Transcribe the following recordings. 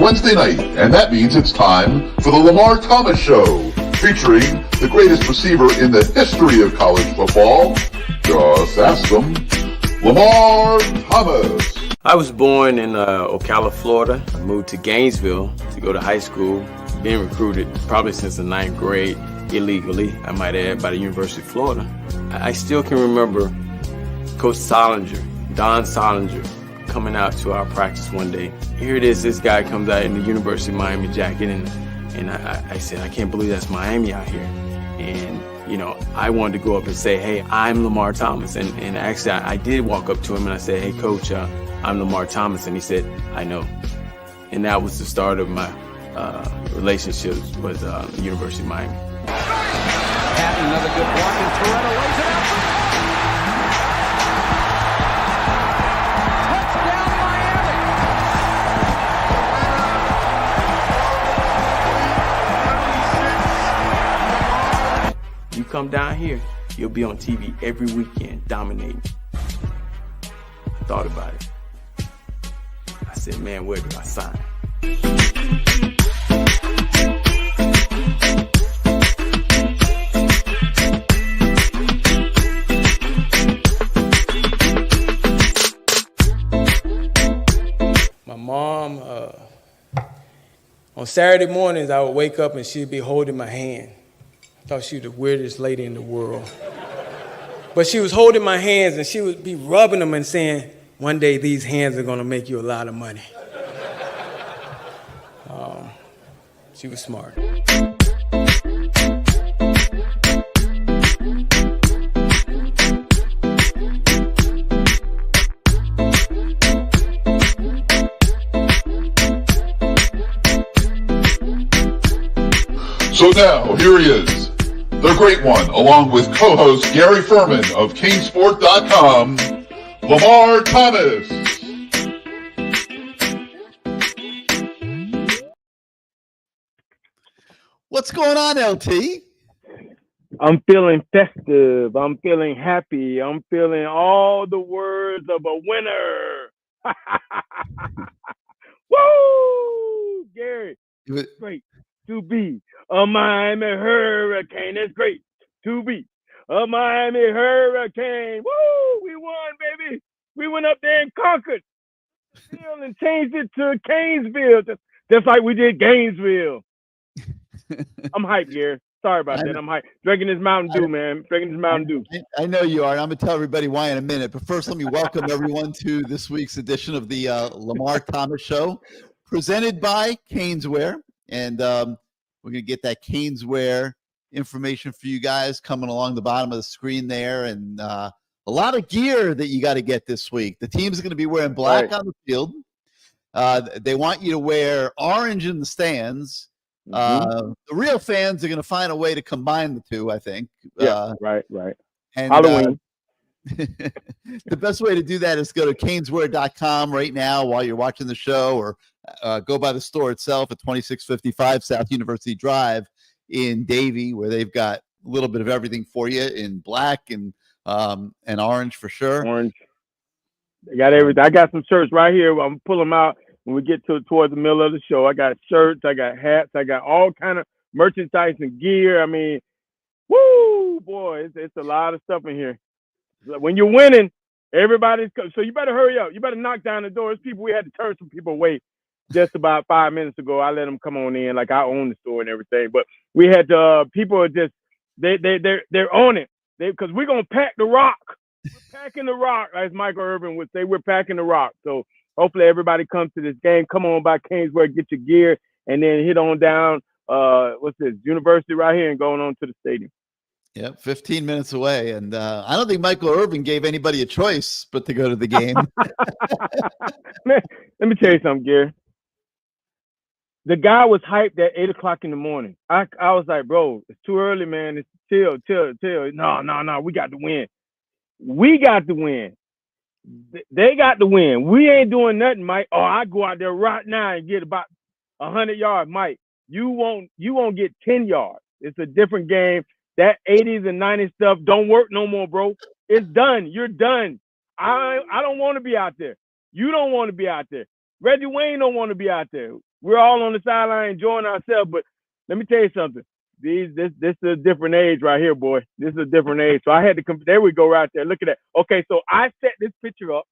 Wednesday night, and that means it's time for the Lamar Thomas Show, featuring the greatest receiver in the history of college football. Just ask them, Lamar Thomas. I was born in Ocala, Florida. I moved to Gainesville to go to high school. Been recruited probably since the 9th grade, illegally, I might add, by the University of Florida. I still can remember Coach Solinger, Don Solinger, coming out to our practice one day. Here it is, this guy comes out in the University of Miami jacket, and I said, I can't believe that's Miami out here. And, you know, I wanted to go up and say, hey, I'm Lamar Thomas. And actually, I did walk up to him and I said, hey, Coach, I'm Lamar Thomas. And he said, I know. And that was the start of my relationships with the University of Miami. Patton, another good block, and Toretto lays it out. Touchdown, Miami! You come down here, you'll be on TV every weekend, dominating. I thought about it. I said, man, where do I sign? My mom, on Saturday mornings, I would wake up and she'd be holding my hand. I thought she was the weirdest lady in the world. But she was holding my hands and she would be rubbing them and saying, one day these hands are gonna make you a lot of money. She was smart. So now, here he is, the great one, along with co-host Gary Ferman of CaneSport.com, Lamar Thomas. What's going on, LT? I'm feeling festive. I'm feeling happy. I'm feeling all the words of a winner. Woo! Gary, it's great to be a Miami Hurricane. It's great to be a Miami Hurricane. Woo! We won, baby. We went up there and conquered and changed it to Canesville, just like we did Gainesville. I'm hyped, Gary. Sorry about that. I'm hyped. Drinking this Mountain Dew, man. Drinking this Mountain Dew. I know you are. And I'm going to tell everybody why in a minute. But first, let me welcome everyone to this week's edition of the Lamar Thomas Show, presented by Caneswear. And we're going to get that Caneswear information for you guys coming along the bottom of the screen there. And a lot of gear that you got to get this week. The team's going to be wearing black on the field. They want you to wear orange in the stands. The real fans are going to find a way to combine the two, I think. Yeah, right. And Halloween. The best way to do that is go to caneswear.com right now while you're watching the show, or go by the store itself at 2655 South University Drive in Davie, where they've got a little bit of everything for you in black and orange for sure. Orange. They got everything. I got some shirts right here. I'm gonna pull them out when we get towards the middle of the show. I got shirts, I got hats, I got all kind of merchandise and gear. I mean, woo, boy, it's a lot of stuff in here. When you're winning, everybody's so you better hurry up. You better knock down the doors. People, we had to turn some people away just about 5 minutes ago. I let them come on in, like I own the store and everything. But we had people are just they're on it. Because we're gonna pack the rock. We're packing the rock, as Michael Irvin would say. We're packing the rock. So hopefully everybody comes to this game. Come on by Caneswear, get your gear, and then hit on down. What's this? University right here, and going on to the stadium. Yep, 15 minutes away. And I don't think Michael Irvin gave anybody a choice but to go to the game. Man, let me tell you something, Gary. The guy was hyped at 8 o'clock in the morning. I was like, bro, it's too early, man. It's chill. No. We got to win. We got to win. They got to win. We ain't doing nothing, Mike. Oh, I go out there right now and get about 100 yards, Mike. You won't get 10 yards. It's a different game. That 80s and 90s stuff don't work no more, bro. It's done. You're done. I don't want to be out there. You don't want to be out there. Reggie Wayne don't want to be out there. we're all on the sideline enjoying ourselves. But let me tell you something. This is a different age right here, boy. This is a different age. So I had to come. There we go, right there. Look at that. Okay, so I set this picture up.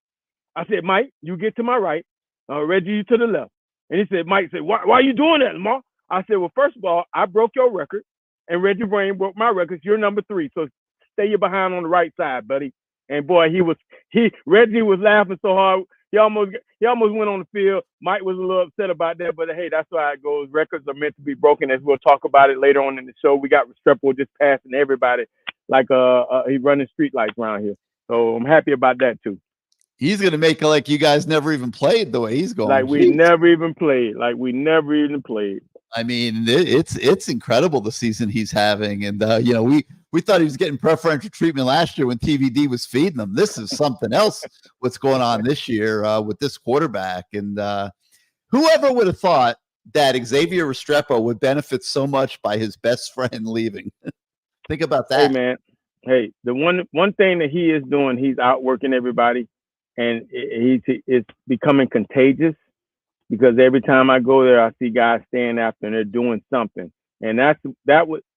I said, Mike, you get to my right. Reggie, you to the left. And he said, Mike said, why are you doing that, Lamar? I said, well, first of all, I broke your record, and Reggie Brain broke my record. You're number 3, so stay your behind on the right side, buddy. And boy, Reggie was laughing so hard. He almost went on the field. Mike was a little upset about that, but hey, that's how it goes. Records are meant to be broken, as we'll talk about it later on in the show. We got Restrepo just passing everybody like he's running street lights around here. So I'm happy about that too. He's gonna make it like you guys never even played the way he's going. Like we never even played. I mean, it's incredible the season he's having, and we thought he was getting preferential treatment last year when TVD was feeding him. This is something else. What's going on this year with this quarterback? And whoever would have thought that Xavier Restrepo would benefit so much by his best friend leaving? Think about that. Hey man, the one thing that he is doing, he's outworking everybody, and it's becoming contagious. Because every time I go there, I see guys staying after and they're doing something. And that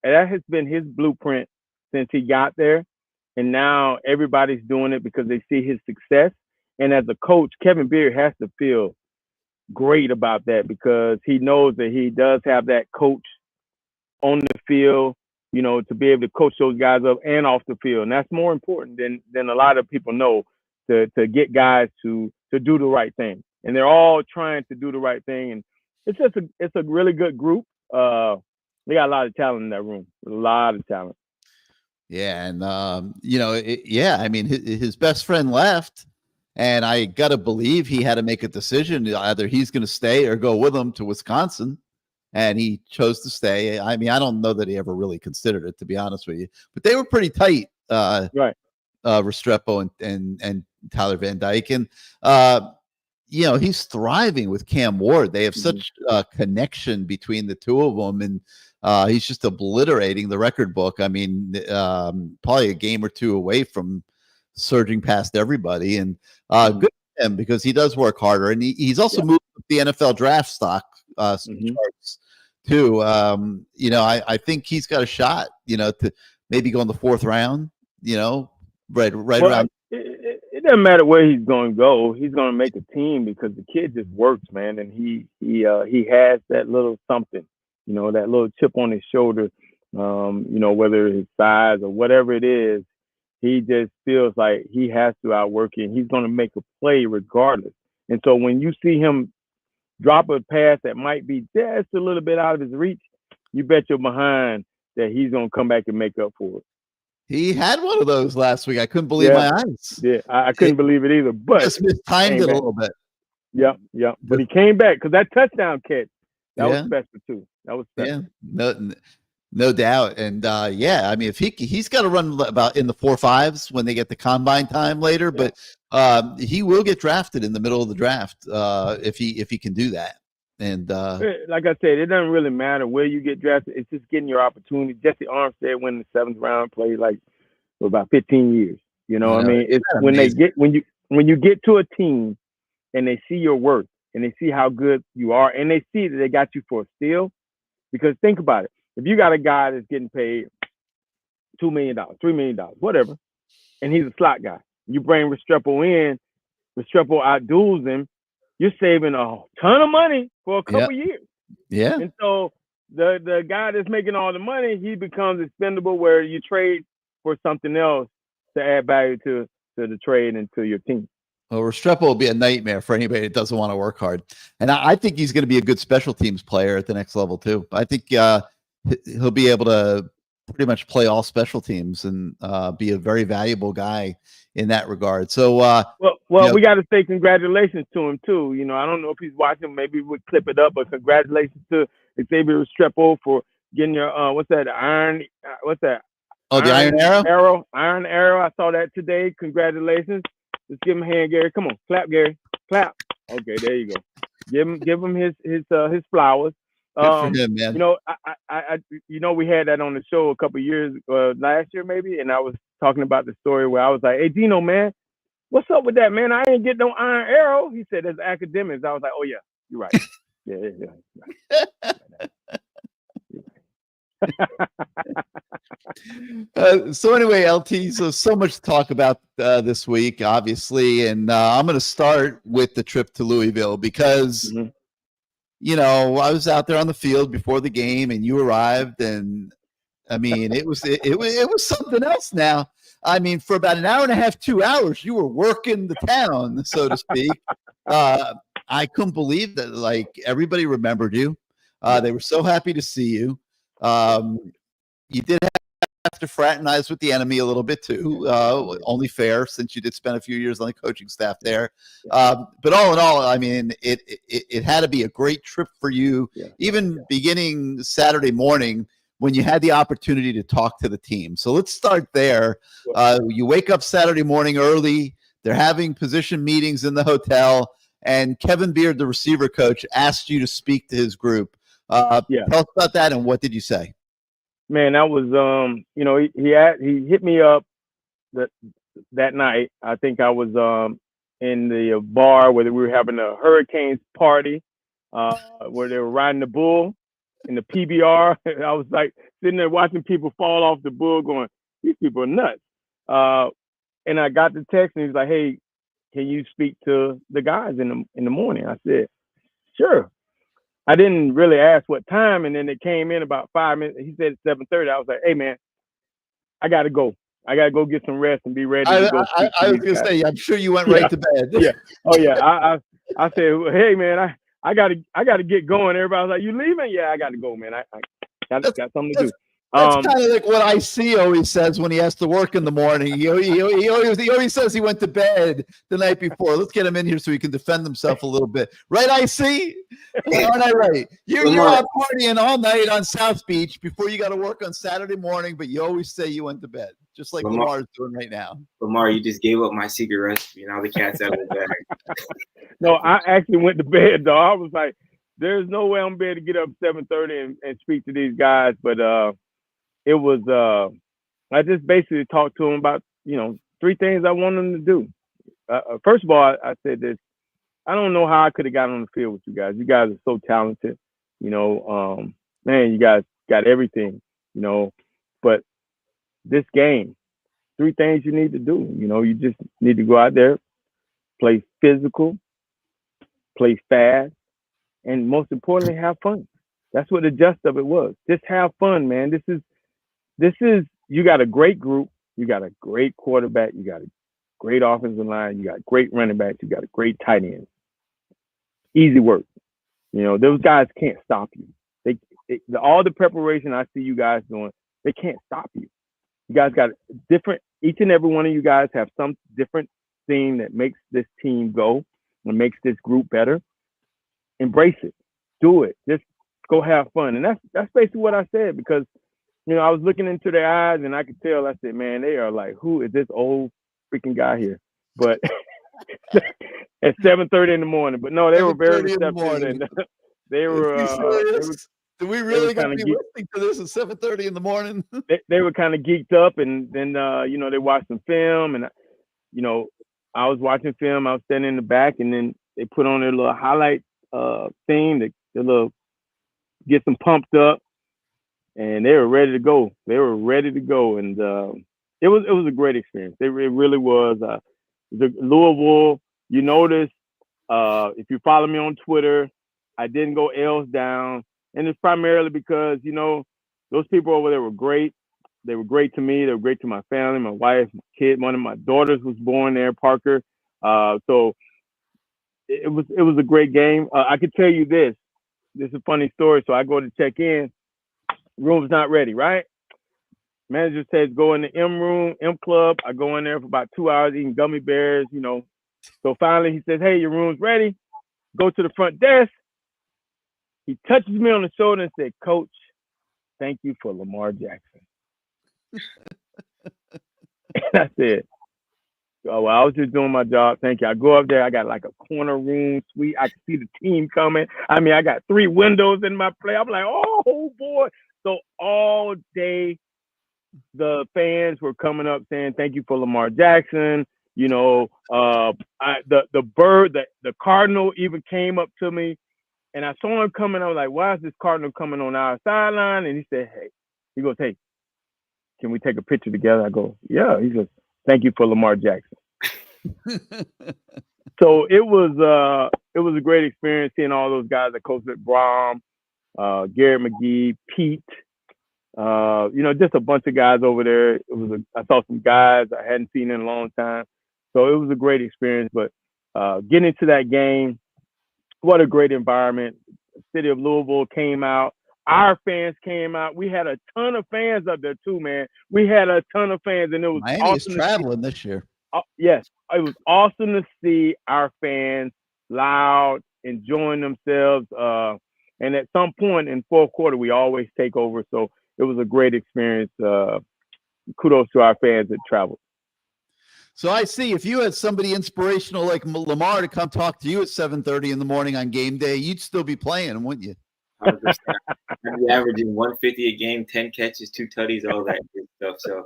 has been his blueprint since he got there. And now everybody's doing it because they see his success. And as a coach, Kevin Beard has to feel great about that because he knows that he does have that coach on the field, to be able to coach those guys up and off the field. And that's more important than a lot of people know to get guys to do the right thing. And they're all trying to do the right thing. And it's a really good group. They got a lot of talent in that room, a lot of talent. Yeah. And, I mean, his best friend left, and I got to believe he had to make a decision. Either he's going to stay or go with him to Wisconsin. And he chose to stay. I mean, I don't know that he ever really considered it, to be honest with you, but they were pretty tight. Right. Restrepo and Tyler Van Dyke. And, he's thriving with Cam Ward. They have such a connection between the two of them, and he's just obliterating the record book. I mean, probably a game or two away from surging past everybody. And good for him because he does work harder, and he's also moved up the NFL draft stock charts too. I think he's got a shot, to maybe go in the 4th round. Right around. It doesn't matter where he's going to go. He's going to make a team because the kid just works, man, and he has that little something, that little chip on his shoulder. Whether his size or whatever it is, he just feels like he has to outwork it. And he's going to make a play regardless. And so when you see him drop a pass that might be just a little bit out of his reach, you bet you're behind that he's going to come back and make up for it. He had one of those last week. I couldn't believe my eyes. Yeah, I couldn't believe it either. But just mistimed it a little bit. Yeah. But he came back because that touchdown catch, that was special too. That was special. Yeah, no doubt. And I mean, if he's got to run about in the 4.5s when they get the combine time later, but he will get drafted in the middle of the draft if he can do that. And like I said, it doesn't really matter where you get drafted. It's just getting your opportunity. Jesse Armstead went in the 7th round, played like for about 15 years. I mean, it's when you get to a team and they see your worth and they see how good you are and they see that they got you for a steal. Because think about it, if you got a guy that's getting paid $2 million, $3 million, whatever, and he's a slot guy, you bring Restrepo in, Restrepo outduels him. You're saving a ton of money for a couple years. Yeah. And so the guy that's making all the money, he becomes expendable where you trade for something else to add value to the trade and to your team. Well, Restrepo will be a nightmare for anybody that doesn't want to work hard. And I think he's going to be a good special teams player at the next level too. I think he'll be able to pretty much play all special teams and be a very valuable guy in that regard. So, we got to say congratulations to him too. I don't know if he's watching. Maybe we'll clip it up, but congratulations to Xavier Restrepo for getting your what's that? Oh, the Iron Arrow. Iron Arrow. I saw that today. Congratulations. Just give him a hand, Gary. Come on, clap, Gary. Clap. Okay, there you go. Give him his flowers. Good for him, man. I we had that on the show a couple of years last year maybe, and I was talking about the story where I was like, "Hey, Dino, man, what's up with that, man? I ain't get no Iron Arrow." He said, "There's academics." I was like, "Oh yeah, you're right. So anyway, LT, so much to talk about this week, obviously, and I'm going to start with the trip to Louisville because, you know, I was out there on the field before the game, and you arrived, and I mean, it was something else. Now, I mean, for about an hour and a half, 2 hours, you were working the town, so to speak. I couldn't believe that. Like, everybody remembered you. They were so happy to see you. You did have to fraternize with the enemy a little bit too. Only fair, since you did spend a few years on the coaching staff there. But all in all, I mean, it had to be a great trip for you. Even beginning Saturday morning, when you had the opportunity to talk to the team. So let's start there. You wake up Saturday morning early. They're having position meetings in the hotel, and Kevin Beard, the receiver coach, asked you to speak to his group. Tell us about that, and what did you say? Man, that was you know, he hit me up that night. I think I was in the bar where we were having a Hurricanes party, where they were riding the bull in the PBR. I was like sitting there watching people fall off the bull, going, "These people are nuts." And I got the text, and he was like, "Hey, can you speak to the guys in the morning?" I said, "Sure." I didn't really ask what time, and then it came in about 5 minutes. He said 7:30. I was like, "Hey, man, I got to go. I got to go get some rest and be ready to go." I was going to say, I'm sure you went right to bed. Yeah. Oh, yeah. I said, "Hey, man, I got to get going." Everybody was like, "You leaving?" "Yeah, I got to go, man. I got something to do." That's kind of like what IC always says when he has to work in the morning. He always says he went to bed the night before. Let's get him in here so he can defend himself a little bit. Right, IC? Aren't I right? You're out partying all night on South Beach before you got to work on Saturday morning, but you always say you went to bed, just like Lamar's doing right now. Lamar, you just gave up my secret recipe. Now the cat's out of the bag. No, I actually went to bed, though. I was like, there's no way I'm going to be able to get up 7:30 and speak to these guys, but it was I just basically talked to him about, you know, 3 things I want him to do. First of all, I said this: I don't know how I could have gotten on the field with you guys. You guys are so talented, you know. Man, you guys got everything, you know. But this game, 3 things you need to do. You know, you just need to go out there, play physical, play fast, and most importantly, have fun. That's what the gist of it was. Just have fun, man. This is you got a great group, you got a great quarterback, you got a great offensive line, you got great running backs, you got a great tight end. Easy work. You know, those guys can't stop you. All the preparation I see you guys doing, they can't stop you. You guys got different, each and every one of you guys have some different thing that makes this team go and makes this group better. Embrace it. Do it. Just go have fun. And that's basically what I said, because you know, I was looking into their eyes and I could tell. I said, man, they are like, who is this old freaking guy here? But at 7:30 in the morning. But no, they were very receptive. And they were. Do we really got to be listening to this at 7:30 in the morning? They were kind of geeked up, and then you know, they watched some film, and you know, I was watching film. I was standing in the back, and then they put on their little highlight thing, the little get them pumped up. And they were ready to go. And it was a great experience. It really was. The Louisville, you notice, if you follow me on Twitter, I didn't go L's down. And it's primarily because, you know, those people over there were great. They were great to me. They were great to my family, my wife, my kid. One of my daughters was born there, Parker. So it was a great game. I could tell you this. This is a funny story. So I go to check in. Room's not ready, right? Manager says go in the M club. I go in there for about 2 hours eating gummy bears, you know. So finally he says, hey, your room's ready. Go to the front desk. He touches me on the shoulder and said, Coach, thank you for Lamar Jackson. And I said, oh, well, I was just doing my job. Thank you. I go up there. I got like a corner room suite. I can see the team coming. I mean, I got 3 windows in my play. I'm like, oh, boy. So all day, the fans were coming up saying, thank you for Lamar Jackson. You know, the Cardinal even came up to me And I saw him coming. I was like, why is this Cardinal coming on our sideline? And he said, hey, he goes, hey, can we take a picture together? I go, yeah. He goes, thank you for Lamar Jackson. So it was a great experience seeing all those guys at Coach Brom, Garrett McGee, Pete, just a bunch of guys over there. I saw some guys I hadn't seen in a long time. So it was a great experience. But getting into that game, what a great environment. The city of Louisville came out. Our fans came out. We had a ton of fans up there too, man. We had a ton of fans, and it was Miami awesome is traveling this year. Yes, it was awesome to see our fans loud, enjoying themselves. And at some point in fourth quarter, we always take over. So it was a great experience. Kudos to our fans that traveled. So I see if you had somebody inspirational like Lamar to come talk to you at 7:30 in the morning on game day, you'd still be playing, wouldn't you? 100%. I'd be averaging 150 a game, 10 catches, 2 tutties, all that good stuff. So,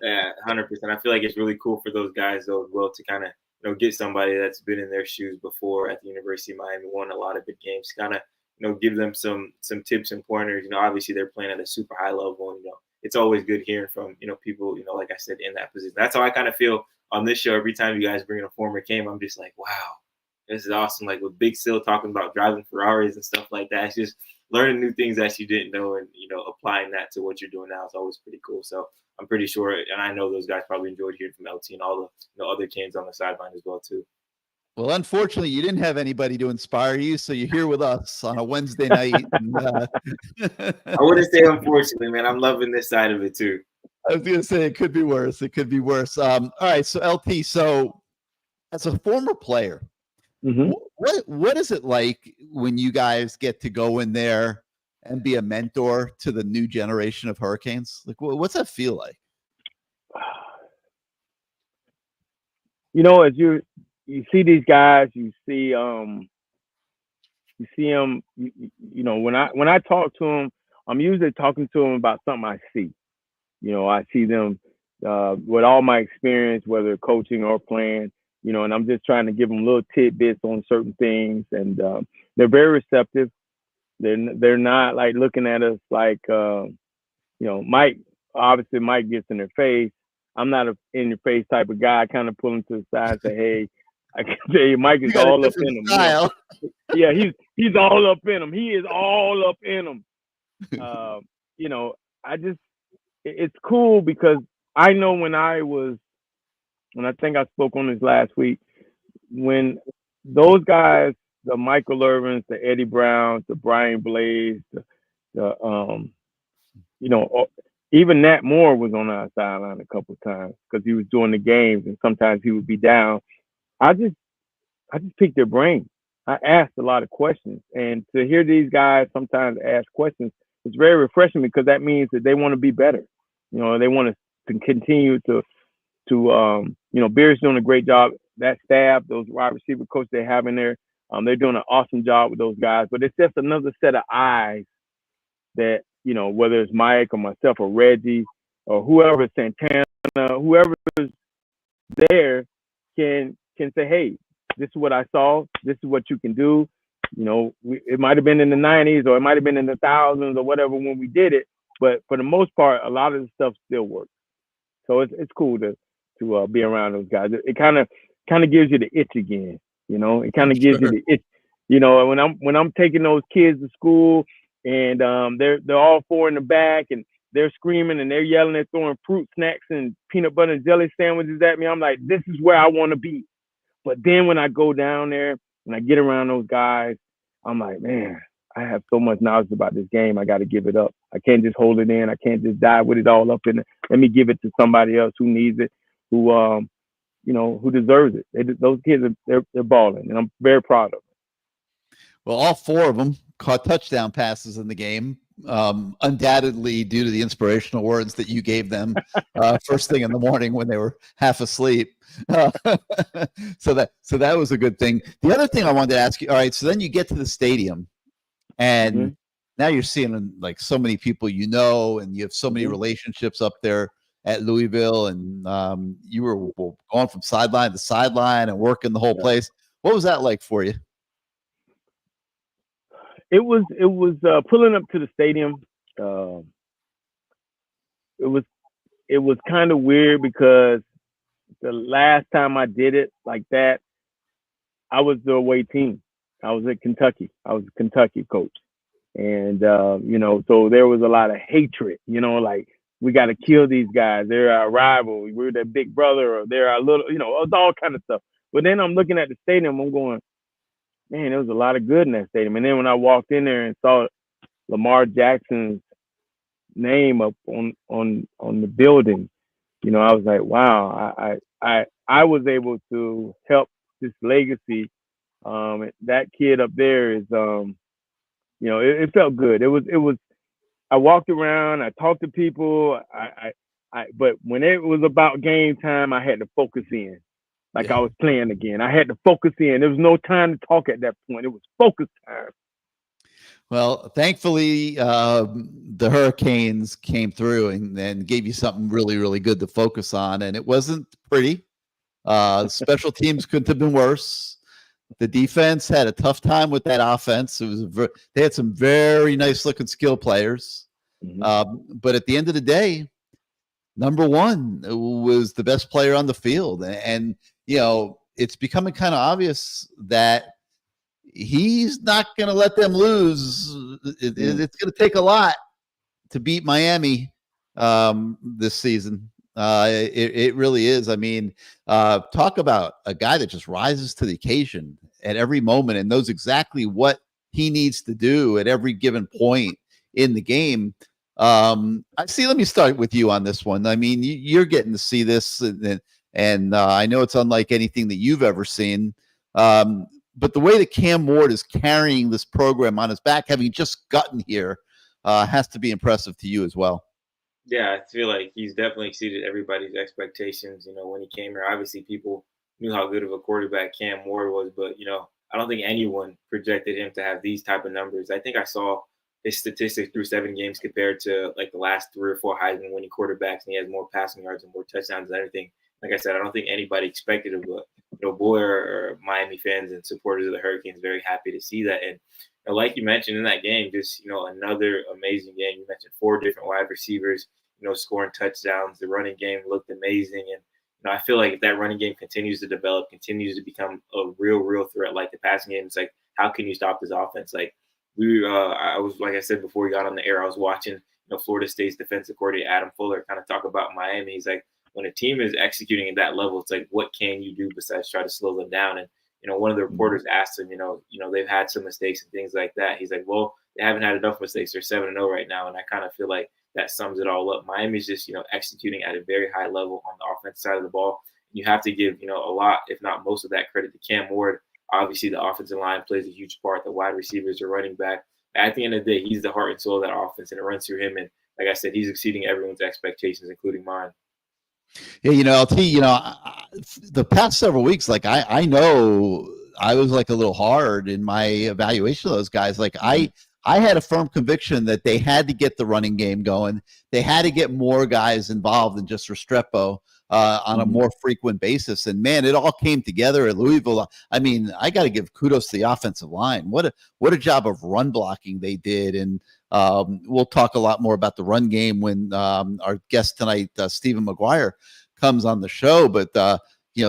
100%. I feel like it's really cool for those guys, though, as well, to kind of get somebody that's been in their shoes before at the University of Miami, won a lot of big games, kind of give them some tips and pointers. Obviously they're playing at a super high level, and it's always good hearing from people, like I said, in that position. That's how I kind of feel on this show. Every time you guys bring in a former game, I'm just like, wow, this is awesome. Like with Big Sil talking about driving Ferraris and stuff like that. It's just learning new things that you didn't know, and applying that to what you're doing now is always pretty cool. So I'm pretty sure, and I know those guys probably enjoyed hearing from LT and all the other Canes on the sideline as well too. Well, unfortunately, you didn't have anybody to inspire you, so you're here with us on a Wednesday night. And, I wouldn't say unfortunately, man. I'm loving this side of it too. I was going to say it could be worse. It could be worse. All right, so LT, so as a former player, what is it like when you guys get to go in there and be a mentor to the new generation of Hurricanes? Like, what's that feel like? As you see these guys, you see them. When I talk to them, I'm usually talking to them about something I see. I see them with all my experience, whether coaching or playing. And I'm just trying to give them little tidbits on certain things, and they're very receptive. They're not like looking at us like Mike. Obviously, Mike gets in their face. I'm not a in your face type of guy. I kind of pull him to the side and say, hey. I can tell you, Mike is all up in him. Yeah, he's all up in him. He is all up in him. It's cool because I know when I think I spoke on this last week, when those guys, the Michael Irvins, the Eddie Browns, the Brian Blaze, even Nat Moore was on our sideline a couple of times because he was doing the games, and sometimes he would be down. I just picked their brain. I asked a lot of questions, and to hear these guys sometimes ask questions, it's very refreshing because that means that they want to be better. They want to continue to Beard's doing a great job. That staff, those wide receiver coaches they have in there, they're doing an awesome job with those guys. But it's just another set of eyes that whether it's Mike or myself or Reggie or whoever, Santana, whoever is there can say, hey, this is what I saw. This is what you can do. It might have been in the 90s or it might have been in the thousands or whatever when we did it. But for the most part, a lot of the stuff still works. So it's cool to be around those guys. It kind of gives you the itch again. It kind of gives you the itch. When I'm taking those kids to school and they're all four in the back and they're screaming and they're yelling, they're throwing fruit snacks and peanut butter and jelly sandwiches at me. I'm like, this is where I want to be. But then when I go down there and I get around those guys, I'm like, man, I have so much knowledge about this game. I got to give it up. I can't just hold it in. I can't just dive with it all up in it. Let me give it to somebody else who needs it, who deserves it. Those kids they're balling, and I'm very proud of them. Well, all four of them caught touchdown passes in the game, undoubtedly due to the inspirational words that you gave them first thing in the morning when they were half asleep. So that was a good thing. The other thing I wanted to ask you, all right, so then you get to the stadium and now you're seeing like so many people and you have so many relationships up there at Louisville, and you were going from sideline to sideline and working the whole place. What was that like for you? It was pulling up to the stadium. It was kind of weird because the last time I did it like that, I was the away team. I was at Kentucky. I was a Kentucky coach. And, so there was a lot of hatred, like we got to kill these guys. They're our rival. We're their big brother, or they're our little, it's all kind of stuff. But then I'm looking at the stadium. I'm going, man, there was a lot of good in that stadium. And then when I walked in there and saw Lamar Jackson's name up on the building, I was like, wow, I was able to help this legacy. That kid up there is, it felt good. It was, I walked around, I talked to people, but when it was about game time, I had to focus in. Like I was playing again. I had to focus in. There was no time to talk at that point. It was focus time. Well, thankfully, the Hurricanes came through and gave you something really, really good to focus on. And it wasn't pretty. Special teams couldn't have been worse. The defense had a tough time with that offense. They had some very nice looking skill players. Mm-hmm. But at the end of the day, number one was the best player on the field. And it's becoming kind of obvious that he's not going to let them lose. It's going to take a lot to beat Miami this season. It really is. I mean, talk about a guy that just rises to the occasion at every moment and knows exactly what he needs to do at every given point in the game. Let me start with you on this one. I mean, you're getting to see this, and I know it's unlike anything that you've ever seen. But the way that Cam Ward is carrying this program on his back, having just gotten here, has to be impressive to you as well. Yeah, I feel like he's definitely exceeded everybody's expectations. When he came here, obviously people knew how good of a quarterback Cam Ward was, but I don't think anyone projected him to have these type of numbers. I think I saw his statistics through 7 games compared to like the last 3 or 4 Heisman winning quarterbacks, and he has more passing yards and more touchdowns than anything. Like I said, I don't think anybody expected it, but boy, are Miami fans and supporters of the Hurricanes very happy to see that. And like you mentioned in that game, just another amazing game. You mentioned 4 different wide receivers, scoring touchdowns. The running game looked amazing, and I feel like if that running game continues to develop, continues to become a real threat like the passing game, it's like, how can you stop this offense? Like I was, like I said before we got on the air, I was watching Florida State's defensive coordinator Adam Fuller kind of talk about Miami. He's like, when a team is executing at that level, it's like, what can you do besides try to slow them down? And one of the reporters asked him, they've had some mistakes and things like that. He's like, well, they haven't had enough mistakes. They're 7-0 right now, and I kind of feel like that sums it all up. Miami's just executing at a very high level on the offensive side of the ball. You have to give a lot, if not most of that credit to Cam Ward. Obviously, the offensive line plays a huge part. The wide receivers are running back. At the end of the day, he's the heart and soul of that offense, and it runs through him. And like I said, he's exceeding everyone's expectations, including mine. Yeah, I'll tell you, the past several weeks, like I know I was like a little hard in my evaluation of those guys. Like I had a firm conviction that they had to get the running game going. They had to get more guys involved than just Restrepo on a more frequent basis. And man, it all came together at Louisville. I mean, I got to give kudos to the offensive line. What a job of run blocking they did. And we'll talk a lot more about the run game when our guest tonight, Stephen Maguire, comes on the show. But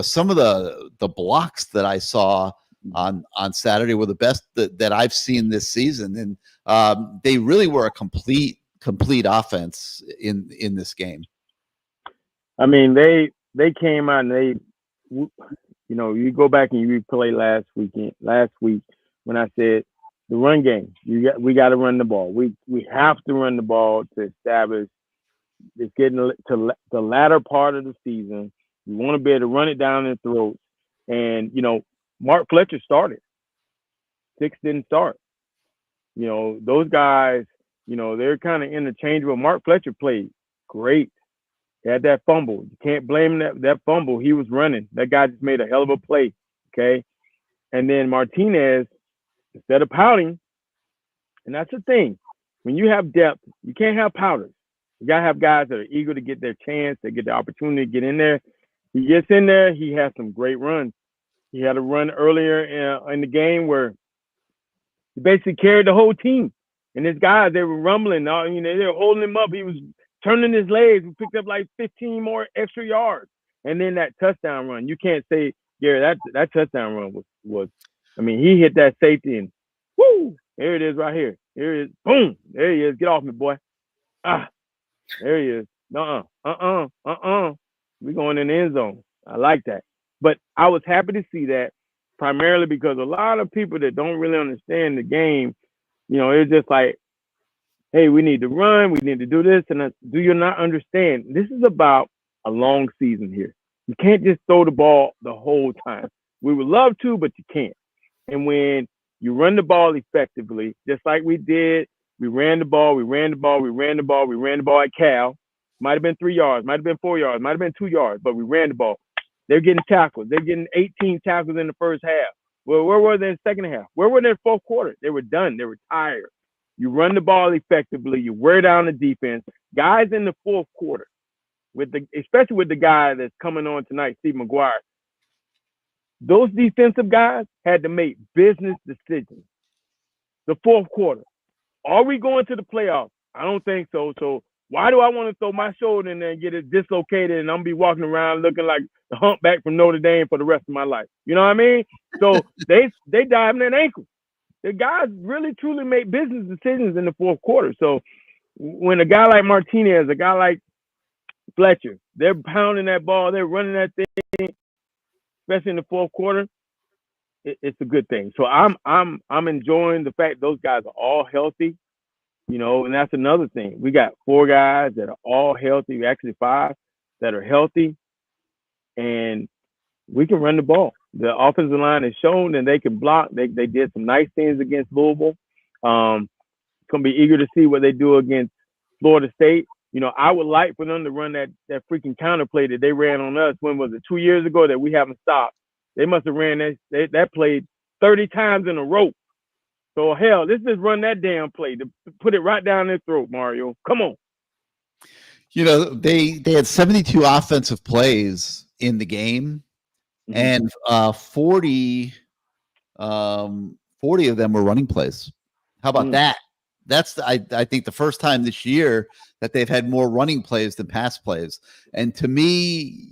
some of the blocks that I saw on Saturday were the best that I've seen this season, and they really were a complete offense in this game. I mean, they came out and you go back and you replay last week when I said the run game, we got to run the ball. We have to run the ball to establish. It's getting to the latter part of the season. You want to be able to run it down their throats. And, Mark Fletcher started. 6 didn't start. Those guys, they're kind of interchangeable. Mark Fletcher played great. He had that fumble. You can't blame that fumble. He was running. That guy just made a hell of a play, okay? And then Martinez, instead of pouting, and that's the thing. When you have depth, you can't have pouters. You got to have guys that are eager to get their chance, to get the opportunity to get in there. He gets in there. He has some great runs. He had a run earlier in the game where He basically carried the whole team. And his guys, they were rumbling. They were holding him up. He was turning his legs. He picked up like 15 more extra yards. And then that touchdown run. You can't say, Gary, that touchdown run was he hit that safety and woo! There it is right here. Here it is. Boom! There he is. Get off me, boy. Ah, there he is. We going in the end zone. I like that. But I was happy to see that primarily because a lot of people that don't really understand the game, it's just like, hey, we need to run, we need to do this, and do you not understand? This is about a long season here. You can't just throw the ball the whole time. We would love to, but you can't. And when you run the ball effectively, just like we did, we ran the ball at Cal. Might have been 3 yards, might have been 4 yards, might have been 2 yards, but we ran the ball. They're getting tackles. They're getting 18 tackles in the first half. Well, where were they in the second half? Where were they in the fourth quarter? They were done. They were tired. You run the ball effectively. You wear down the defense. Guys in the fourth quarter, especially with the guy that's coming on tonight, Steve Maguire, those defensive guys had to make business decisions. The fourth quarter. Are we going to the playoffs? I don't think so. So why do I want to throw my shoulder in there and get it dislocated and I'm be walking around looking like the humpback from Notre Dame for the rest of my life? You know what I mean? So they dive in that ankle. The guys really truly make business decisions in the fourth quarter. So when a guy like Martinez, a guy like Fletcher, they're pounding that ball, they're running that thing, especially in the fourth quarter, it's a good thing. So I'm enjoying the fact those guys are all healthy, and that's another thing. We got 4 guys that are all healthy, actually 5 that are healthy, and we can run the ball. The offensive line has shown that they can block. They did some nice things against Louisville. Gonna be eager to see what they do against Florida State. I would like for them to run that freaking counter play that they ran on us. When was it? 2 years ago that we haven't stopped. They must have ran that play 30 times in a row. So hell, let's just run that damn play to put it right down their throat, Mario. Come on. They had 72 offensive plays in the game, and 40 of them were running plays. How about that? That's I think the first time this year that they've had more running plays than pass plays. And to me,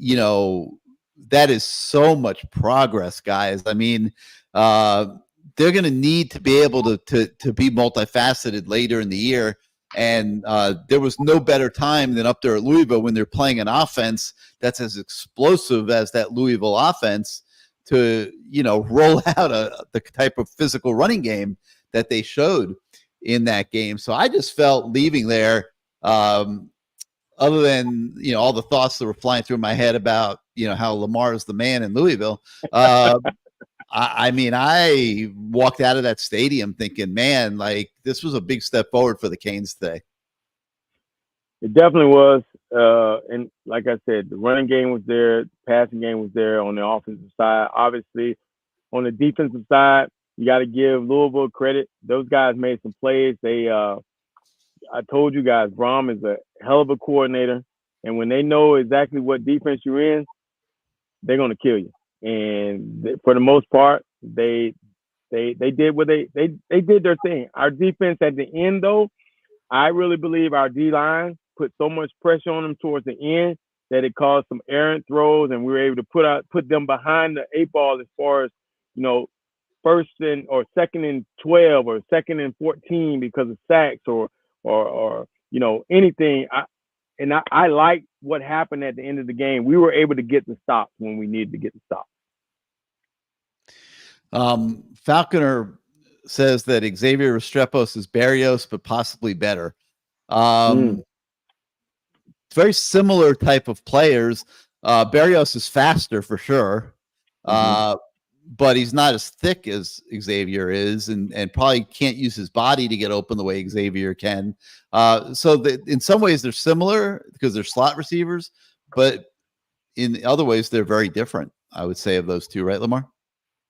that is so much progress, guys. I mean, they're going to need to be able to be multifaceted later in the year. And there was no better time than up there at Louisville when they're playing an offense that's as explosive as that Louisville offense to, roll out the type of physical running game that they showed in that game. So I just felt leaving there, other than, all the thoughts that were flying through my head about, how Lamar is the man in Louisville. I walked out of that stadium thinking, man, like this was a big step forward for the Canes today. It definitely was. And like I said, the running game was there, the passing game was there on the offensive side. Obviously, on the defensive side, you got to give Louisville credit. Those guys made some plays. I told you guys, Brom is a hell of a coordinator. And when they know exactly what defense you're in, they're going to kill you. And for the most part, they did what they did their thing. Our defense at the end, though, I really believe our D-line put so much pressure on them towards the end that it caused some errant throws, and we were able to put them behind the 8 ball as far as, first and or second and 12 or second and 14 because of sacks or anything. I like what happened at the end of the game. We were able to get the stops when we needed to get the stops. Falconer says that Xavier Restrepo is Berrios, but possibly better. Very similar type of players. Berrios is faster for sure, but he's not as thick as Xavier is, and probably can't use his body to get open the way Xavier can. So in some ways they're similar because they're slot receivers, but in other ways they're very different, I would say, of those two, right, Lamar?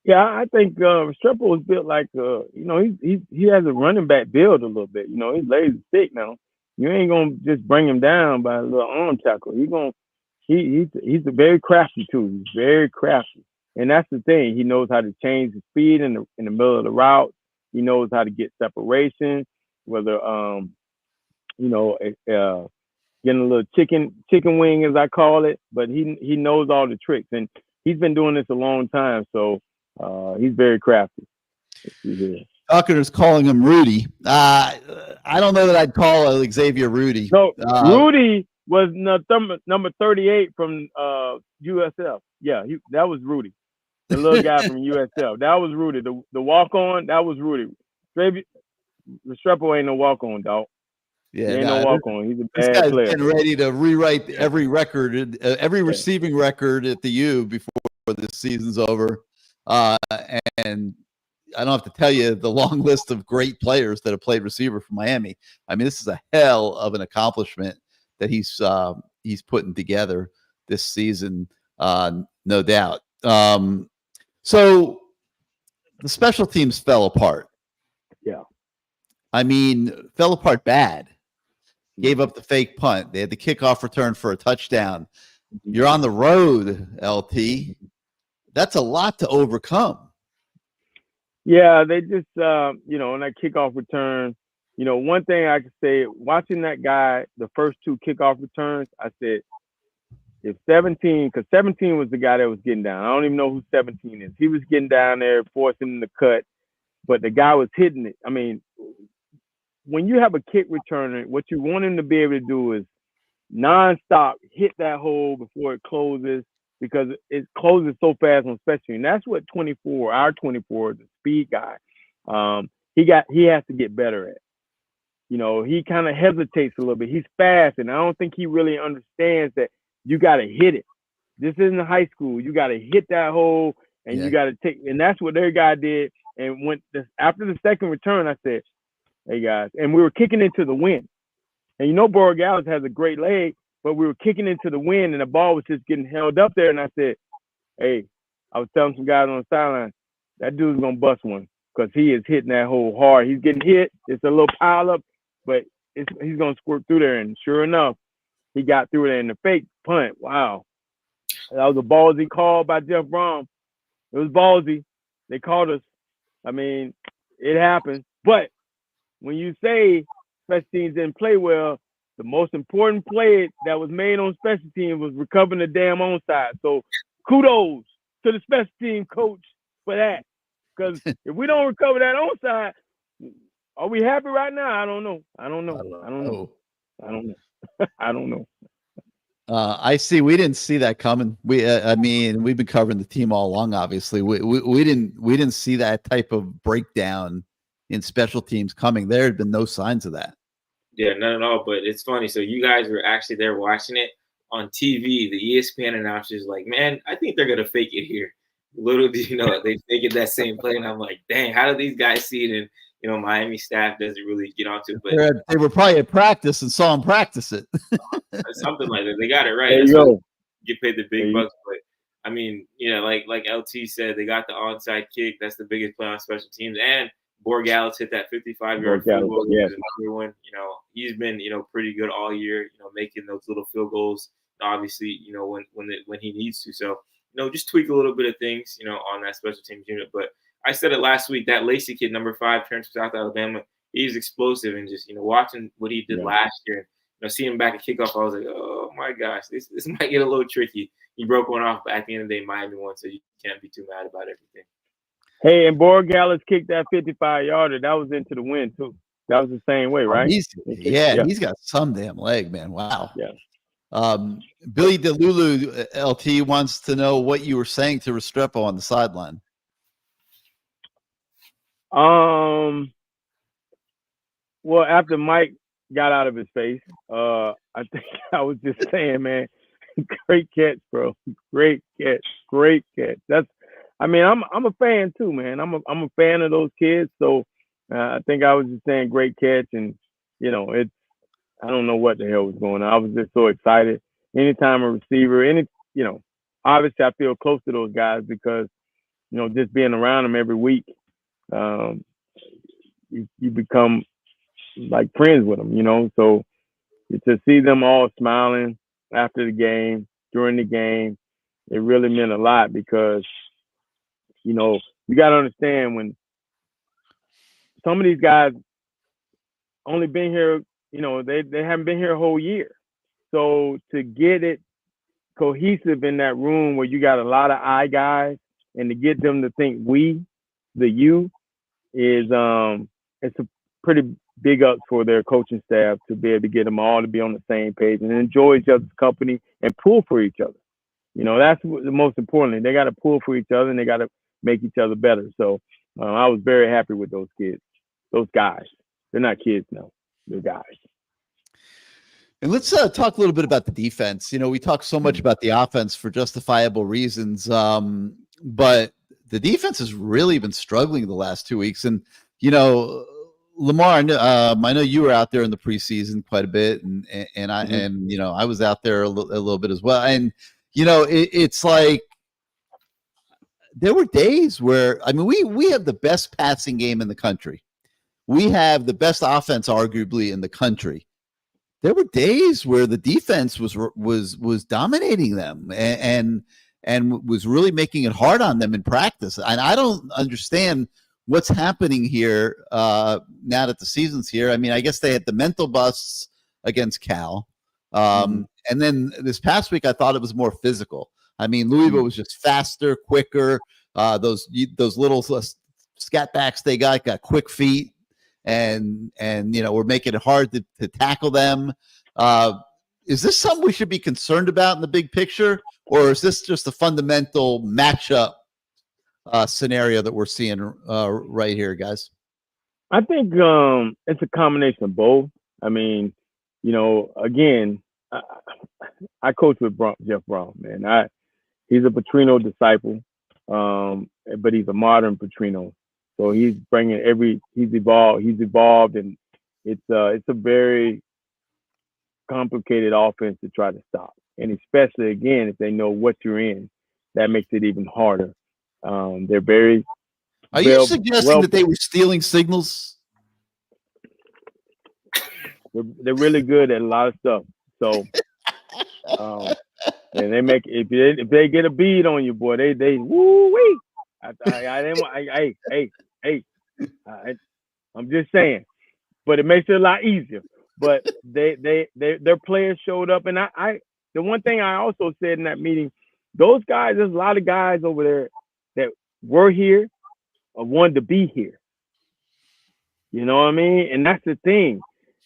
Yeah, I think Restrepo is built like, he has a running back build a little bit. He's lazy thick now. You ain't gonna just bring him down by a little arm tackle. He's a very crafty too. He's very crafty, and that's the thing. He knows how to change the speed in the middle of the route. He knows how to get separation, whether getting a little chicken wing, as I call it. But he knows all the tricks, and he's been doing this a long time, so he's very crafty. Tucker's calling him Rudy. I don't know that I'd call Xavier Rudy. No, Rudy was number 38 from USF. Yeah, that was Rudy. The little guy from USF. That was Rudy. The walk-on, that was Rudy. Restrepo ain't no walk-on, dog. Yeah, he ain't no walk-on. He's a bad guy's player. Getting ready to rewrite every record, every receiving record at the U before this season's over. And I don't have to tell you the long list of great players that have played receiver for Miami. I mean, this is a hell of an accomplishment that he's putting together this season, no doubt. So the special teams fell apart. Yeah. I mean, fell apart bad. Gave up the fake punt. They had the kickoff return for a touchdown. You're on the road, LT. That's a lot to overcome. Yeah, they just, on that kickoff return, one thing I could say, watching that guy, the first two kickoff returns, I said, if 17, because 17 was the guy that was getting down. I don't even know who 17 is. He was getting down there, forcing the cut, but the guy was hitting it. I mean, when you have a kick returner, what you want him to be able to do is nonstop hit that hole before it closes, because it closes so fast on special teams. That's what our 24, the speed guy, he has to get better at. He kind of hesitates a little bit. He's fast, and I don't think he really understands that you got to hit it. This isn't high school. You got to hit that hole, and you got to take. And that's what their guy did. And after the second return, I said, "Hey guys," and we were kicking into the wind. And Borregales has a great leg, but we were kicking into the wind, and the ball was just getting held up there. And I said, "Hey," I was telling some guys on the sideline, "That dude's gonna bust one, because he is hitting that hole hard. He's getting hit. It's a little pile up, but he's gonna squirt through there." And sure enough, he got through there in the fake punt. Wow, that was a ballsy call by Jeff Brom. It was ballsy. They called us. I mean, it happened. But when you say special teams didn't play well, the most important play that was made on special teams was recovering the damn onside. So kudos to the special team coach for that. Because if we don't recover that onside, are we happy right now? I don't know. I don't know. I see. We didn't see that coming. We've been covering the team all along. Obviously, we didn't see that type of breakdown in special teams coming. There had been no signs of that. Yeah, none at all. But it's funny. So you guys were actually there watching it on TV. The ESPN announcers like, "Man, I think they're gonna fake it here." Little do you know, they faked that same play, and I'm like, "Dang, how do these guys see it?" And Miami staff doesn't really get onto it. But they were probably at practice and saw him practice it. Something like that. They got it right. There you go. Get paid the big bucks. But I mean, like LT said, they got the onside kick. That's the biggest play on special teams. And Borregales hit that 55-yard field goal. Yeah. Another one. He's been pretty good all year. Making those little field goals. Obviously, when he needs to. So just tweak a little bit of things. On that special teams unit. But I said it last week. That Lacey kid, number 5, transfer South Alabama. He's explosive, and just watching what he did last year. Seeing him back at kickoff, I was like, oh my gosh, this might get a little tricky. He broke one off, but at the end of the day, Miami won, so you can't be too mad about everything. Hey, and Borregales kicked that 55-yarder. That was into the wind too. That was the same way, right? He's got some damn leg, man. Wow. Yeah. Billy DeLulu, LT, wants to know what you were saying to Restrepo on the sideline. Well, after Mike got out of his face, I think I was just saying, man, great catch, bro. Great catch. I'm a fan too, man. I'm a fan of those kids. So I think I was just saying great catch, and I don't know what the hell was going on. I was just so excited. Anytime a receiver, obviously I feel close to those guys because, just being around them every week, you become like friends with them, so to see them all smiling after the game, during the game, it really meant a lot because, you got to understand when some of these guys only been here, you know, they haven't been here a whole year. So to get it cohesive in that room where you got a lot of I guys, and to get them to think we, the you, is it's a pretty big ups for their coaching staff to be able to get them all to be on the same page and enjoy each other's company and pull for each other. You know, that's the most important thing. They got to pull for each other and they got to make each other better. So I was very happy with those kids, those guys. They're not kids now, they're guys. And let's talk a little bit about the defense. You know, we talk so much about the offense for justifiable reasons, but the defense has really been struggling the last 2 weeks. And, you know, Lamar, I know you were out there in the preseason quite a bit, and you know, I was out there a little bit as well. And, you know, it's like there were days where, I mean, we have the best passing game in the country. We have the best offense, arguably, in the country. There were days where the defense was dominating them and was really making it hard on them in practice. And I don't understand what's happening here now that the season's here. I mean, I guess they had the mental busts against Cal. And then this past week, I thought it was more physical. I mean, Louisville was just faster, quicker. Those little scat backs they got quick feet. And you know, we're making it hard to tackle them. Is this something we should be concerned about in the big picture, or is this just a fundamental matchup scenario that we're seeing right here, guys? I think it's a combination of both. I mean, you know, again, I coach with Jeff Brown, man. He's a Petrino disciple, but he's a modern Petrino. So he's bringing he's evolved, and it's a very complicated offense to try to stop. And especially, again, if they know what you're in, that makes it even harder. They're very. Are you suggesting that they were stealing signals? They're really good at a lot of stuff. So, and they make if they get a bead on you, boy, they woo wee. I'm just saying, but it makes it a lot easier. But their players showed up, and the one thing I also said in that meeting, those guys, there's a lot of guys over there that were here or wanted to be here. You know what I mean? And that's the thing.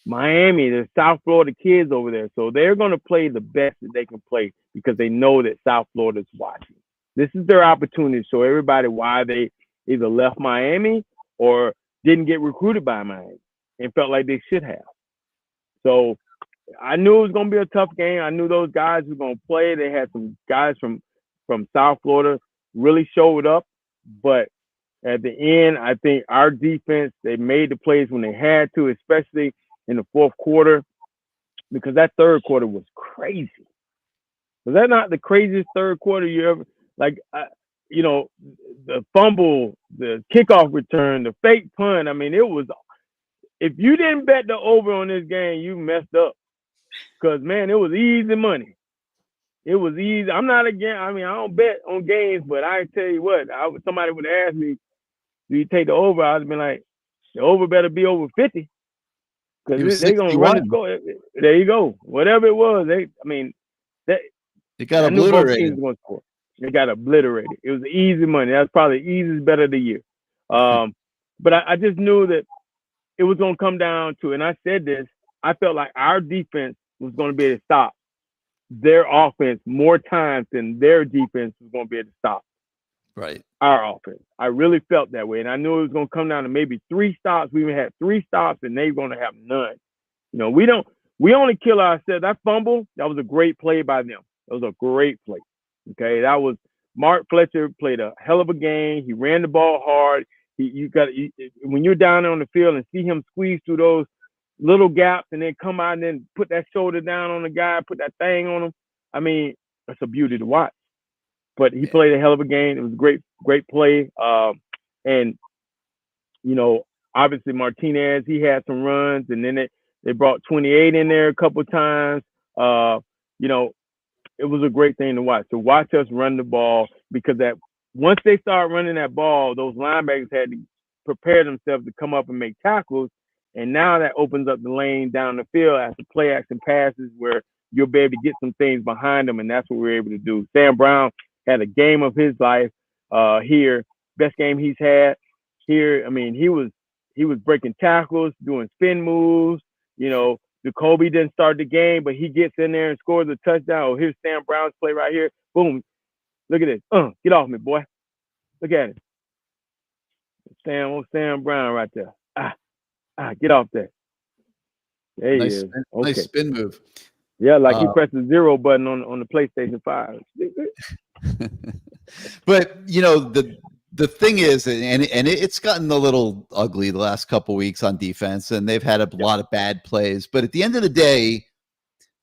Miami, the South Florida kids over there, so they're going to play the best that they can play because they know that South Florida's watching. This is their opportunity to show everybody why they either left Miami or didn't get recruited by Miami and felt like they should have. So I knew it was going to be a tough game. I knew those guys were going to play. They had some guys from South Florida really showed up. But at the end, I think our defense, they made the plays when they had to, especially in the fourth quarter, because that third quarter was crazy. Was that not the craziest third quarter you ever? Like, you know, the fumble, the kickoff return, the fake punt. I mean, it was. If you didn't bet the over on this game, you messed up. Because, man, it was easy money. It was easy. I'm not again. I mean, I don't bet on games, but I tell you what, somebody would ask me, do you take the over? I'd have been like, the over better be over 50. Because they're going to run the score. There you go. Whatever it was, it got obliterated. It got obliterated. It was easy money. That's probably the easiest bet of the year. But I just knew that it was going to come down to, and I said this, I felt like our defense was going to be able to stop their offense more times than their defense was going to be able to stop our offense. I really felt that way. And I knew it was going to come down to maybe 3 stops. We even had 3 stops, and they were going to have none. You know, we only kill ourselves. That fumble, that was a great play by them. That was a great play. Okay, that was Mark Fletcher played a hell of a game. He ran the ball hard. When you're down on the field and see him squeeze through those little gaps and then come out and then put that shoulder down on the guy, put that thing on him. I mean, it's a beauty to watch. But he played a hell of a game. It was a great play. And, you know, obviously Martinez, he had some runs, and then they brought 28 in there a couple of times. You know, it was a great thing to watch. To watch us run the ball, because once they start running that ball, those linebackers had to prepare themselves to come up and make tackles. And now that opens up the lane down the field after play action passes where you'll be able to get some things behind them, and that's what we're able to do. Sam Brown had a game of his life here, best game he's had here. I mean, he was breaking tackles, doing spin moves. You know, Jacoby didn't start the game, but he gets in there and scores a touchdown. Oh, here's Sam Brown's play right here. Boom. Look at this. Get off me, boy. Look at it. Sam Brown right there. Get off there. There he is. Okay. Nice spin move. Yeah, like he pressed the 0 button on the PlayStation 5. But you know, the thing is, and it's gotten a little ugly the last couple of weeks on defense, and they've had a lot of bad plays. But at the end of the day,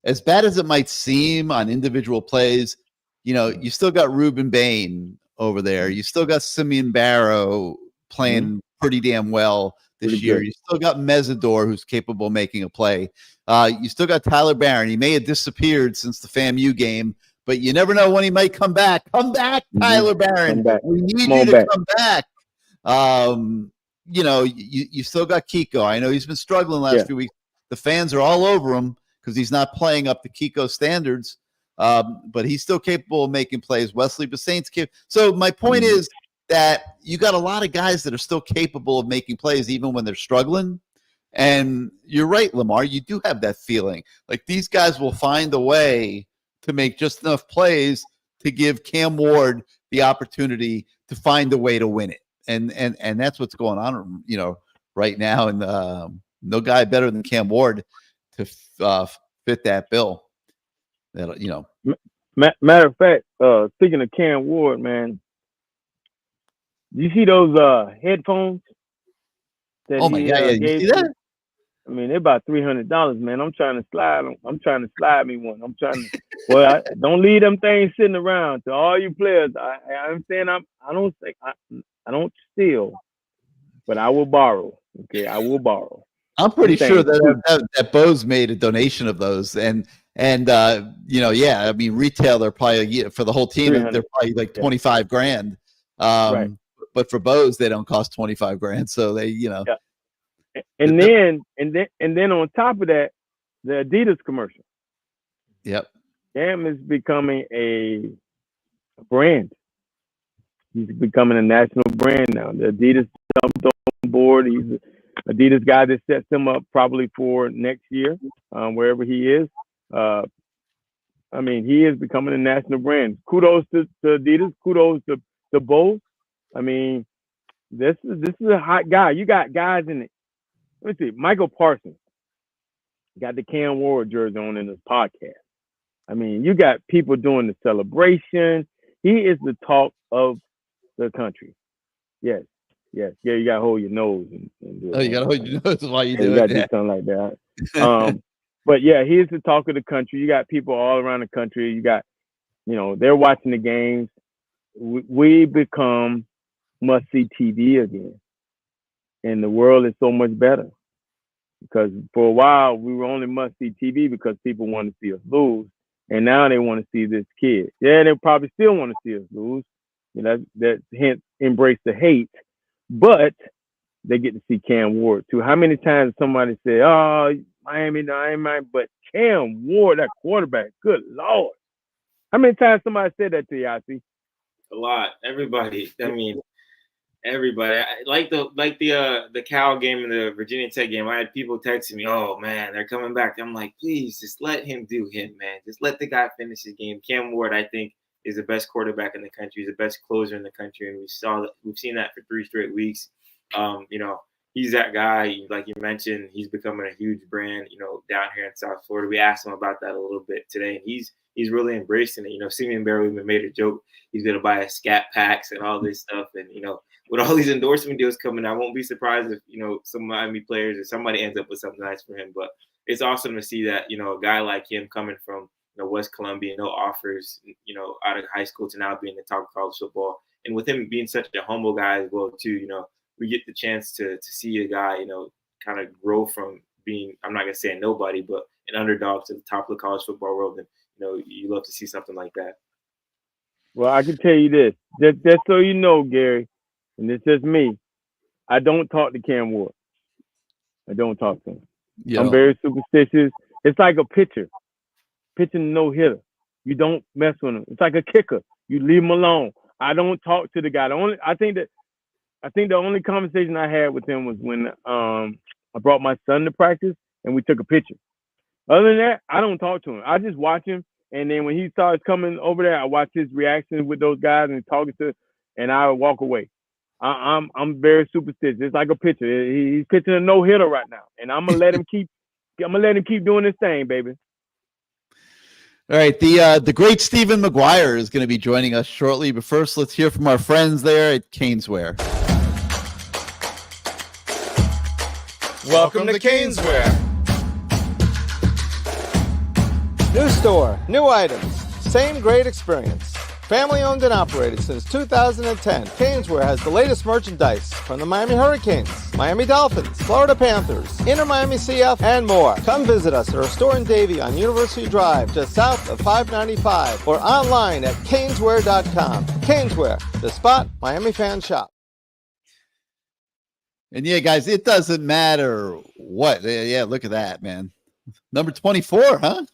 as bad as it might seem on individual plays, you know, you still got Reuben Bain over there. You still got Simeon Barrow playing pretty damn well this year. You still got Mesidor, who's capable of making a play. You still got Tyler Barron. He may have disappeared since the FAMU game, but you never know when he might come back. Come back, Tyler Barron. We need you to come back. You know, you still got Kiko. I know he's been struggling last few weeks. The fans are all over him because he's not playing up to Kiko standards, but he's still capable of making plays. Wesley Bassaint's capable. So my point is that you got a lot of guys that are still capable of making plays even when they're struggling. And you're right, Lamar, you do have that feeling. Like these guys will find a way to make just enough plays to give Cam Ward the opportunity to find a way to win it. And that's what's going on, you know, right now. And no guy better than Cam Ward to fit that bill. That, you know. Matter of fact, speaking of Cam Ward, man, you see those headphones? Oh my God! Yeah, you see that? I mean, they're about $300, man. I'm trying to slide me one. I'm trying to. Well, don't leave them things sitting around. To all you players, I'm saying I don't steal, but I will borrow. Okay, I will borrow. I'm pretty sure that Bose made a donation of those, and you know, yeah, I mean, retail they're probably for the whole team they're probably like $25,000. Right. But for Bose, they don't cost $25,000. So they, you know. Yeah. And then on top of that, the Adidas commercial. Yep. Cam is becoming a brand. He's becoming a national brand now. The Adidas jumped on board. He's an Adidas guy that sets him up probably for next year, wherever he is. I mean, he is becoming a national brand. Kudos to Adidas. Kudos to both. I mean, this is a hot guy. You got guys in it. Let me see. Michael Parsons got the Cam Ward jersey on in his podcast. I mean, you got people doing the celebration. He is the talk of the country. Yes. Yeah, you got to hold your nose. And do it. Oh, you got to hold your nose while you do it. You got to do something like that. But yeah, he is the talk of the country. You got people all around the country. You got, you know, they're watching the games. We become must-see TV again. And the world is so much better. Because for a while, we were only must-see TV because people wanted to see us lose. And now they want to see this kid. Yeah, they probably still want to see us lose. You know, that hence embrace the hate. But they get to see Cam Ward, too. How many times somebody said, oh, Miami, but Cam Ward, that quarterback, good Lord. How many times somebody said that to you, I see? A lot. Everybody. I mean, everybody. Like the Cal game and the Virginia Tech game, I had people texting me, oh, man, they're coming back. I'm like, please, just let him do him, man. Just let the guy finish his game. Cam Ward, I think, is the best quarterback in the country. He's the best closer in the country, and we've seen that for 3 straight weeks. You know, he's that guy, like you mentioned. He's becoming a huge brand, you know, down here in South Florida. We asked him about that a little bit today, and he's really embracing it. You know, Simeon Barrow even made a joke. He's going to buy a scat packs and all this stuff. And, you know, with all these endorsement deals coming, I won't be surprised if, you know, some Miami players or somebody ends up with something nice for him. But it's awesome to see that, you know, a guy like him coming from, you know, West Columbia, no offers, you know, out of high school to now being the top of college football. And with him being such a humble guy as well, too, you know, we get the chance to see a guy, you know, kind of grow from being, I'm not going to say a nobody, but an underdog to the top of the college football world. And, you know, you love to see something like that. Well, I can tell you this, just so you know, Gary, and it's just me. I don't talk to Cam Ward. I don't talk to him. You I'm know, very superstitious. It's like a pitcher pitching no hitter. You don't mess with him. It's like a kicker. You leave him alone. I don't talk to the guy. I think the only conversation I had with him was when I brought my son to practice and we took a picture. Other than that, I don't talk to him. I just watch him, and then when he starts coming over there, I watch his reaction with those guys and talking to, and I walk away. I'm very superstitious. It's like a pitcher. He's pitching a no hitter right now, and I'm gonna let him keep. I'm gonna let him keep doing his thing, baby. all right. The great Stephen Maguire is going to be joining us shortly, but first, let's hear from our friends there at CaneSport. Welcome to CaneSport. New store, new items, same great experience. Family owned and operated since 2010, CaneSport has the latest merchandise from the Miami Hurricanes, Miami Dolphins, Florida Panthers, Inter Miami CF, and more. Come visit us at our store in Davie on University Drive, just south of 595, or online at caneswear.com. CaneSport, the spot Miami fans shop. And yeah, guys, it doesn't matter what. Yeah, look at that, man. Number 24, huh?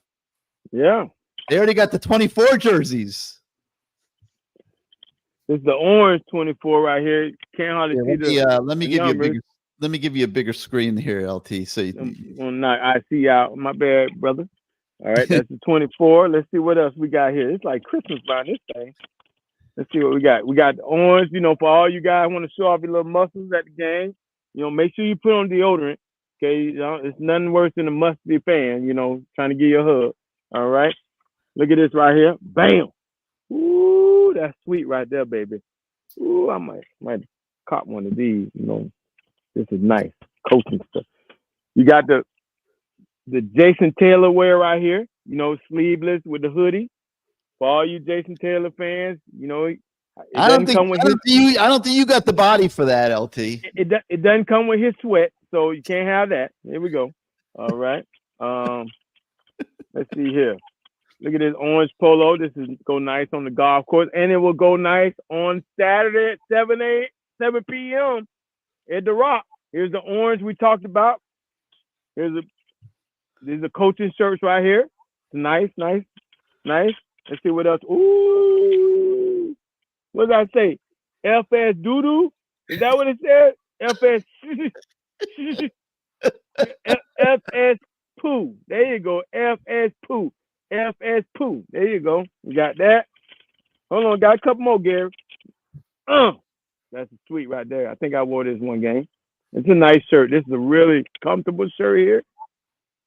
Yeah, They already got the 24 jerseys. this is the orange 24 right here. Can't hardly see Let me give you a bigger screen here, LT. So I see out. My bad, brother. All right, that's the 24. Let's see what else we got here. It's like Christmas around this thing. Let's see what we got. We got the orange, for all you guys want to show off your little muscles at the game. Make sure you put on deodorant. Okay, it's nothing worse than a musty fan, trying to give you a hug. All right. Look at this right here. Bam. Ooh, that's sweet right there, baby. Ooh, I might cop one of these, This is nice. Coaching stuff. You got the Jason Taylor wear right here, sleeveless with the hoodie. For all you Jason Taylor fans, I don't think you got the body for that, LT. It doesn't come with his sweat, so you can't have that. Here we go. All right. Let's see here. Look at this orange polo. This is go nice on the golf course, and it will go nice on Saturday at 7 p.m. at the Rock. Here's the orange we talked about. These are coaching shirts right here. Nice. Let's see what else. Ooh, what did I say? FS Doodoo? Is that what it said? FS Poo. There you go. FS Poo. FS Poo. There you go. We got that. Hold on, got a couple more, Gary. That's sweet right there. I think I wore this one game. It's a nice shirt. This is a really comfortable shirt here.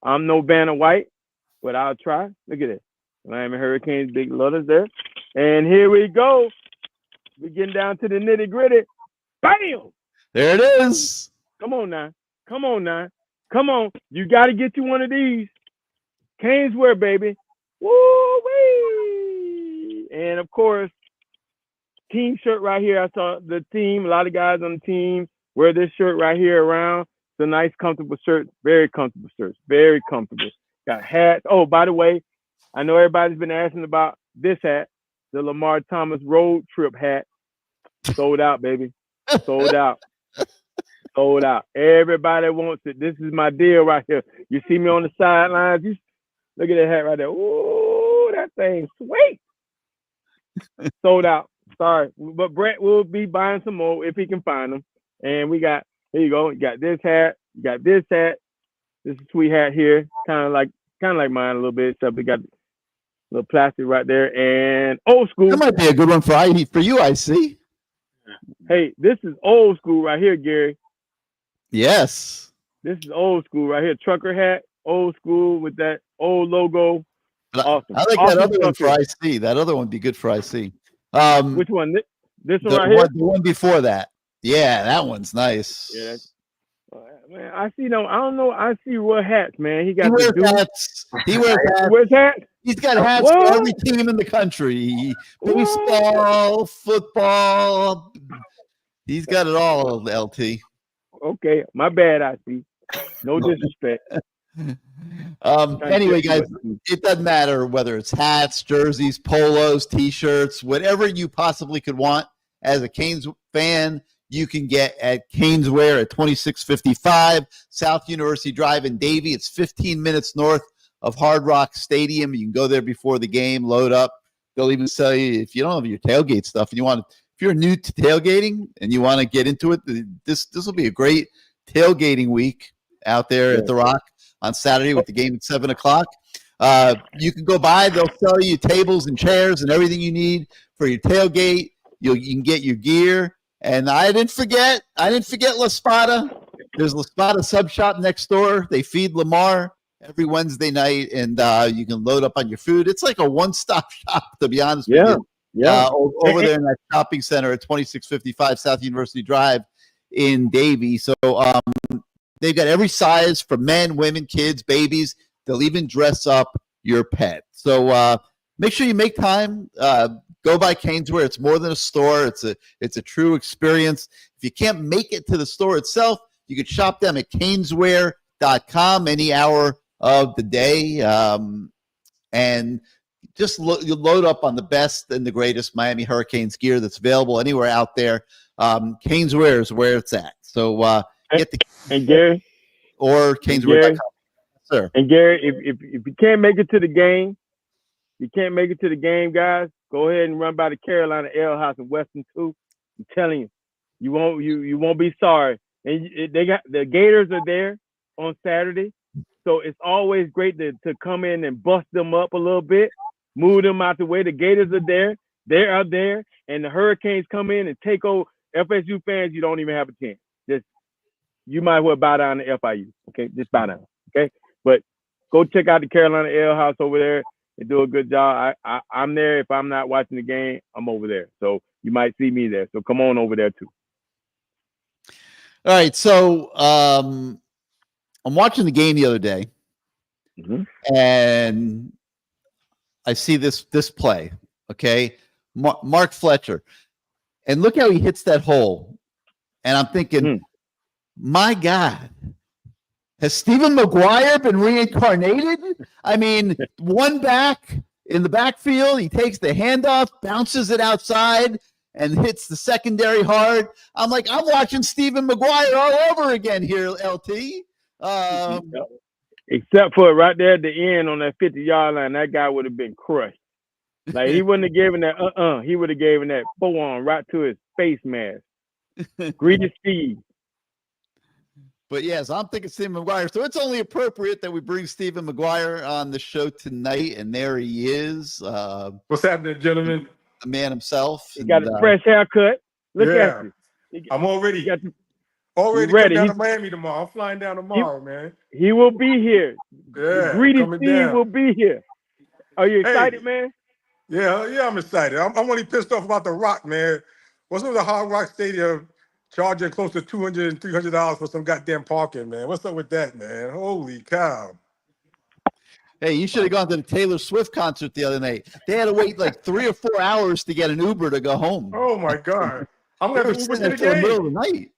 I'm no fan of white, but I'll try. Look at it. Miami Hurricanes, big letters there. And here we go. We're getting down to the nitty gritty. Bam! There it is. Come on now. Come on. You got to get you one of these. CaneSport, baby. Woo-wee! And, of course, team shirt right here. I saw the team, a lot of guys on the team wear this shirt right here around. It's a nice, comfortable shirt. Very comfortable shirts. Very comfortable. Got hats. Oh, by the way, I know everybody's been asking about this hat, the Lamar Thomas road trip hat. Sold out, baby. Sold out. Everybody wants it. This is my deal right here. You see me on the sidelines. Look at that hat right there. Ooh, that thing's sweet. Sold out. Sorry. But Brett will be buying some more if he can find them. And here you go. You got this hat. You got this hat. This is a sweet hat here. Kind of like mine a little bit, except we got a little plastic right there. And old school. That might be a good one for you, I see. Hey, this is old school right here, Gary. Yes. This is old school right here. Trucker hat, old school with that old logo. Awesome. I like awesome that other one for here. IC. That other one would be good for IC. Which one? This one right here? The one before that. Yeah, that one's nice. Yeah. Man, I see no. I don't know. I see what hats, man. He wears hats. He wears hats. Wears hats. He's got hats for every team in the country. Baseball, football. He's got it all, LT. Okay, my bad, I see. No disrespect. Anyway, guys, it doesn't matter whether it's hats, jerseys, polos, T-shirts, whatever you possibly could want as a Canes fan, you can get at CaneSport at 2655 South University Drive in Davie. It's 15 minutes north of Hard Rock Stadium. You can go there before the game, load up. They'll even sell you, if you don't have your tailgate stuff and if you're new to tailgating and you want to get into it, this will be a great tailgating week out there at the Rock on Saturday with the game at 7 o'clock. You can go by. They'll sell you tables and chairs and everything you need for your tailgate. You can get your gear. And I didn't forget La Spada. There's La Spada Sub Shop next door. They feed Lamar every Wednesday night, and you can load up on your food. It's like a one-stop shop, to be honest with you. Yeah. Over there in that shopping center at 2655 South University Drive in Davie. So they've got every size for men, women, kids, babies. They'll even dress up your pet. So make sure you make time. Go by CaneSport. It's more than a store. It's a true experience. If you can't make it to the store itself, you could shop them at CaneSport.com any hour of the day. And just you load up on the best and the greatest Miami Hurricanes gear that's available anywhere out there. CaneSport is where it's at. So get the and Gary or CaneSport.com. Sir. And Gary, if you can't make it to the game, guys, go ahead and run by the Carolina Ale House in Weston 2. I'm telling you, you won't be sorry. And they got the Gators are there on Saturday, so it's always great to come in and bust them up a little bit, move them out the way. The Gators are there, they're out there, and the Hurricanes come in and take over. FSU fans, you don't even have a chance. You might as well bow down to FIU. Okay, just bow down. Okay, but go check out the Carolina Ale House over there. They do a good job. I'm there. If I'm not watching the game, I'm over there. So you might see me there. So come on over there too. All right. So I'm watching the game the other day, and I see this play. Okay, Mark Fletcher, and look how he hits that hole. And I'm thinking, my God. Has Stephen Maguire been reincarnated? I mean, one back in the backfield, he takes the handoff, bounces it outside, and hits the secondary hard. I'm like, I'm watching Stephen Maguire all over again here, LT. Except for right there at the end on that 50-yard line, that guy would have been crushed. Like, he wouldn't have given that, he would have given that forearm right to his face mask. Greedy Steve. But yes, I'm thinking Stephen Maguire. So it's only appropriate that we bring Stephen Maguire on the show tonight, and there he is. What's happening, gentlemen? The man himself. He got a fresh haircut. Look at you. I'm already ready. Down to Miami tomorrow. I'm flying down tomorrow, man. He will be here. Yeah, Greedy Steve will be here. Are you excited, man? Yeah, I'm excited. I'm only pissed off about the Rock, man. What's with the Hard Rock Stadium charging close to $200 and $300 for some goddamn parking, man? What's up with that, man? Holy cow. Hey, you should have gone to the Taylor Swift concert the other night. They had to wait like 3 or 4 hours to get an Uber to go home. Oh, my God. I'm going to Uber to the game. In the middle of the night.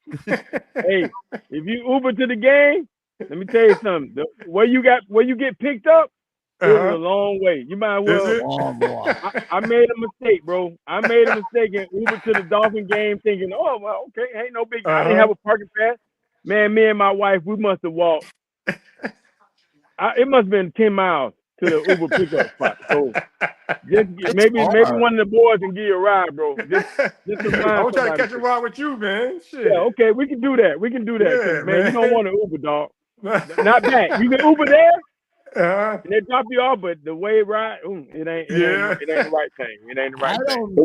Hey, if you Uber to the game, let me tell you something. Where you get picked up, it was a long way. You might as well. I made a mistake, bro. I made a mistake and Uber to the Dolphin game thinking, oh, well, okay, ain't no big. I didn't have a parking pass. Man, me and my wife, we must have walked. It must have been 10 miles to the Uber pickup spot. So maybe one of the boys can give you a ride, bro. Just I'm trying to catch a ride with you, man. Shit. Yeah, okay, we can do that. Yeah, man, you don't want to Uber, dog. Not back. You can Uber there. And they drop you off, but the way it ride, it ain't the right thing. It ain't the right thing.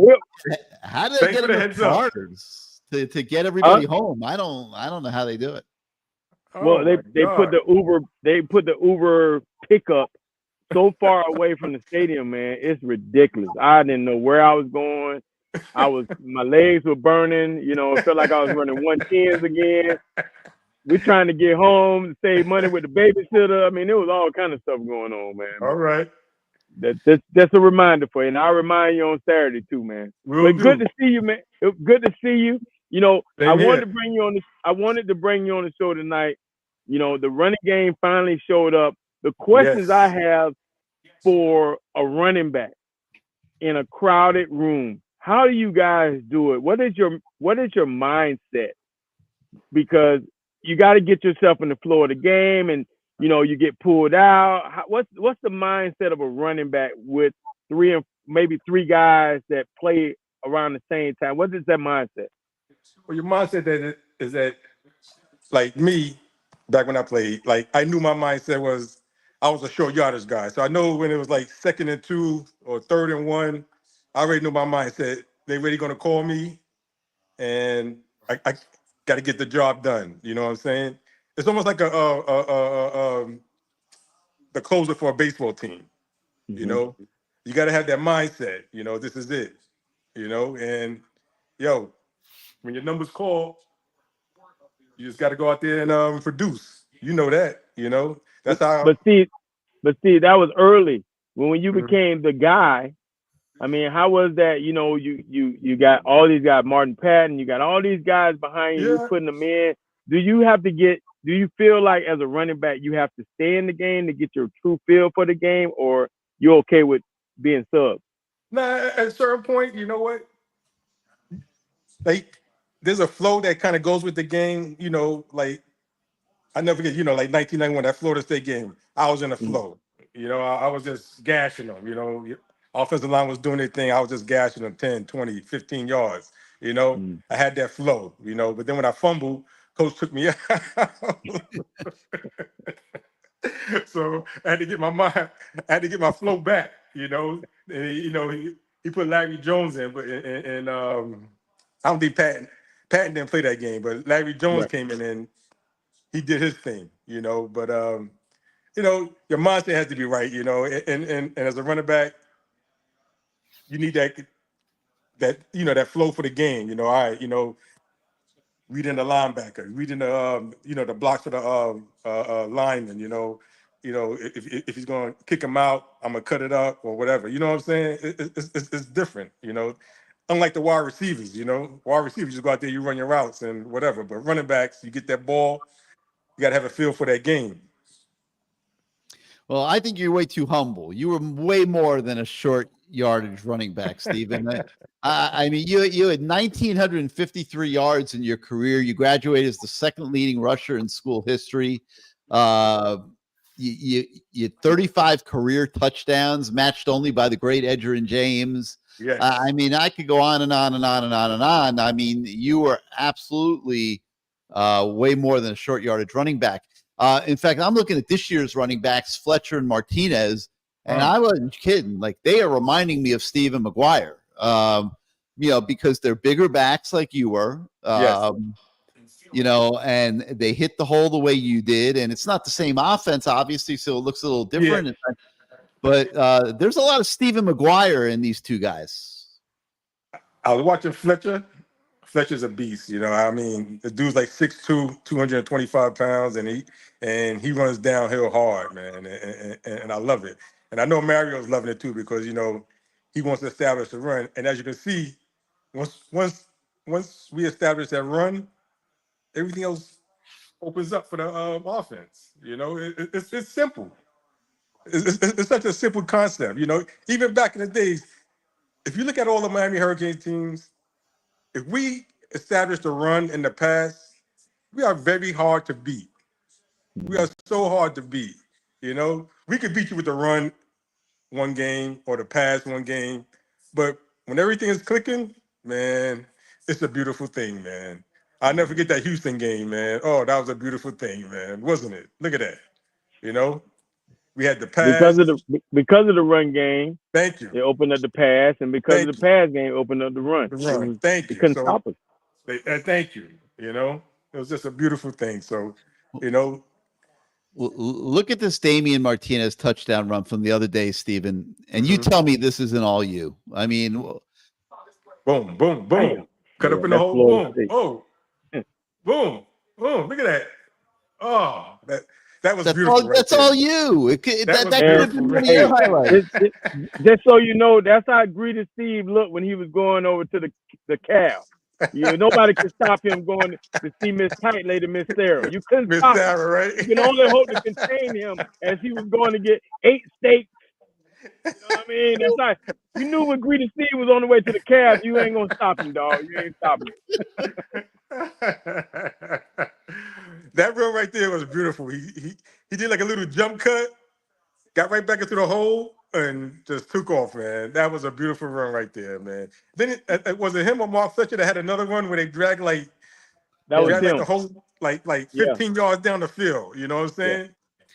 How do they get the cars to get everybody home? I don't know how they do it. Well, they put the Uber pickup so far away from the stadium, man. It's ridiculous. I didn't know where I was going. My legs were burning. You know, it felt like I was running 110s again. We're trying to get home to save money with the babysitter. I mean, there was all kind of stuff going on, man. All right. That's a reminder for you. And I'll remind you on Saturday too, man. But good to see you, man. Good to see you. You know, I wanted to bring you on the show tonight. You know, the running game finally showed up. The questions I have for a running back in a crowded room. how do you guys do it? What is your mindset? Because you got to get yourself in the flow of the game, and you get pulled out. What's the mindset of a running back with maybe three guys that play around the same time? What is that mindset? Well, your mindset is that, like me, back when I played, like I knew my mindset was I was a short yardage guy. So I know when it was like 2nd and 2 or 3rd and 1, I already knew my mindset. They really going to call me, and I got to get the job done. You know what I'm saying? It's almost like the closer for a baseball team. You know, you got to have that mindset. This is it. And when your number's called, you just got to go out there and produce. You know that. That's how. But see, that was early. When you became the guy, I mean, how was that? You got all these guys, Martin Patton, you got all these guys behind you, putting them in. Do you feel like as a running back, you have to stay in the game to get your true feel for the game, or you're okay with being sub? Nah, at a certain point, you know what? Like, there's a flow that kind of goes with the game, like, I never forget, like 1991, that Florida State game, I was in the flow. I was just gashing them, offensive line was doing their thing. I was just gashing them 10, 20, 15 yards, I had that flow, but then when I fumbled, coach took me out. So I had to get my flow back, and, he put Larry Jones in, but and I don't think Patton didn't play that game, but Larry Jones came in and he did his thing, but your mindset has to be right, and as a running back, you need that that flow for the game, all right, reading the linebacker, reading the the blocks for the lineman, if he's going to kick him out, I'm gonna cut it up or whatever. You know what I'm saying? It's different, Unlike the wide receivers, wide receivers just go out there, you run your routes and whatever. But running backs, you get that ball, you got to have a feel for that game. Well, I think you're way too humble. You were way more than a short yardage running back, Stephen. I mean, you had 1,953 yards in your career. You graduated as the second leading rusher in school history. You had 35 career touchdowns, matched only by the great Edgerrin James. Yes. I mean, I could go on and on and on and on and on. I mean, you were absolutely way more than a short yardage running back. In fact, I'm looking at this year's running backs, Fletcher and Martinez, and I wasn't kidding. Like, they are reminding me of Stephen Maguire, because they're bigger backs like you were. Yes. And they hit the hole the way you did, and it's not the same offense, obviously, so it looks a little different. Yeah. But there's a lot of Stephen Maguire in these two guys. I was watching Fletcher. Fletcher's a beast, I mean, the dude's like 6'2", 225 pounds, and he runs downhill hard, man, and I love it. And I know Mario's loving it too, because he wants to establish the run. And as you can see, once we establish that run, everything else opens up for the offense. It's simple. It's such a simple concept. Even back in the days, if you look at all the Miami Hurricanes teams, if we established a run in the past, we are very hard to beat. We are so hard to beat. We could beat you with the run one game or the pass one game, but when everything is clicking, man, it's a beautiful thing, man. I'll never forget that Houston game, man. Oh, that was a beautiful thing, man, wasn't it? Look at that. We had the pass because of the run game. Thank you. They opened up the pass, and because of the pass game, opened up the run. Thank you. They couldn't stop us. Thank you. It was just a beautiful thing. So, look at this Damian Martinez touchdown run from the other day, Stephen, and you tell me this isn't all you. I mean, boom, boom, boom, cut up in the hole. Boom, oh, boom, boom. Look at that. Oh, that was beautiful. That's all you. That could have been one of your highlights. Just so you know, that's how Greedy Steve looked when he was going over to the Cal. Nobody could stop him going to see Miss Tight Lady, Miss Sarah. You couldn't stop him. Right? You can only hope to contain him as he was going to get 8 steaks. You know what I mean? That's not You knew when Greedy Steve was on the way to the Cavs, you ain't gonna stop him, dog. You ain't stopping him. That run right there was beautiful. He did like a little jump cut, got right back into the hole, and just took off, man. That was a beautiful run right there, man. Then was it him or Mark Fletcher that had another run where they dragged like the whole like 15 yards down the field? You know what I'm saying? Yeah.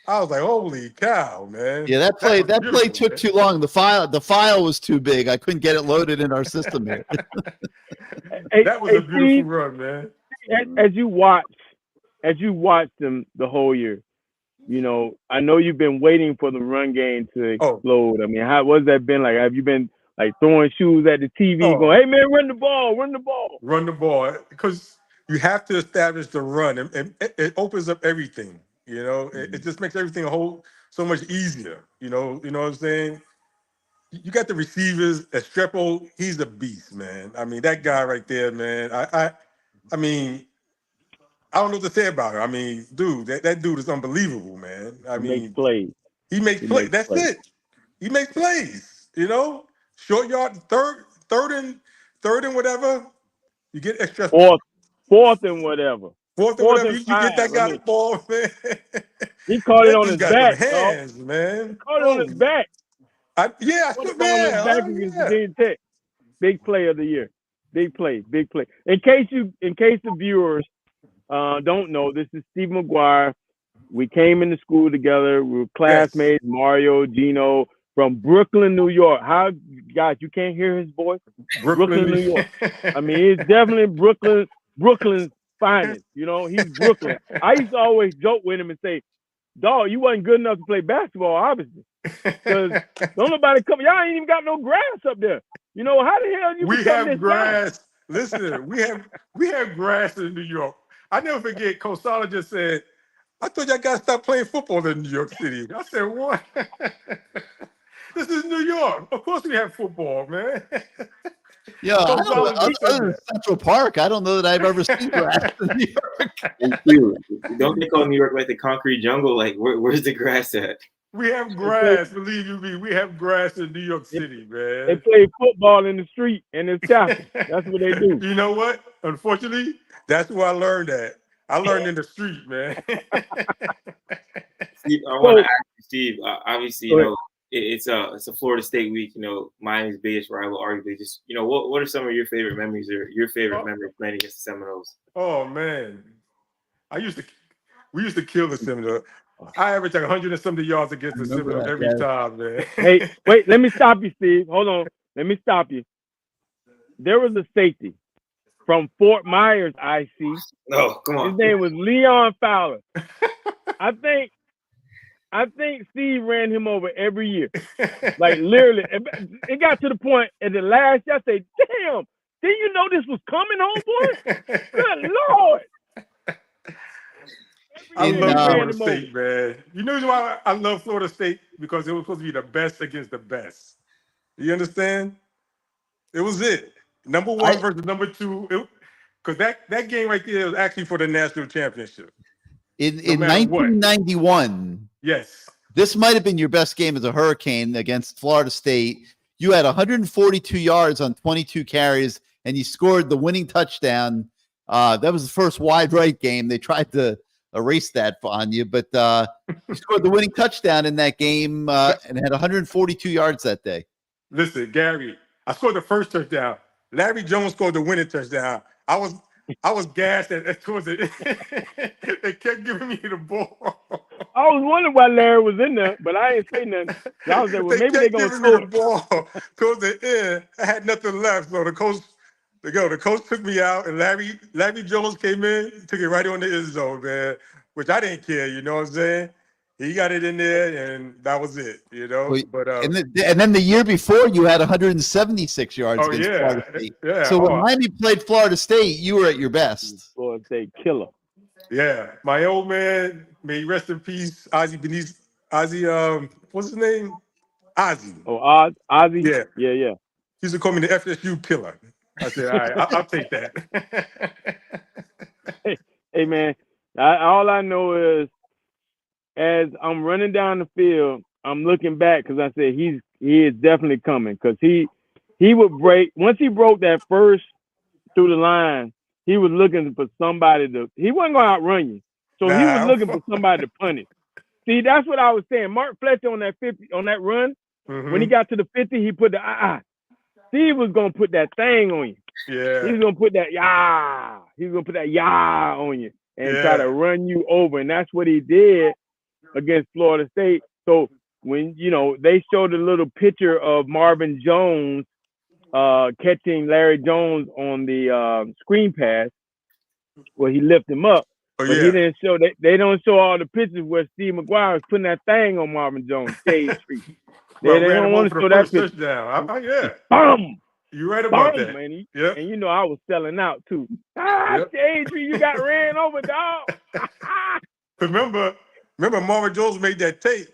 I was like, holy cow, man. Yeah, that play took too long. The file was too big. I couldn't get it loaded in our system here. That was a beautiful run, man. As you watched them the whole year, you know, I know you've been waiting for the run game to explode. I mean, what's that been like? Have you been like throwing shoes at the TV going, hey, man, run the ball. Run the ball. Because you have to establish the run. And it opens up everything. You know, it just makes everything so much easier. You know what I'm saying? You got the receivers. Estrepo, he's a beast, man. I mean, that guy right there, man. I mean, I don't know what to say about him. I mean, dude, that dude is unbelievable, man. I mean, he makes plays. That's it. He makes plays. You know, short yard, third and whatever. You get extra fourth and whatever. Fourth and whatever. You get that guy the ball, man. He caught it on his back, hands, man. He caught it on his back. I should, man. Big play of the year. Big play. In case the viewers don't know, this is Steve Maguire. We came into school together. We were classmates, yes. Mario, Gino, from Brooklyn, New York. How, guys, you can't hear his voice? Brooklyn, New York. I mean, he's definitely Brooklyn's finest. You know, he's Brooklyn. I used to always joke with him and say, dog, you wasn't good enough to play basketball, obviously. Because don't nobody come. Y'all ain't even got no grass up there. You know, how the hell you We have grass. Listen, we have grass in New York. I never forget, Coach Sala just said, I thought y'all guys stopped playing football in New York City. I said, what? This is New York. Of course we have football, man. Yeah, other than Central Park, I don't know that I've ever seen grass in New York. Don't they call New York like the concrete jungle? Like, where's the grass at? We have grass, believe you me. We have grass in New York City, man. They play football in the street and it's chapel. That's what they do. You know what? Unfortunately, that's where I learned that. I learned in the street, man. Steve, I want to ask you, Steve. Obviously, you know, it's a Florida State week. You know, Miami's biggest rival, arguably. Just, you know, what are some of your favorite memories or your favorite memory of playing against the Seminoles? Oh man, we used to kill the Seminoles. I averaged like 100 and something yards against the Seminoles every time, man. Hey, wait, let me stop you, Steve. Hold on. Let me stop you. There was a safety from Fort Myers, IC. No, come on. His name was Leon Fowler. I think Steve ran him over every year. Like, literally. It got to the point at the last year, I said, damn, didn't you know this was coming, homeboy? Good Lord. I love Florida State, man. You know why I love Florida State? Because it was supposed to be the best against the best. You understand? It was it. Number one versus number two. Because that game right there was actually for the national championship. In 1991, yes, this might have been your best game as a Hurricane against Florida State. You had 142 yards on 22 carries, and you scored the winning touchdown. That was the first wide right game. They tried to erase that on you, but you scored the winning touchdown in that game and had 142 yards that day. Listen, Gary, I scored the first touchdown. Larry Jones scored the winning touchdown. I was gassed at towards it. They kept giving me the ball. I was wondering why Larry was in there, but I ain't say nothing. I was like, well, maybe they're gonna score the ball towards the end. I had nothing left, so the coach took me out, and Larry Jones came in, took it right on the end zone, man. Which I didn't care, you know what I'm saying? He got it in there, and that was it, you know. But and then the year before, you had 176 yards against Florida State. Yeah. So when Miami played Florida State, you were at your best. Florida State killer. Yeah, my old man, may he rest in peace, Ozzie, what's his name? Ozzie. Oh, Ozzie? Yeah. Yeah. He used to call me the FSU killer. I said, all right, I'll take that. Hey, man, all I know is as I'm running down the field, I'm looking back because I said he's He is definitely coming because he would break once he broke that first through the line. He was looking for somebody to. He wasn't going to outrun you, so he was looking for somebody to punish. See, that's what I was saying. Mark Fletcher on that 50 on that run. When he got to the 50, he put the Steve was gonna put that thing on you. Yeah. He was gonna put that He was gonna put that on you and try to run you over, and that's what he did against Florida State. So when they showed a little picture of Marvin Jones catching Larry Jones on the screen pass, where he lifted him up, but he didn't show. They don't show all the pictures where Steve Maguire was putting that thing on Marvin Jones. Shade Street. They don't want to show that picture. Touchdown. Boom. You're right about that. Man. And I was selling out too. Shade Street, you got ran over, dog. Remember Marvin Jones made that tape.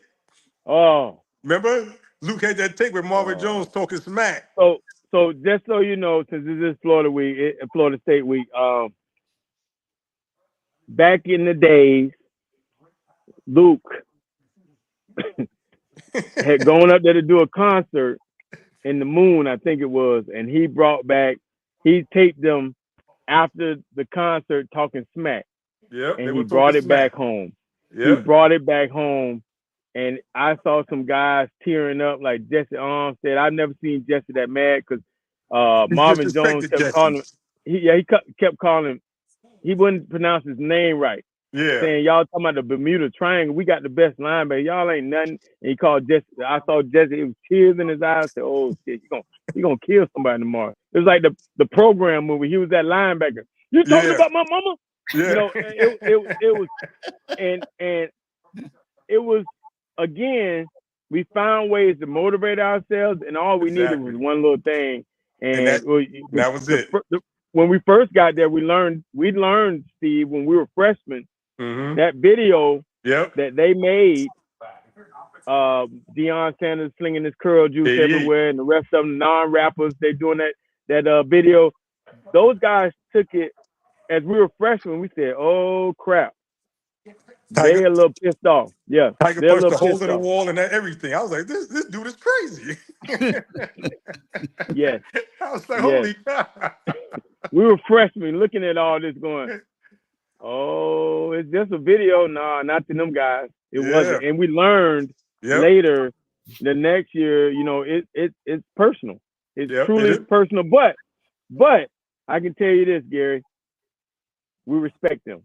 Oh. Remember? Luke had that tape with Marvin Jones talking smack. So just so you know, since this is Florida State week, back in the days, Luke had gone up there to do a concert in the Moon, I think it was, and he taped them after the concert talking smack. Yeah. And he brought it back home. Yeah. He brought it back home. And I saw some guys tearing up like Jesse Armstead. I've never seen Jesse that mad because Marvin Jones kept calling him. He kept calling him. He wouldn't pronounce his name right. Yeah. Saying, y'all talking about the Bermuda Triangle. We got the best linebacker. Y'all ain't nothing. And he called Jesse. I saw Jesse. It was tears in his eyes. I said, oh, shit, you gonna kill somebody tomorrow. It was like the program movie. He was that linebacker. You talking about my mama? Yeah. It was, and it was, again, we found ways to motivate ourselves, and all we needed was one little thing. And that was it. When we first got there, we learned, Steve, when we were freshmen, that video that they made, Deion Sanders slinging his curl juice everywhere, and the rest of them non-rappers, they doing that video. Those guys took it as we were freshmen. We said, "Oh crap." They're a little pissed off. Yeah. Tiger punched the hole in the wall and everything. I was like, this dude is crazy. Yeah. I was like, holy cow. We were freshmen looking at all this going, oh, it's just a video. No, not to them guys. It wasn't. And we learned later, the next year, it's personal. It's truly personal. But I can tell you this, Gary, we respect them.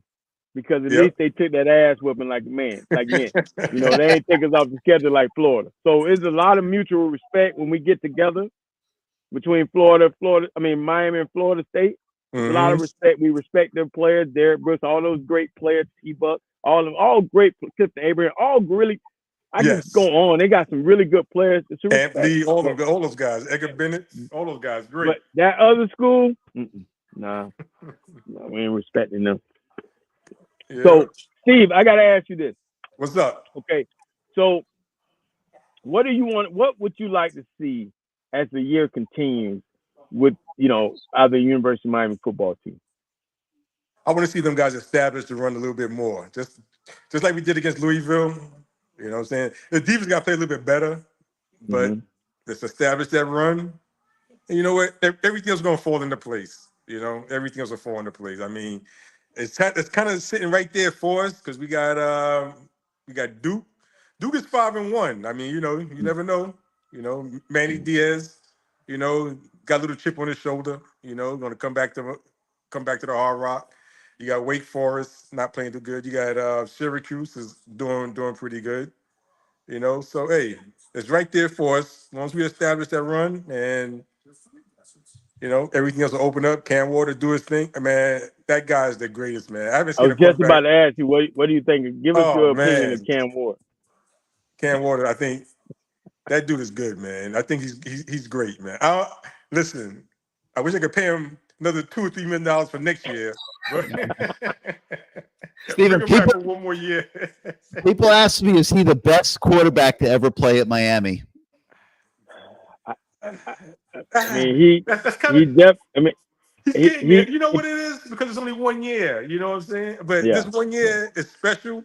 Because at least they took that ass whooping like men. They ain't take us off the schedule like Florida. So it's a lot of mutual respect when we get together between Miami and Florida State. A lot of respect. We respect their players, Derek Brooks, all those great players, T-Buck, all great, Clifton Abraham, all really. I can go on. They got some really good players. And Lee, all those guys, Edgar Bennett, all those guys, great. But that other school, nah, we ain't respecting them. Yeah. So, Steve, I got to ask you this. What's up? Okay. So, what would you like to see as the year continues with, either University of Miami football team? I want to see them guys established to run a little bit more. Just like we did against Louisville. You know what I'm saying? The defense got to play a little bit better, but let's establish that run. And you know what? Everything else is going to fall into place. Everything else will fall into place. I mean, it's kind of sitting right there for us because we got Duke. Duke is 5-1. I mean, you never know. Manny Diaz, got a little chip on his shoulder. Going to come back to the Hard Rock. You got Wake Forest not playing too good. You got Syracuse is doing pretty good. So hey, it's right there for us. Once we establish that run and everything else will open up. Cam Ward do his thing. Man, that guy is the greatest, man. I haven't seen. I was just about to ask you, what do you think? Give us your opinion of Cam Ward. Cam Ward, I think that dude is good, man. I think he's great, man. Listen, I wish I could pay him another $2 or $3 million for next year. Stephen, for one more year. People ask me, is he the best quarterback to ever play at Miami? I mean, you know what it is? Because it's only 1 year. You know what I'm saying? But this 1 year is special.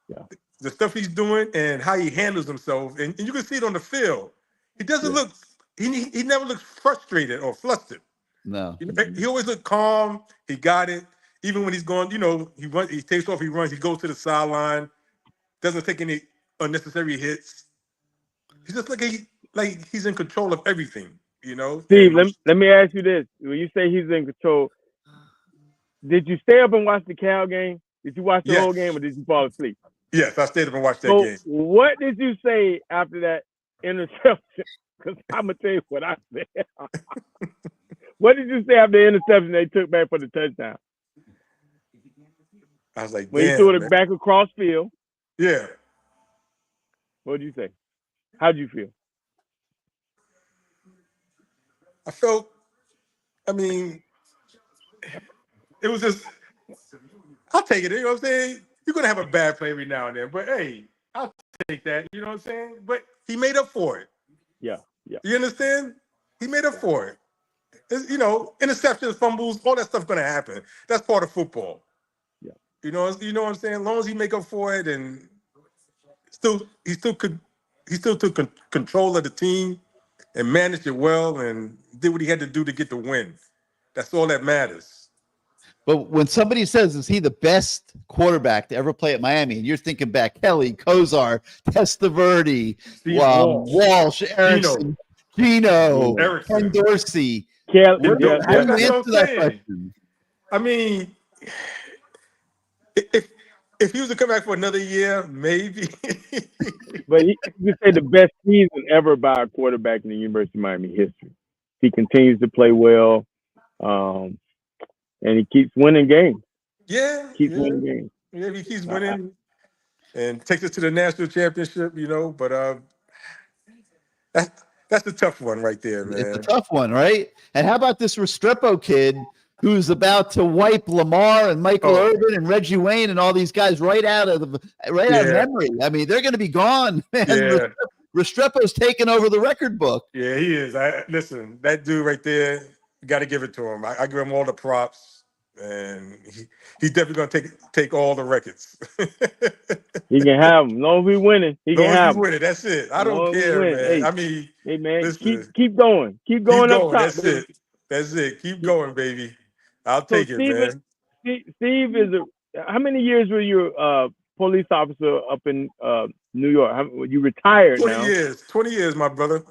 Yeah. The stuff he's doing and how he handles himself, and you can see it on the field. He doesn't look. He never looks frustrated or flustered. No. He always looked calm. He got it. Even when he's going, he takes off, he runs, he goes to the sideline, doesn't take any unnecessary hits. He's just like he's in control of everything, Steve, let me ask you this. When you say he's in control, did you stay up and watch the Cal game? Did you watch the whole game, or did you fall asleep? Yes, I stayed up and watched that game. What did you say after that interception? Because I'm going to tell you what I said. What did you say after the interception they took back for the touchdown? I was like, when he threw it back across field. Yeah. What did you say? How did you feel? I felt, it was just, I'll take it. You know what I'm saying? You're going to have a bad play every now and then, but hey, I'll take that. You know what I'm saying? But he made up for it. Yeah. You understand? He made up for it. Interceptions, fumbles, all that stuff's going to happen. That's part of football. Yeah. You know what I'm saying? As long as he make up for it, and he still took control of the team and managed it well and did what he had to do to get the win. That's all that matters. But when somebody says, is he the best quarterback to ever play at Miami? And you're thinking back, Kelly, Kozar, Testaverde, Walsh, Erickson, Gino, Ken Dorsey. How do you answer that question? If he was to come back for another year, maybe. But you say the best season ever by a quarterback in the University of Miami history. He continues to play well, and he keeps winning games. Yeah. Winning games. Yeah, he keeps winning and takes us to the national championship, but that's the tough one right there, man. It's a tough one, right? And how about this Restrepo kid who's about to wipe Lamar and Michael Irvin and Reggie Wayne and all these guys right out of memory? They're going to be gone, man. Yeah. Restrepo's taking over the record book. Yeah, he is. Listen, that dude right there, you got to give it to him. I give him all the props, and he's definitely going to take all the records. He can have them. Long as we winning, he can have them. That's it. I don't care, man. Hey, man, listen, keep going. Keep going up top. That's it. Keep going, baby. I'll take it, man. Steve how many years were you police officer up in New York? You retired 20 now. 20 years, my brother.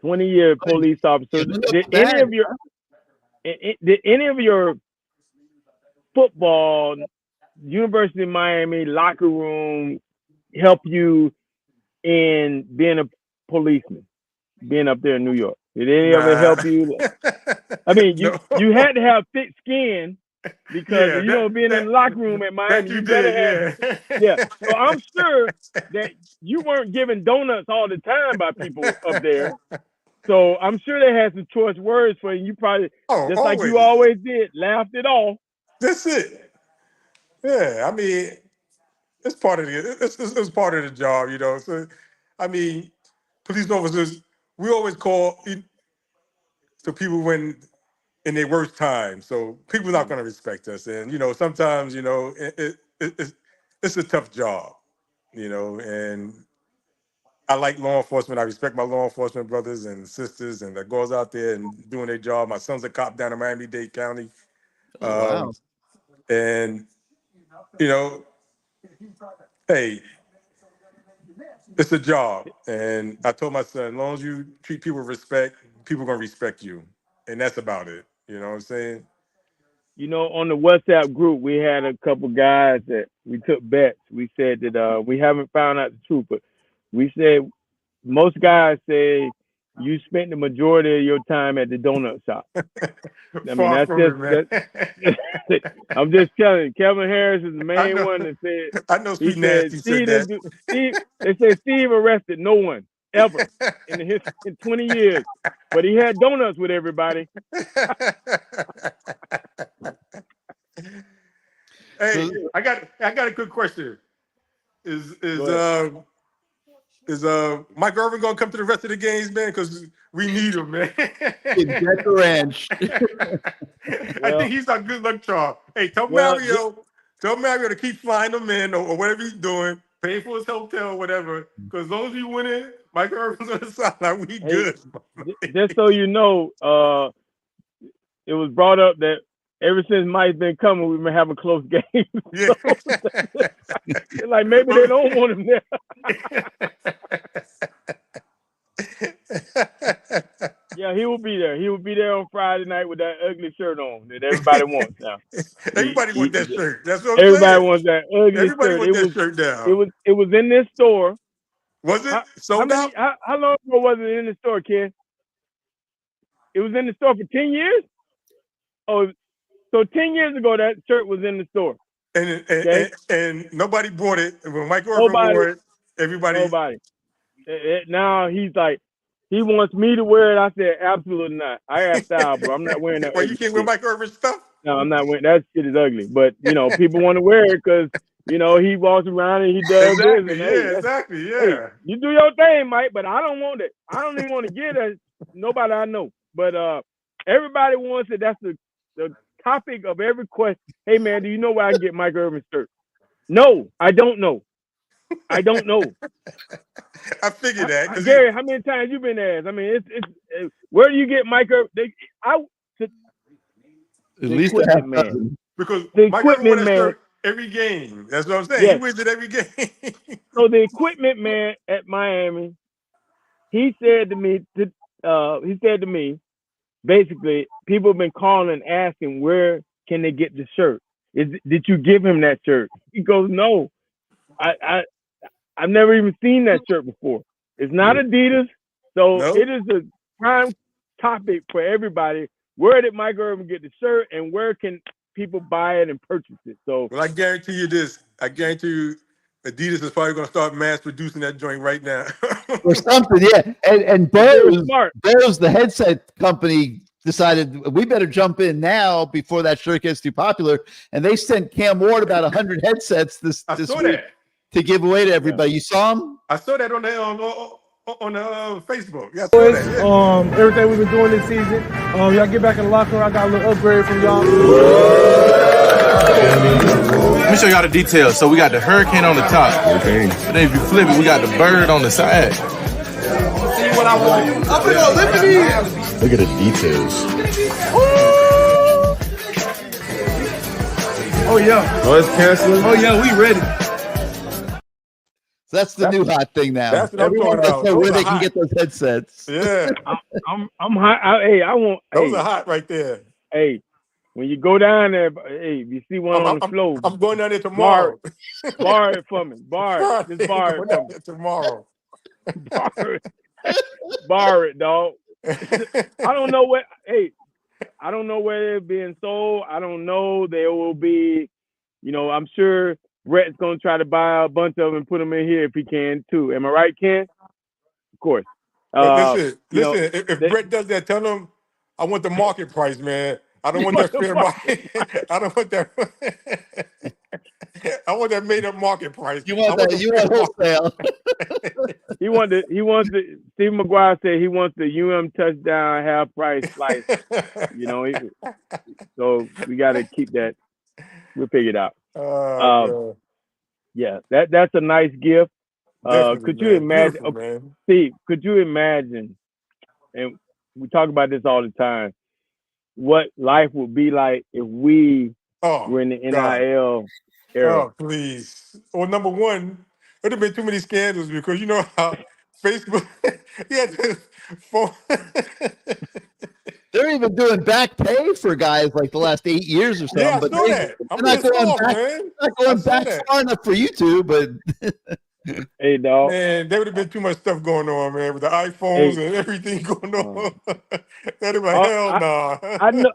20-year police officer. Did any of your football University of Miami locker room help you in being a policeman, being up there in New York? Did any of it help you? You had to have thick skin because being in the locker room at Miami, you better have. Yeah. So I'm sure that you weren't given donuts all the time by people up there. So I'm sure they had some choice words for you. You probably like you always did, laughed it off. That's it. Yeah, it's part of it's part of the job, So, police officers, we always call to people when in their worst time. So people are not going to respect us, and sometimes it's a tough job, And I like law enforcement. I respect my law enforcement brothers and sisters, and that goes out there and doing their job. My son's a cop down in Miami-Dade County. Wow. And, hey, it's a job. And I told my son, as long as you treat people with respect, people are going to respect you. And that's about it. You know what I'm saying? On the WhatsApp group, we had a couple guys that we took bets. We said that we haven't found out the truth, but we said most guys say you spent the majority of your time at the donut shop. I'm just telling you. Kevin Harris is the main one that said. I know Steve Nasty said that. They said Steve arrested no one ever in 20 years, but he had donuts with everybody. Hey, I got a good question. Is Mike Irvin gonna come to the rest of the games, man? Because we need him, man. Get the ranch. I think he's our good luck charm. Hey, tell Mario to keep flying him in or whatever he's doing, pay for his hotel, whatever. Because as long as we win it, Mike Irvin's on the sideline. We good. Just so you know, it was brought up that ever since Mike's been coming, we've been having close games. Yeah. So, like maybe they don't want him there. Yeah, he will be there. He will be there on Friday night with that ugly shirt on that everybody wants now. Everybody wants that shirt. That's what I'm saying. Everybody wants that ugly Everybody shirt. wants that shirt down. It was in this store. Was it sold out? How long ago was it in the store, Ken? It was in the store for 10 years? Oh, so 10 years ago that shirt was in the store. And nobody bought it. And when Mike Irvin wore it, everybody. Nobody. Now he's like, he wants me to wear it. I said, absolutely not. I got style, bro. I'm not wearing that. Well, you can't wear Mike Irvin stuff? No, I'm not wearing that. Shit is ugly. But, people want to wear it because, he walks around and he does exactly, this. And, exactly. Hey, you do your thing, Mike, but I don't want it. I don't even want to get it. Nobody I know. But everybody wants it. That's the topic of every question. Hey, man, do you know where I can get Mike Irvin's shirt? No, I don't know. I don't know. I figured that. Gary, how many times you been asked? I mean, it's where do you get Mike Irvin? At least man. Because the Mike Irvin won that man shirt every game. That's what I'm saying. Yes. He wins it every game. So the equipment man at Miami, he said to me, basically, people have been calling and asking where can they get the shirt. Did you give him that shirt? He goes, no. I've never even seen that shirt before. It's not Adidas, so It is a prime topic for everybody. Where did Mike Irvin get the shirt, and where can people buy it and purchase it? So, well, I guarantee you this. I guarantee you, Adidas is probably going to start mass producing that joint right now. Or something, yeah. And Bose, the headset company, decided we better jump in now before that shirt gets too popular. And they sent Cam Ward about 100 headsets this week to give away to everybody. You saw them? I saw that on the Facebook. Yeah, I saw that. Yeah. Everything we've been doing this season. Y'all get back in the locker room. I got a little upgrade from y'all. Let me show y'all the details. So we got the hurricane on the top. Okay. And then if you flip it, we got the bird on the side. See what I want. I'm gonna lift it in. Look at the details. Oh yeah. Oh, it's canceling. Oh yeah, we ready. So that's the new hot thing now. That's what Everyone I'm talking about. where they can get those headsets. Yeah. I'm hot. I want. Those are hot right there. Hey, when you go down there, hey, if you see one on the floor, I'm going down there tomorrow. Bar it for me. Bar it. Just bar it for me. Tomorrow. Bar it, dog. I don't know what. Hey, I don't know where they're being sold. I don't know. There will be. I'm sure Brett's gonna try to buy a bunch of them and put them in here if he can too. Am I right, Ken? Of course. Listen. If Brett does that, tell him I want the market price, man. I don't want that fair market. I don't want that. I want that made up market price. You want that? You want wholesale? He wants the. Steve Maguire said he wants the touchdown half price slice. So we got to keep that. We'll figure it out. Yeah, that's a nice gift. Could you imagine? Steve, could you imagine? And we talk about this all the time. What life would be like if we were in the NIL era? Oh, please. Well, number one, there'd have been too many scandals because you know how Facebook. They're even doing back pay for guys like the last 8 years or something. Yeah, I but saw that. They're not going back far enough for you two, but hey, dog. Man, there would have been too much stuff going on, man, with the iPhones and everything going on. That'd have been hell no.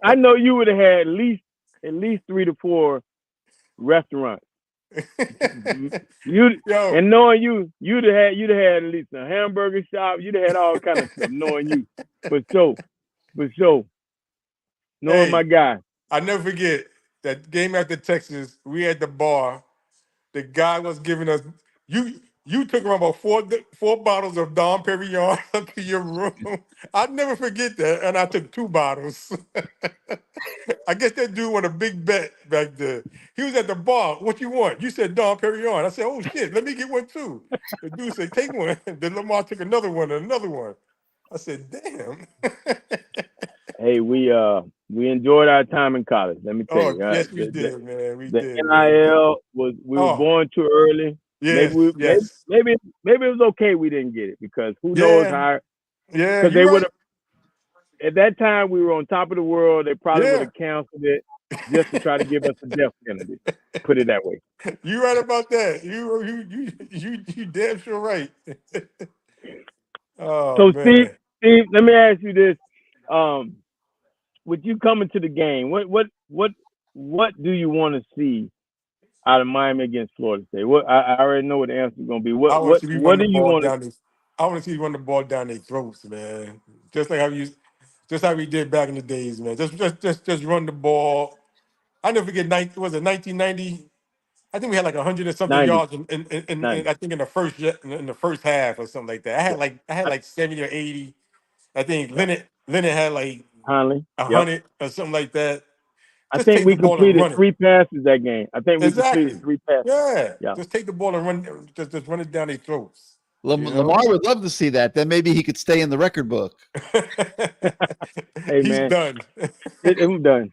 I know you would have had at least 3 to 4 restaurants. And knowing you'd have had at least a hamburger shop. You'd have had all kind of stuff. Knowing you, for sure. Knowing my guy. I never forget that game after Texas. We at the bar. The guy was giving us You took around about four bottles of Dom Perignon up to your room. I'll never forget that. And I took 2 bottles. I guess that dude won a big bet back there. He was at the bar. What you want? You said Dom Perignon. I said, oh shit, let me get one too. The dude said, take one. Then Lamar took another one and another one. I said, damn. Hey, we enjoyed our time in college. Let me tell you. Yes, we did, man. We the did. NIL we were born too early. Yes, maybe it was okay we didn't get it because who knows how. Yeah, because they would have. At that time, we were on top of the world. They probably would have canceled it just to try to give us a death penalty. Put it that way. You right about that. You damn sure right. So man. Steve, let me ask you this: with you coming to the game, what do you want to see out of Miami against Florida State? What I already know what the answer is going to be. What do you want to? I want to see you run the ball down their throats, man. Just how we did back in the days, man. Just run the ball. I never forget. Was it 1990? I think we had like 100 and something 90. yards in I think in the first half or something like that. I had like 70 or 80. I think Leonard had like Conley 100 or something like that. I think we completed 3 passes that game. I think we completed 3 passes. Yeah. Just take the ball and run. Just run it down their throats. Lamar would love to see that. Then maybe he could stay in the record book. Hey, He's man. done. I'm done.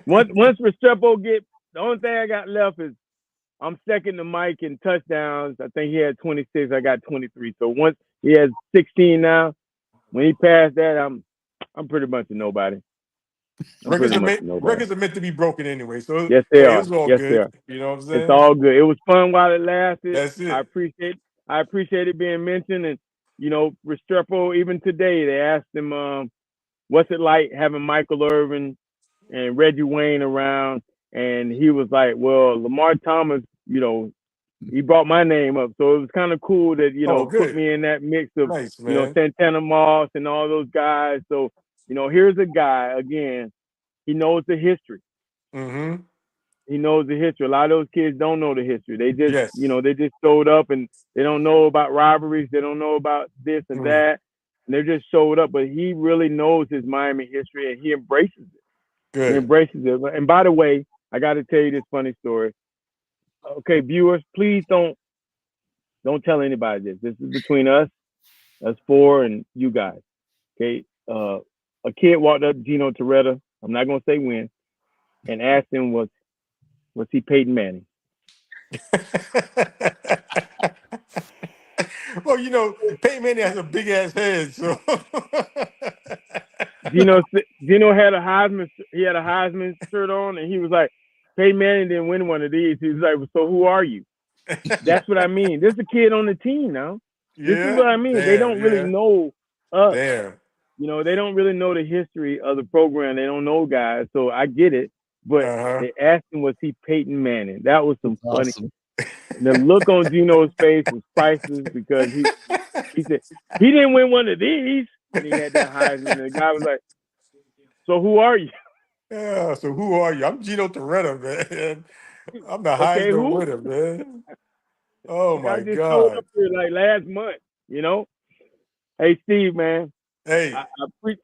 Once Restrepo the only thing I got left is I'm second to Mike in touchdowns. I think he had 26. I got 23. So once he has 16 now, when he passed that, I'm pretty much a nobody. Records are meant to be broken anyway. So yes, they are. It's all yes, good. they are. You know what I'm saying? It's all good. It was fun while it lasted. That's it. I appreciate it being mentioned. And, Restrepo, even today, they asked him, what's it like having Michael Irvin and Reggie Wayne around? And he was like, well, Lamar Thomas, he brought my name up. So it was kind of cool that, put me in that mix of, nice, Santana Moss and all those guys. So, here's a guy, again, he knows the history. Mm-hmm. He knows the history. A lot of those kids don't know the history. They just, they just showed up and they don't know about rivalries. They don't know about this and that. And they just showed up. But he really knows his Miami history and he embraces it. Good. He embraces it. And by the way, I got to tell you this funny story. Okay, viewers, please don't tell anybody this. This is between us 4, and you guys. Okay. A kid walked up to Gino Toretta. I'm not going to say when, and asked him, was he Peyton Manning? Well, Peyton Manning has a big ass head, so Gino had a Heisman shirt on, and he was like, Peyton Manning didn't win one of these. He was like, so who are you? That's what I mean. There's a kid on the team now. This is what I mean. They don't really know us. Damn. They don't really know the history of the program. They don't know guys, so I get it. But they asked him, was he Peyton Manning? That was some funny. Awesome. The look on Gino's face was priceless because he said, he didn't win one of these. And he had that Heisman. And the guy was like, so who are you? Yeah, so who are you? I'm Gino Toretta, man. I'm the Heisman winner, man. Oh, my I just God. showed up here like last month, Hey, Steve, man. Hey. I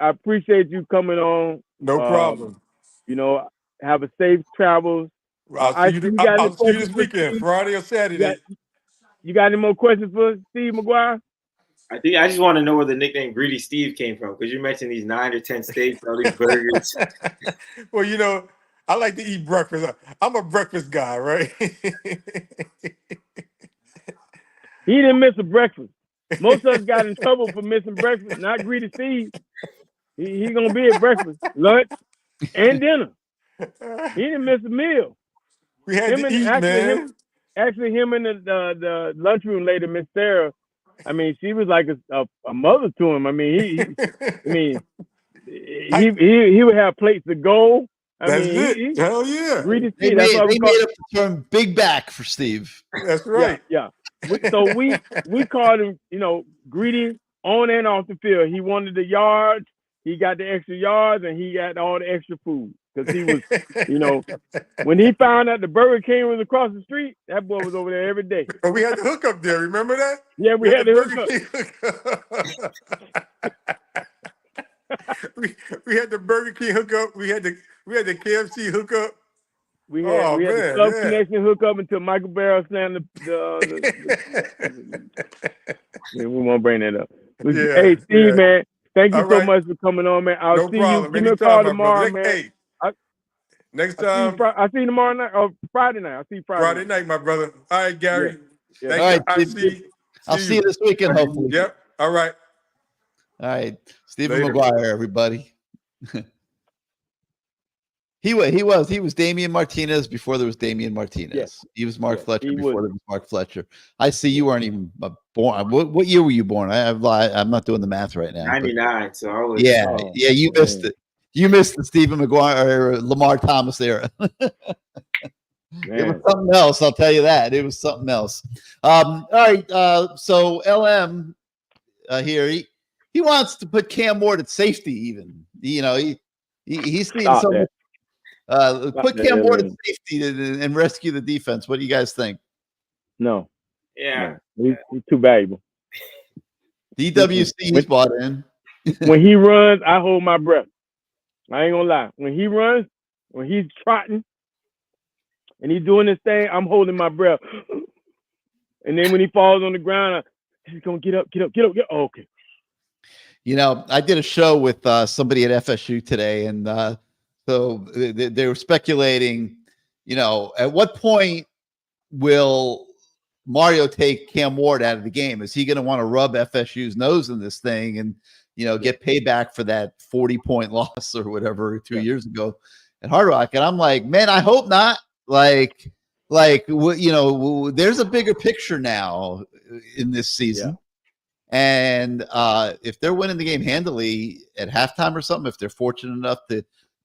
appreciate you coming on. No problem. Have a safe travels. I'll see you this weekend, Friday or Saturday. You got any more questions for Steve Maguire? I just want to know where the nickname Greedy Steve came from, because you mentioned these 9 or 10 steaks, all these burgers. Well, I like to eat breakfast. I'm a breakfast guy, right? He didn't miss a breakfast. Most of us got in trouble for missing breakfast. Not Greedy Steve. He's going to be at breakfast, lunch, and dinner. He didn't miss a meal. We had to eat, man. Actually, him and the lunchroom lady, Miss Sarah, I mean, she was like a mother to him. I mean, he would have plates to go. That's it. Hell yeah. Greedy Steve. They made up the term big back for Steve. That's right. Yeah. So we called him, Greedy on and off the field. He wanted the yards. He got the extra yards, and he got all the extra food. because he was, when he found out the Burger King was across the street, that boy was over there every day. But we had the hookup there. Remember that? Yeah, we had the Burger hookup. King hookup. we had the Burger King hookup. We had the KFC hookup. We had the Club Connection hookup until Michael Barrow slammed yeah, we won't bring that up. Hey, Steve, man, thank you so much for coming on, man. I'll see you. Give me a call tomorrow, man. Hey, next time. I'll see you tomorrow night or Friday night. I'll see you Friday night, my brother. All right, Gary. Yeah. Thank All right, I'll see you this weekend, hopefully. Yep. All right. All right. Stephen Maguire, everybody. He was Damian Martinez before there was Damian Martinez. Yes. He was Mark Fletcher before there was Mark Fletcher. I see you weren't even born. What year were you born? I'm not doing the math right now. 99. So I was. Yeah, you missed it. You missed the Stephen Maguire or Lamar Thomas era. It was something else. I'll tell you that. It was something else. All right. So LM here, he wants to put Cam Ward at safety. Even he's seen some. Put Cam Ward at safety and rescue the defense. What do you guys think? No. Yeah. No. He's too valuable. DWC's bought in. When he runs, I hold my breath. I ain't gonna lie. When he runs, when he's trotting and he's doing this thing, I'm holding my breath. And then when he falls on the ground, he's gonna get up. Oh, okay. I did a show with somebody at FSU today, and so they were speculating, at what point will Mario take Cam Ward out of the game? Is he going to want to rub FSU's nose in this thing and, get payback for that 40-point loss or whatever 2 years ago at Hard Rock? And I'm like, man, I hope not. There's a bigger picture now in this season. Yeah. And if they're winning the game handily at halftime or something, if they're fortunate enough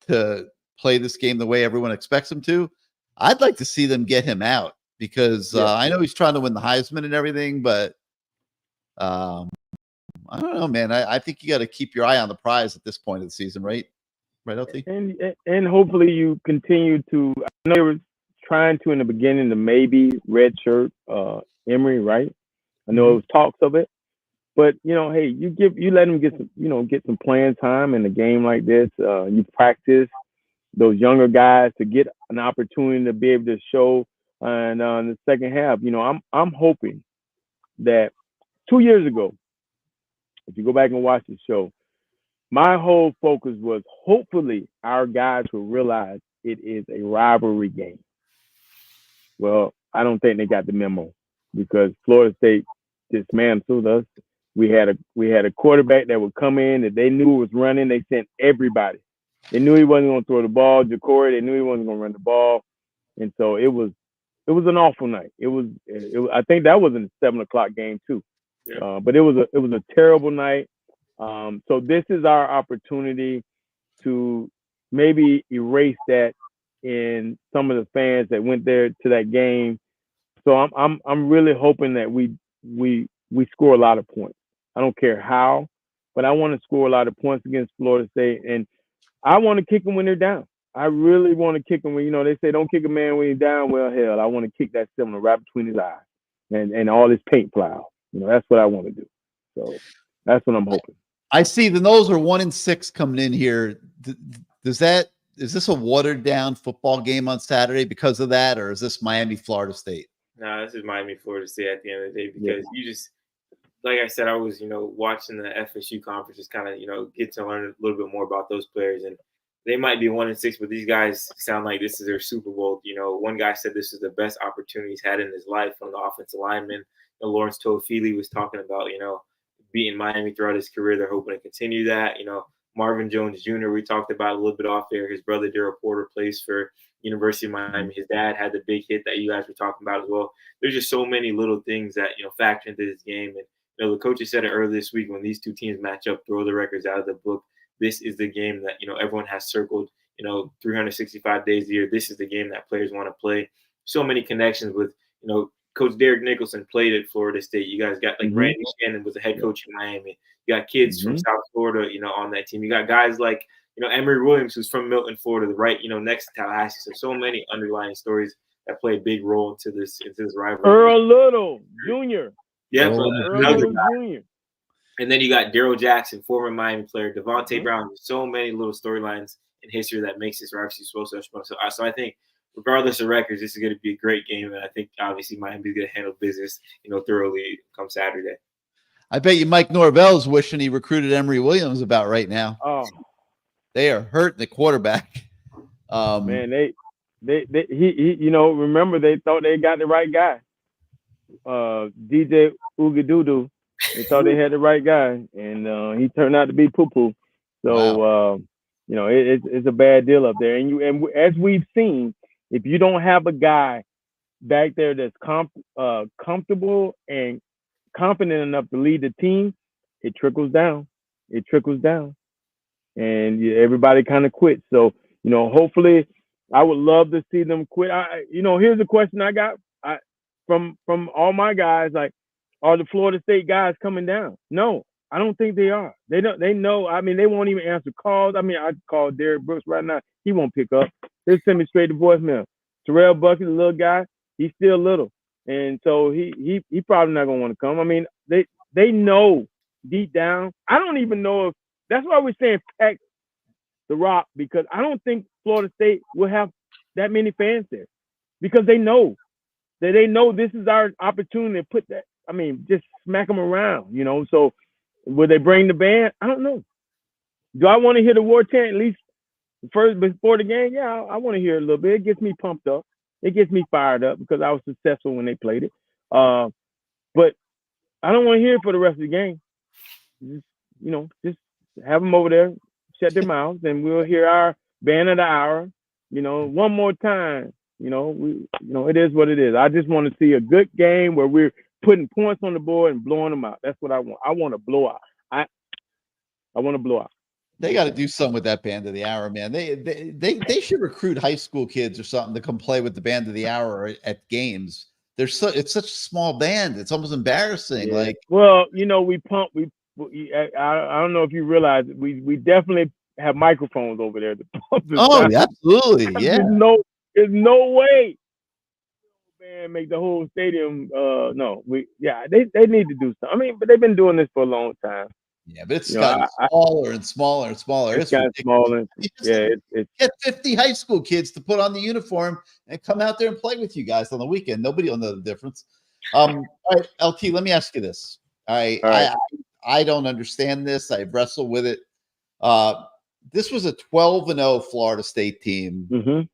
to play this game the way everyone expects them to, I'd like to see them get him out because I know he's trying to win the Heisman and everything, but I don't know, man. I think you got to keep your eye on the prize at this point of the season, right? Right, LT? And hopefully you continue to. I know they were trying to in the beginning to maybe redshirt Emory, right? I know it was talks of it. But hey, you let them get some playing time in a game like this. You practice those younger guys to get an opportunity to be able to show. And in the second half, I'm hoping that 2 years ago, if you go back and watch the show, my whole focus was hopefully our guys will realize it is a rivalry game. Well, I don't think they got the memo because Florida State dismantled us. We had a quarterback that would come in that they knew was running. They sent everybody. They knew he wasn't going to throw the ball. Jacory, they knew he wasn't going to run the ball, and so it was an awful night. It was I think that was in the 7:00 game too. Yeah. But it was a terrible night. So this is our opportunity to maybe erase that in some of the fans that went there to that game. So I'm really hoping that we score a lot of points. I don't care how, but I want to score a lot of points against Florida State, and I want to kick them when they're down. I really want to kick them when they say don't kick a man when he's down. Well, hell, I want to kick that similar right between his eyes and all his paint plow. That's what I want to do. So that's what I'm hoping. I see the Noles are 1-6 coming in here. Is this a watered down football game on Saturday because of that, or is this Miami, Florida State? No, this is Miami, Florida State at the end of the day because you just, like I said, I was, watching the FSU conference, just kind of, get to learn a little bit more about those players. And they might be 1-6, but these guys sound like this is their Super Bowl. One guy said this is the best opportunity he's had in his life from the offensive lineman. Lawrence Toafili was talking about, beating Miami throughout his career. They're hoping to continue that. Marvin Jones Jr., we talked about a little bit off there. His brother, Daryl Porter, plays for University of Miami. His dad had the big hit that you guys were talking about as well. There's just so many little things that, factor into this game. And, the coaches said it earlier this week, when these two teams match up, throw the records out of the book. This is the game that, everyone has circled, 365 days a year. This is the game that players want to play. So many connections with, Coach Derek Nicholson played at Florida State. You guys got Randy Shannon was the head coach in Miami. You got kids from South Florida, on that team. You got guys like Emory Williams, who's from Milton, Florida, right, next to Tallahassee. So many underlying stories that play a big role into this rivalry. Earl Little Jr. Yeah, Earl Little Jr. And then you got Daryl Jackson, former Miami player, Devontae Brown. So many little storylines in history that makes this rivalry so special. So I think, regardless of records, this is going to be a great game, and I think obviously Miami's going to handle business, thoroughly come Saturday. I bet you Mike Norvell's wishing he recruited Emory Williams about right now. Oh, they are hurting the quarterback. Man, he remember they thought they got the right guy. DJ Ugadudu. They thought they had the right guy, and he turned out to be poo-poo. So, wow. It's a bad deal up there. And as we've seen, if you don't have a guy back there that's comfortable and confident enough to lead the team, it trickles down. And everybody kind of quits. So, hopefully, I would love to see them quit. Here's a question I got from all my guys, like, are the Florida State guys coming down? No, I don't think they are. They know. I mean, they won't even answer calls. I mean, I call Derek Brooks right now. He won't pick up. They'll send me straight to voicemail. Terrell Bucket, the little guy, he's still little. And so he probably not going to want to come. I mean, they know deep down. I don't even know if that's why we're saying pack the Rock, because I don't think Florida State will have that many fans there, because they know this is our opportunity to put that. I mean, just smack them around, So will they bring the band? I don't know. Do I want to hear the war chant at least first before the game? Yeah, I want to hear it a little bit. It gets me pumped up. It gets me fired up because I was successful when they played it. But I don't want to hear it for the rest of the game. Just have them over there, shut their mouths, and we'll hear our band of the hour. One more time. It is what it is. I just want to see a good game where we're putting points on the board and blowing them out. That's what I want. I want a blowout. I want a blowout. They got to do something with that band of the hour, man. They should recruit high school kids or something to come play with the band of the hour at games. It's such a small band. It's almost embarrassing. Yeah. We pump. I don't know if you realize it, we definitely have microphones over there to pump this. Oh, absolutely. Yeah. There's no way band make the whole stadium. They need to do something. I mean, but they've been doing this for a long time. Yeah, but it's gotten smaller and smaller and smaller. It's gotten smaller. It's get 50 high school kids to put on the uniform and come out there and play with you guys on the weekend. Nobody will know the difference. All right, LT, let me ask you this. I don't understand this. I wrestle with it. This was a 12-0 Florida State team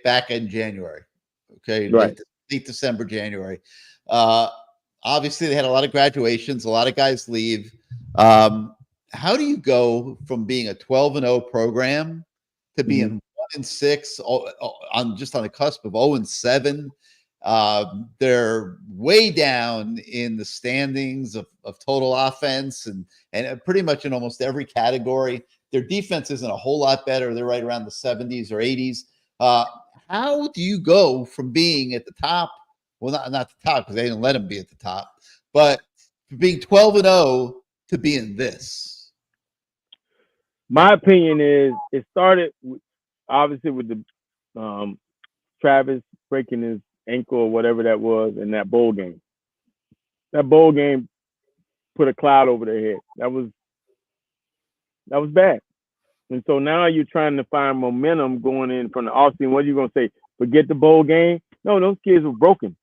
back in January. Okay, right. Late December, January. Obviously, they had a lot of graduations. A lot of guys leave. How do you go from being a 12-0 program to being 1-6 on the cusp of 0-7? They're way down in the standings of total offense and pretty much in almost every category. Their defense isn't a whole lot better. They're right around the 70s or 80s. How do you go from being at the top? Well, not the top, because they didn't let them be at the top, but being 12-0 to being this. My opinion is it started obviously with the Travis breaking his ankle or whatever that was in that bowl game. That bowl game put a cloud over their head. That was bad. And so now you're trying to find momentum going in from the offseason. What are you going to say? Forget the bowl game? No, those kids were broken.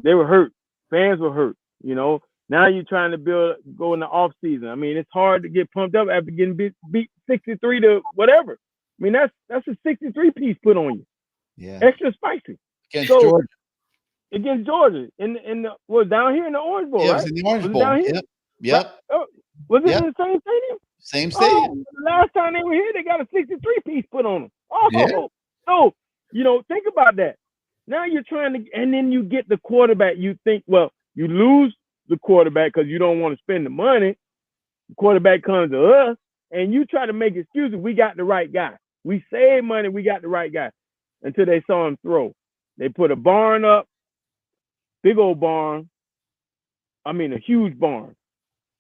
They were hurt. Fans were hurt. Now you're trying to go in the offseason. I mean, it's hard to get pumped up after getting beat 63 to whatever. I mean, that's a 63-piece put on you. Yeah. Extra spicy. Against Georgia. Down here in the Orange Bowl, yeah, right? It was in the Orange Bowl. Down here? Yep. Was it in the same stadium? Same stadium. Last time they were here, they got a 63-piece put on them. Yeah. So, think about that. Now you're trying to, and then you get the quarterback. You think, well, you lose the quarterback because you don't want to spend the money. The quarterback comes to us, and you try to make excuses. We got the right guy. We saved money. We got the right guy. Until they saw him throw. They put a barn up, big old barn. I mean, a huge barn.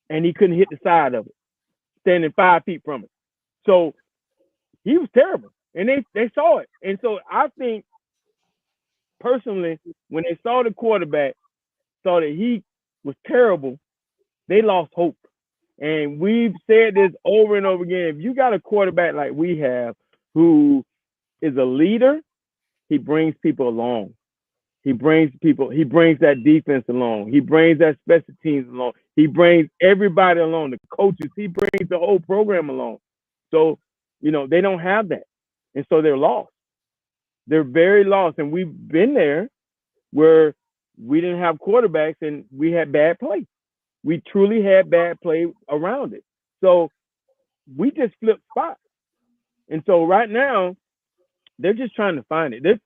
And he couldn't hit the side of it, standing 5 feet from it. So he was terrible, and they saw it. And so I think personally, when they saw the quarterback, saw that he was terrible, they lost hope. And we've said this over and over again. If you got a quarterback like we have, who is a leader, he brings people along. He brings that defense along. He brings that special teams along. He brings everybody along, the coaches. He brings the whole program along. So, they don't have that. And so they're lost. They're very lost. And we've been there where we didn't have quarterbacks and we had bad play. We truly had bad play around it. So we just flipped spots. And so right now, they're just trying to find it.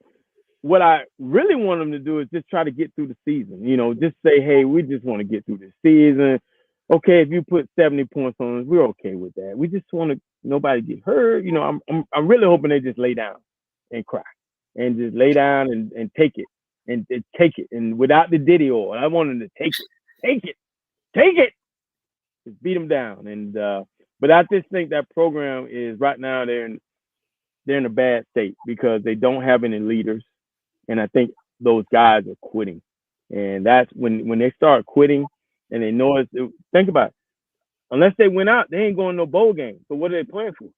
What I really want them to do is just try to get through the season. Just say, hey, we just want to get through the season. Okay, if you put 70 points on us, we're okay with that. We just want to nobody get hurt. I'm really hoping they just lay down and cry and just lay down and take it and take it. And without the Diddy oil, I want them to take it. Just beat them down. And but I just think that program is right now they're in a bad state because they don't have any leaders. And I think those guys are quitting. And that's when they start quitting and they know think about it. Unless they went out, they ain't going to no bowl game. So what are they playing for?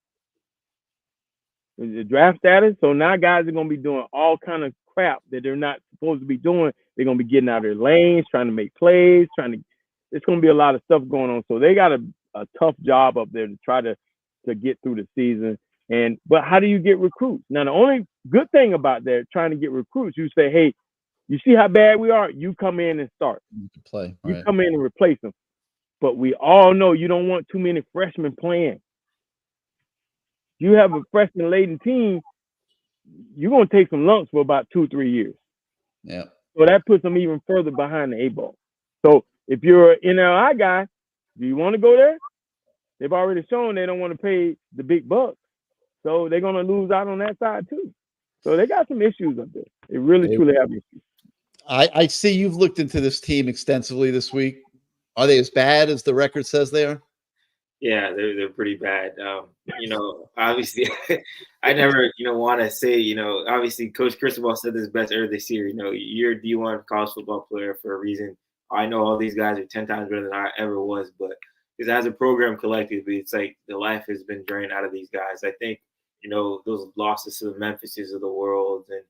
The draft status. So now guys are going to be doing all kind of crap that they're not supposed to be doing. They're going to be getting out of their lanes, trying to make plays, it's going to be a lot of stuff going on. So they got a tough job up there to try to get through the season. But how do you get recruits? Now, the only good thing about that, trying to get recruits, you say, hey, you see how bad we are? You come in and start. You can play. You come in and replace them. But we all know you don't want too many freshmen playing. You have a freshman-laden team, you're going to take some lumps for about 2-3 years. Yeah. So that puts them even further behind the 8-ball. So if you're an NLI guy, do you want to go there? They've already shown they don't want to pay the big bucks. So they're going to lose out on that side too. So they got some issues up there. They really, truly have issues. I see you've looked into this team extensively this week. Are they as bad as the record says they are? Yeah, they're pretty bad. Obviously, I never, want to say, obviously Coach Cristobal said this best earlier this year. You're a D1 college football player for a reason. I know all these guys are 10 times better than I ever was, but because as a program collectively, it's like the life has been drained out of these guys. I think, those losses to the Memphises of the world and,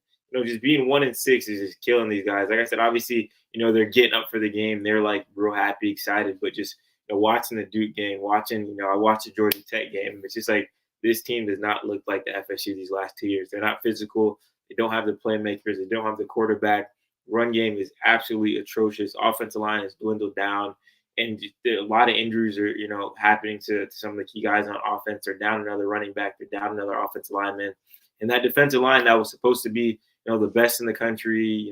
just being 1-6 is just killing these guys. Like I said, obviously, they're getting up for the game. They're like real happy, excited, but just watching the Duke game, I watched the Georgia Tech game. It's just like this team does not look like the FSU these last 2 years. They're not physical. They don't have the playmakers. They don't have the quarterback. Run game is absolutely atrocious. Offensive line has dwindled down. And a lot of injuries are, happening to some of the key guys on offense. They're down another running back. They're down another offensive lineman. And that defensive line that was supposed to be, the best in the country,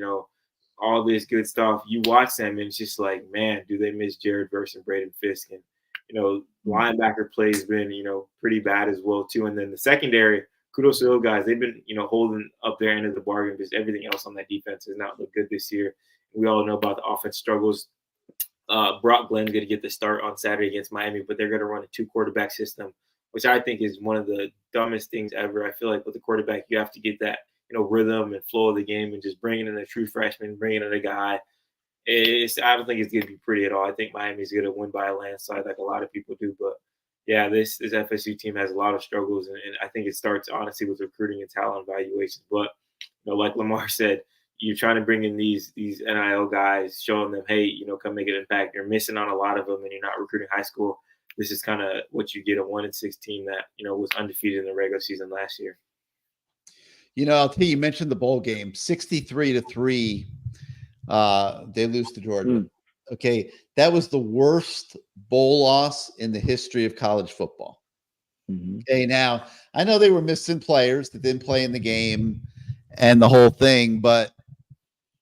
all this good stuff. You watch them, and it's just like, man, do they miss Jared Verse and Braden Fisk? And, linebacker play has been, pretty bad as well, too. And then the secondary, kudos to those guys. They've been, holding up their end of the bargain because everything else on that defense has not looked good this year. We all know about the offense struggles. Brock Glenn's going to get the start on Saturday against Miami, but they're going to run a 2-quarterback system, which I think is one of the dumbest things ever. I feel like with the quarterback, you have to get that, rhythm and flow of the game, and just bringing in a true freshman, bringing in a guy. I don't think it's going to be pretty at all. I think Miami's going to win by a landslide like a lot of people do. But, yeah, this FSU team has a lot of struggles, and I think it starts, honestly, with recruiting and talent evaluations. But, like Lamar said, you're trying to bring in these NIL guys, showing them, hey, come make an impact. You're missing on a lot of them, and you're not recruiting high school. This is kind of what you get, a 1-6 team that, was undefeated in the regular season last year. I'll tell you mentioned the bowl game, 63-3. They lose to Georgia. Okay, that was the worst bowl loss in the history of college football. Okay, now I know they were missing players that didn't play in the game and the whole thing, but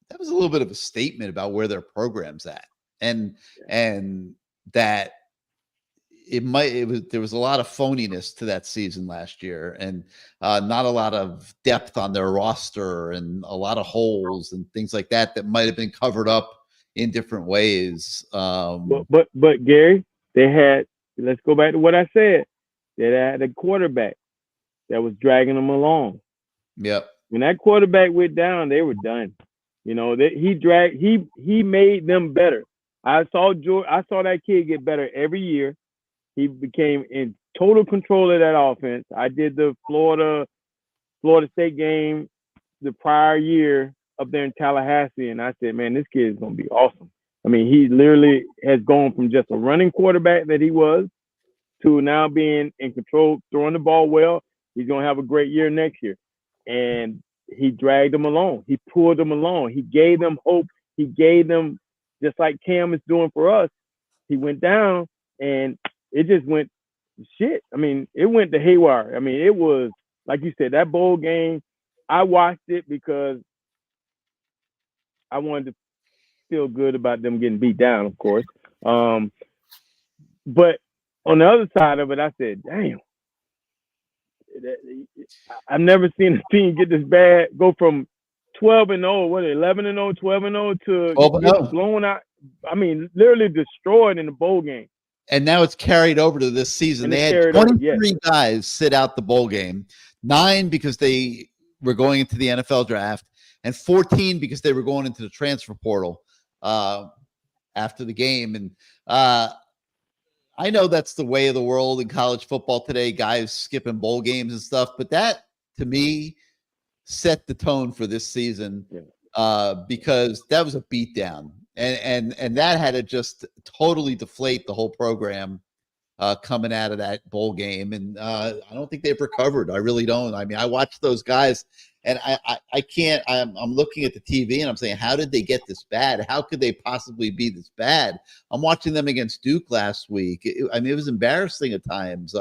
that was a little bit of a statement about where their program's at, and that there was a lot of phoniness to that season last year, and not a lot of depth on their roster, and a lot of holes and things like that might have been covered up in different ways. But Gary, they had. Let's go back to what I said. They had a quarterback that was dragging them along. Yep. When that quarterback went down, they were done. You know, he made them better. I saw that kid get better every year. He became in total control of that offense. I did the Florida State game the prior year up there in Tallahassee, and I said, man, this kid is going to be awesome. I mean, he literally has gone from just a running quarterback that he was to now being in control, throwing the ball well. He's going to have a great year next year. And he dragged them along. He pulled them along. He gave them hope. He gave them, just like Cam is doing for us. He went down, and it just went shit. I mean, it went to haywire. I mean, it was, like you said, that bowl game, I watched it because I wanted to feel good about them getting beat down, of course. But on the other side of it, I said, damn, I've never seen a team get this bad, go from 12-0, 11-0, 12-0 to get blown out. I mean, literally destroyed in the bowl game. And now it's carried over to this season. They had 23 guys sit out the bowl game, 9 because they were going into the NFL draft, and 14 because they were going into the transfer portal after the game. And I know that's the way of the world in college football today, guys skipping bowl games and stuff, but that, to me, set the tone for this season because that was a beatdown. And that had to just totally deflate the whole program coming out of that bowl game. And I don't think they've recovered. I really don't. I mean, I watched those guys, and I can't. I'm looking at the TV, and I'm saying, how did they get this bad? How could they possibly be this bad? I'm watching them against Duke last week. It was embarrassing at times.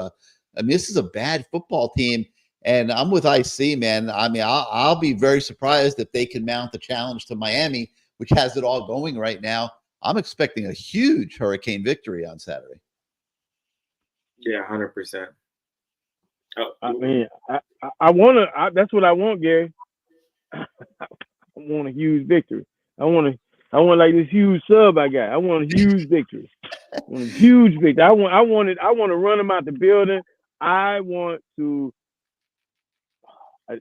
This is a bad football team. And I'm with IC, man. I mean, I'll be very surprised if they can mount the challenge to Miami, which has it all going right now. I'm expecting a huge Hurricane victory on Saturday. Yeah, 100%. I mean, I want to. That's what I want, Gary. I want a huge victory. I want like this huge sub I got. I want a huge victory. I want a huge victory. I want to run them out the building. I want to.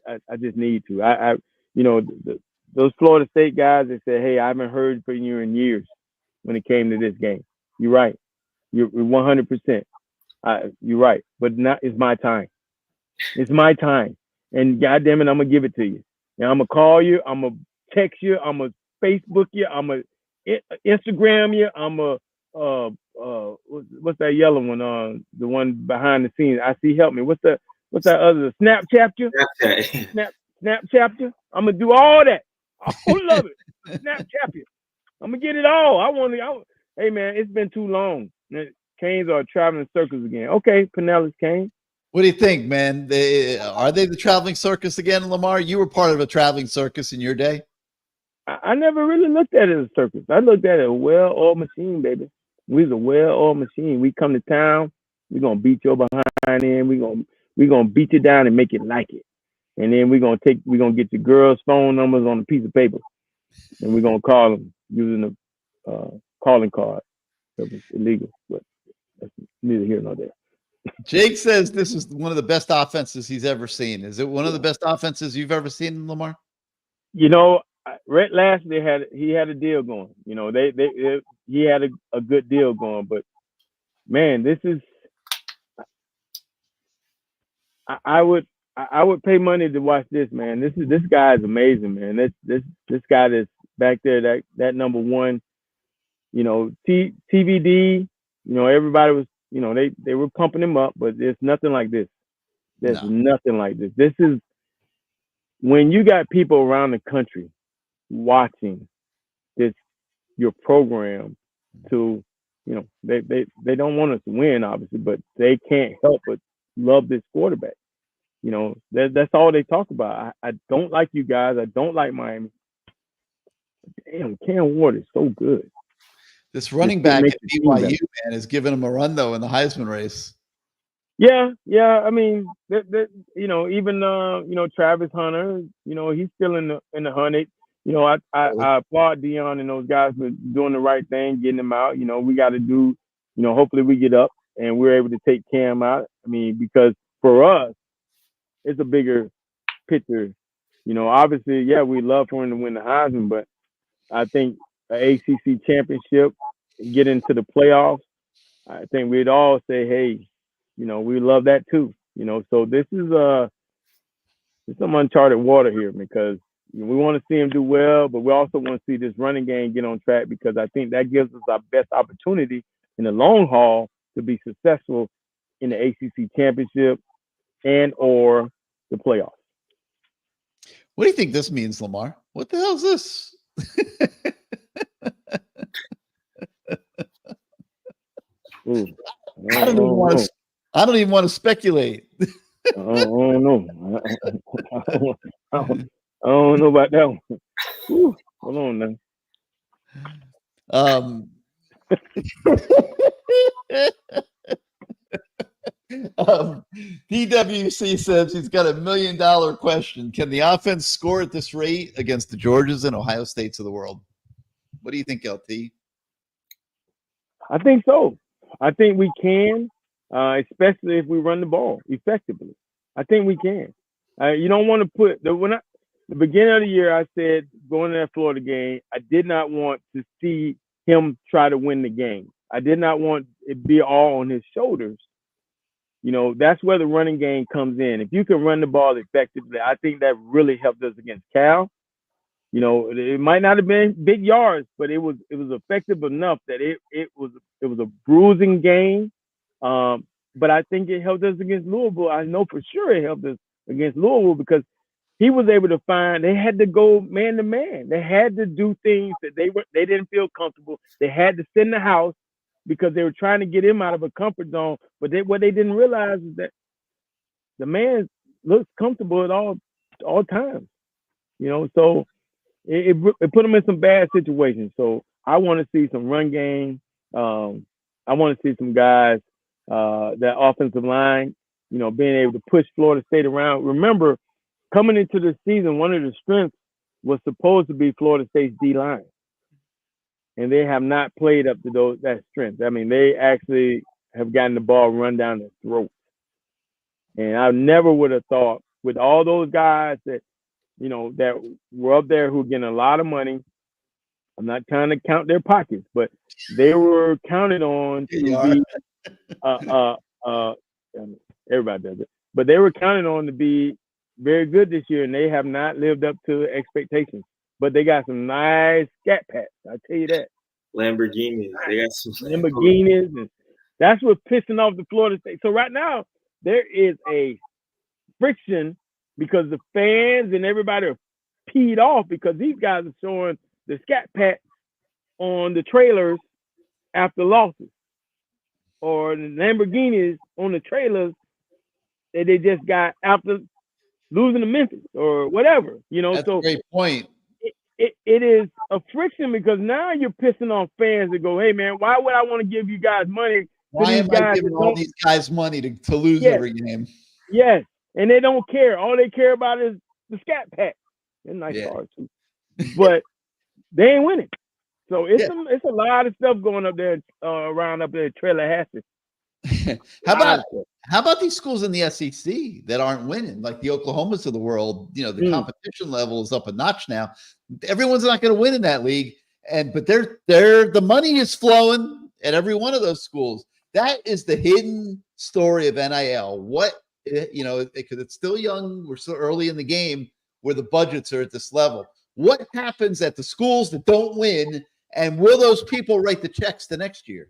I just need to. Those Florida State guys that said, hey, I haven't heard from you in years when it came to this game. You're right. You're 100%. You're right. But it's my time. It's my time. And goddamn it, I'm going to give it to you. Now, I'm going to call you. I'm going to text you. I'm going to Facebook you. I'm going to Instagram you. I'm going to, what's that yellow one? The one behind the scenes. I see, help me. What's that other? Snapchat you? Snapchat you? I'm going to do all that. I love it. Snapchat you. I'm going to get it all. Hey, man, it's been too long. Canes are traveling circus again. Okay, Pinellas Canes. What do you think, man? Are they the traveling circus again, Lamar? You were part of a traveling circus in your day. I never really looked at it as a circus. I looked at it as a well-oiled machine, baby. We was a well-oiled machine. We come to town, we're going to beat your behind in. We're gonna beat you down and make it like it. And then we're gonna get your girls' phone numbers on a piece of paper, and we're gonna call them using a calling card. It's illegal, but that's neither here nor there. Jake says this is one of the best offenses he's ever seen. Is it one of the best offenses you've ever seen, Lamar? You know, Rhett Lashlee had a deal going. You know, he had a good deal going. But man, this is. I would pay money to watch this, man. This guy is amazing, man. This guy that's back there, that number one, you know, TVD, you know, everybody was, you know, they were pumping him up, but there's nothing like this. There's nothing like this. This is when you got people around the country watching your program to, you know, they don't want us to win, obviously, but they can't help but love this quarterback. You know, that's all they talk about. I don't like you guys. I don't like Miami. Damn, Cam Ward is so good. This running back at BYU, man, is giving him a run, though, in the Heisman race. Yeah. I mean, you know, even you know, Travis Hunter, you know, he's still in the hunt. You know, I applaud Dion and those guys for doing the right thing, getting him out. You know, we got to do. You know, hopefully we get up and we're able to take Cam out. I mean, because for us, it's a bigger picture. You know, obviously, yeah, we love for him to win the Heisman, but I think an ACC championship, get into the playoffs, I think we'd all say, hey, you know, we love that too. You know, so this is some uncharted water here because we want to see him do well, but we also want to see this running game get on track because I think that gives us our best opportunity in the long haul to be successful in the ACC championship and or the playoffs. What do you think this means, Lamar? What the hell is this? Ooh, I don't even want to speculate. I don't know. I don't know about that one. Ooh, hold on now. DWC says he's got $1 million question. Can the offense score at this rate against the Georgias and Ohio States of the world? What do you think, LT? I think so. I think we can, especially if we run the ball effectively. I think we can. You don't want to put the beginning of the year. I said going to that Florida game, I did not want to see him try to win the game. I did not want it be all on his shoulders. You know, that's where the running game comes in. If you can run the ball effectively, I think that really helped us against Cal. You know, it might not have been big yards, but it was effective enough that it was a bruising game. But I think it helped us against Louisville. I know for sure it helped us against Louisville because he was able to find. They had to go man to man. They had to do things that they didn't feel comfortable. They had to sit in the house because they were trying to get him out of a comfort zone. But what they didn't realize is that the man looks comfortable at all times. You know, so. It put them in some bad situations. So I want to see some run game. I want to see some guys, that offensive line, you know, being able to push Florida State around. Remember, coming into the season, one of the strengths was supposed to be Florida State's D-line. And they have not played up to that strength. I mean, they actually have gotten the ball run down their throat. And I never would have thought with all those guys that, you know, that were up there who were getting a lot of money. I'm not trying to count their pockets, but they were counted on to be everybody does it. But they were counted on to be very good this year, and they have not lived up to expectations. But they got some nice scat pats, I tell you that. Lamborghinis. They got some Lamborghinis, and that's what's pissing off the Florida State. So right now there is a friction because the fans and everybody are peed off because these guys are showing the scat pats on the trailers after losses, or the Lamborghinis on the trailers that they just got after losing to Memphis or whatever, you know. That's so a great point. It is a friction because now you're pissing off fans that go, hey man, why would I want to give you guys money? Why am I giving all these guys money to lose every game? Yes. And they don't care. All they care about is the scat pack. They're nice cars too. But they ain't winning. So it's a lot of stuff going up there around up there at Tallahassee. How about these schools in the SEC that aren't winning, like the Oklahomas of the world? You know, the competition level is up a notch now. Everyone's not going to win in that league, but the money is flowing at every one of those schools. That is the hidden story of NIL. You know, because it's still young, we're still early in the game where the budgets are at this level. What happens at the schools that don't win, and will those people write the checks the next year?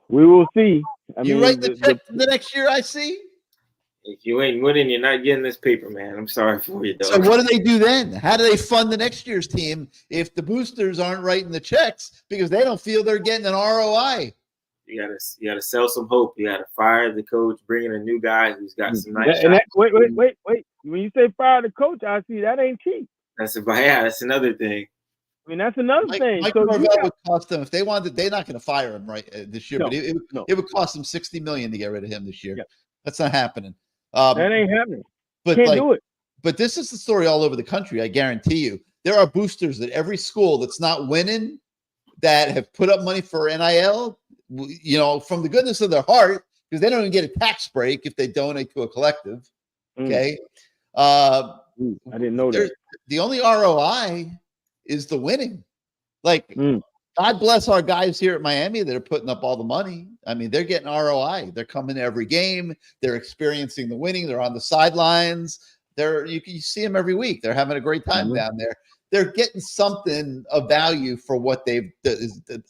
We will see. You write the check the next year, I see. If you ain't winning, you're not getting this paper, man. I'm sorry for you, dog. So what do they do then? How do they fund the next year's team if the boosters aren't writing the checks because they don't feel they're getting an ROI? You gotta sell some hope. You gotta fire the coach, bring in a new guy who's got some nice. Wait. When you say fire the coach, I see that ain't cheap. That's another thing. I mean, that's another thing. Mike Norvell would cost them if they wanted. They're not going to fire him this year, but it would cost them $60 million to get rid of him this year. Yeah. That's not happening. That ain't happening. But can't do it. But this is the story all over the country. I guarantee you, there are boosters at every school that's not winning that have put up money for NIL. You know, from the goodness of their heart, because they don't even get a tax break if they donate to a collective. Okay. I didn't know that. The only ROI is the winning. Like, God bless our guys here at Miami that are putting up all the money. I mean, they're getting ROI. They're coming to every game. They're experiencing the winning. They're on the sidelines. You see them every week. They're having a great time down there. They're getting something of value for what they've.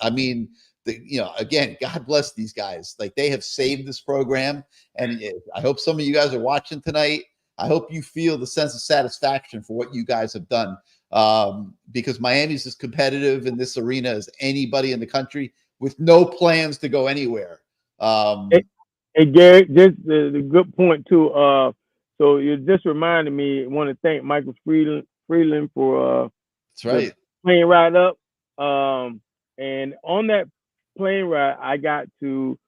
I mean, again, God bless these guys. Like, they have saved this program, and I hope some of you guys are watching tonight. I hope you feel the sense of satisfaction for what you guys have done, because Miami's as competitive in this arena as anybody in the country, with no plans to go anywhere. Hey, Gary, just the good point too. So you just reminded me. I want to thank Michael Freeland for that's right, plane ride up. And on that plane ride, I got to.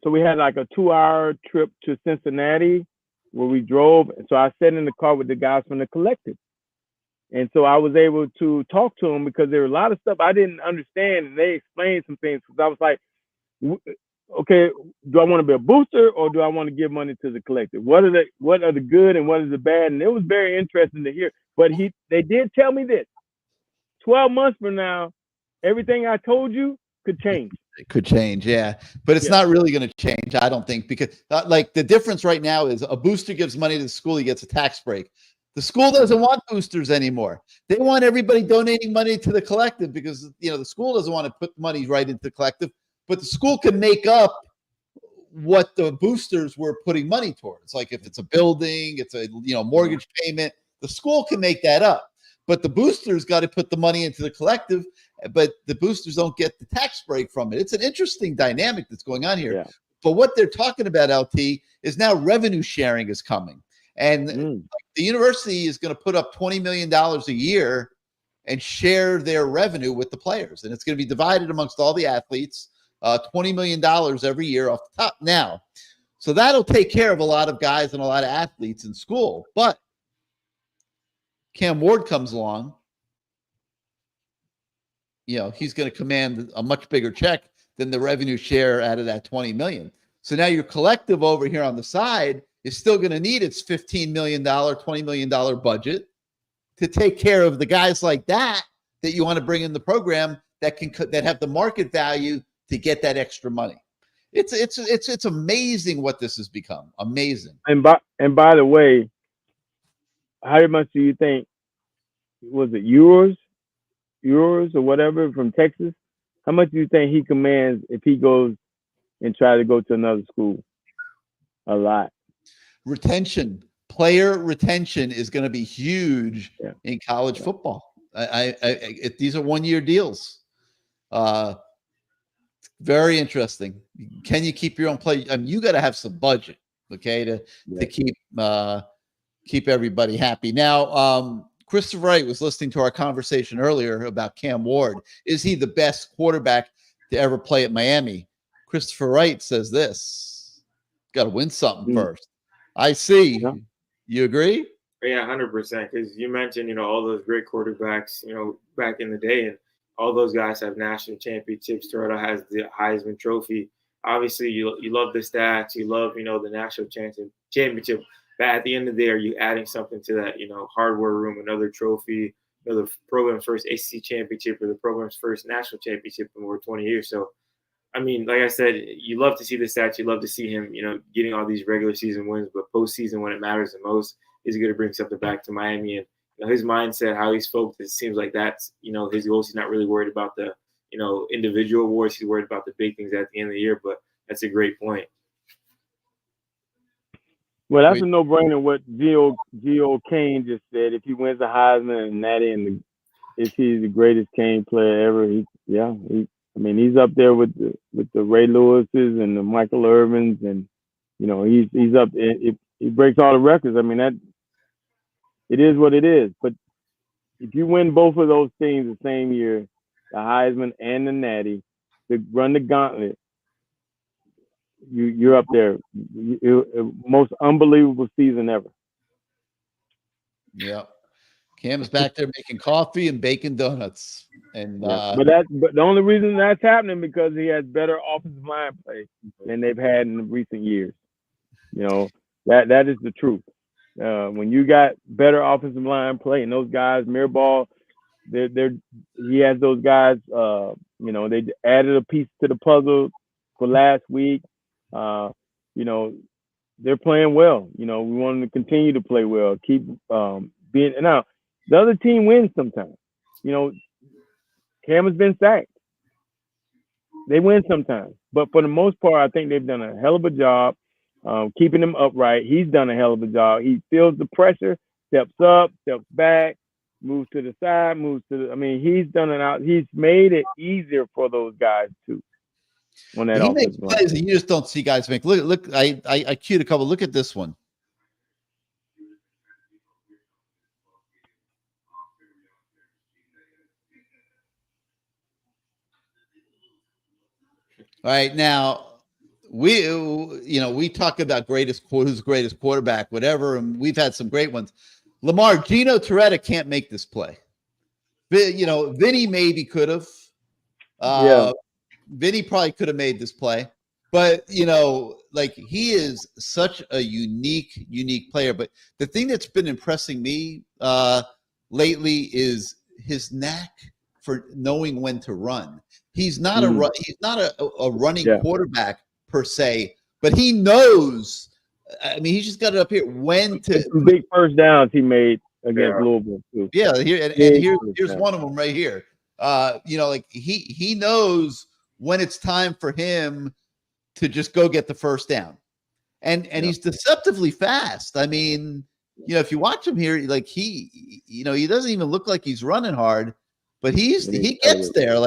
So we had like a 2-hour trip to Cincinnati, where we drove. And so I sat in the car with the guys from the collective. And so I was able to talk to them, because there were a lot of stuff I didn't understand. And they explained some things, because I was like, okay, do I want to be a booster, or do I want to give money to the collective? What are the good and what is the bad? And it was very interesting to hear. But they did tell me this: 12 months from now, everything I told you could change. It could change, yeah, but it's not really going to change, I don't think, because like the difference right now is a booster gives money to the school, he gets a tax break. The school doesn't want boosters anymore. They want everybody donating money to the collective, because the school doesn't want to put money right into the collective, but the school can make up what the boosters were putting money towards. Like if it's a building, it's a mortgage payment, the school can make that up. But the boosters got to put the money into the collective, but the boosters don't get the tax break from it. It's an interesting dynamic that's going on here. Yeah. But what they're talking about, LT, is now revenue sharing is coming. And the university is going to put up $20 million a year and share their revenue with the players. And it's going to be divided amongst all the athletes, $20 million every year off the top now. So that'll take care of a lot of guys and a lot of athletes in school. But Cam Ward comes along, he's going to command a much bigger check than the revenue share out of that 20 million. So now your collective over here on the side is still going to need its $15 million, $20 million budget to take care of the guys like that you want to bring in the program that have the market value to get that extra money. It's amazing what this has become. Amazing. And by the way, how much do you think, was it euros or whatever from Texas? How much do you think he commands if he goes and try to go to another school? A lot. Retention, player retention is going to be huge in college football. These are 1-year deals. Very interesting. Can you keep your own play? I mean, you got to have some budget, okay, to keep everybody happy. Now, Christopher Wright was listening to our conversation earlier about Cam Ward. Is he the best quarterback to ever play at Miami? Christopher Wright says this: got to win something first. I see. Yeah. You agree? Yeah, 100%. Because you mentioned, all those great quarterbacks, back in the day, and all those guys have national championships. Toronto has the Heisman Trophy. Obviously, you love the stats. You love, the national championship. But at the end of the day, are you adding something to that, hardware room, another trophy, the program's first ACC championship, or the program's first national championship in over 20 years? So, I mean, like I said, you love to see the stats. You love to see him, getting all these regular season wins. But postseason, when it matters the most, is going to bring something back to Miami. And his mindset, how he's focused, it seems like that's, his goals. He's not really worried about the, individual awards. He's worried about the big things at the end of the year. But that's a great point. Well, that's a no-brainer what Gio Kane just said. If he wins the Heisman and Natty, and if he's the greatest Kane player ever, he's up there with the Ray Lewises and the Michael Irvins, and he's up. If he breaks all the records, I mean, that it is what it is. But if you win both of those things the same year, the Heisman and the Natty, to run the gauntlet, you're up there. Most unbelievable season ever. Yeah. Cam's back there making coffee and baking donuts. And but the only reason that's happening because he has better offensive line play than they've had in recent years. You know, that is the truth. When you got better offensive line play and those guys, Mirabal, he has those guys. You know, they added a piece to the puzzle for last week. You know, they're playing well. You know, we want them to continue to play well. Keep being now. The other team wins sometimes. You know, Cam has been sacked. They win sometimes, but for the most part, I think they've done a hell of a job keeping him upright. He's done a hell of a job. He feels the pressure, steps up, steps back, moves to the side, moves to the. I mean, he's done it out. He's made it easier for those guys too. On that he makes offensive line. plays that you just don't see guys make. Look! I queued a couple. Look at this one. All right, now we talk about who's the greatest quarterback, whatever, and we've had some great ones. Lamar, Gino Torretta can't make this play. Vinny maybe could have. Vinny probably could have made this play, but he is such a unique player. But the thing that's been impressing me lately is his knack for knowing when to run. He's not a running quarterback per se, but he knows. I mean, he just got it up here when to. Some big first downs he made against Louisville too. Yeah, here's one of them right here. He knows when it's time for him to just go get the first down, and he's deceptively fast. I mean, if you watch him here, he doesn't even look like he's running hard, but he gets there.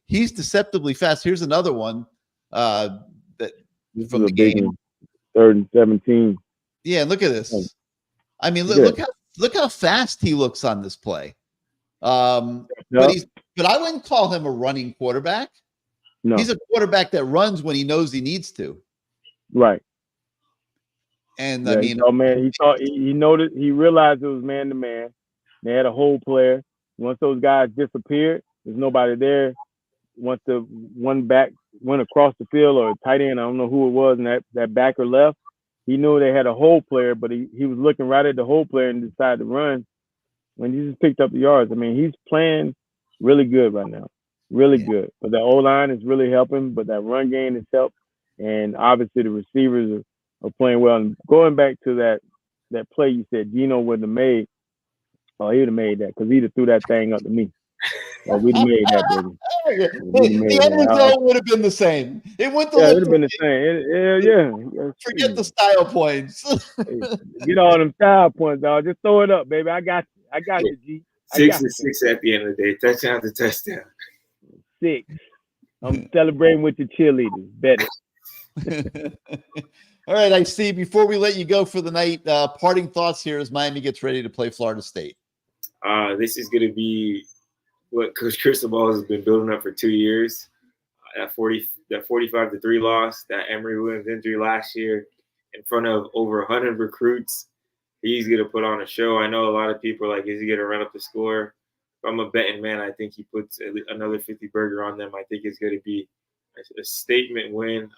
He's deceptively fast. Here's another one that from the game. 3rd and 17. Yeah, look at this. I mean, look how fast he looks on this play. But I wouldn't call him a running quarterback. No. He's a quarterback that runs when he knows he needs to. Right. And he realized it was man to man. They had a hole player. Once those guys disappeared, there's nobody there. Once the one back went across the field or a tight end, I don't know who it was, and that backer left, he knew they had a hole player, but he was looking right at the hole player and decided to run when he just picked up the yards. I mean, he's playing really good right now. Really good. But the O-line is really helping, but that run game has helped. And obviously the receivers are playing well. And going back to that play you said Gino wouldn't have made, he would have made that because he'd have threw that thing up to me. We'd have made that, baby. The end result would have been the same. It would have been the same. Forget the style points. Get all them style points, dog. Just throw it up, baby. I got you, G. 6 and 6 at the end of the day. Touchdown to touchdown. 6. I'm celebrating with your cheerleaders. Better. All right, I see. Before we let you go for the night, parting thoughts here as Miami gets ready to play Florida State. This is going to be what Coach Cristobal has been building up for 2 years. That 45-3 loss, that Emory Williams injury last year, in front of over 100 recruits. He's going to put on a show. I know a lot of people are like, is he going to run up the score? If I'm a betting man, I think he puts another 50 burger on them. I think it's going to be a statement win.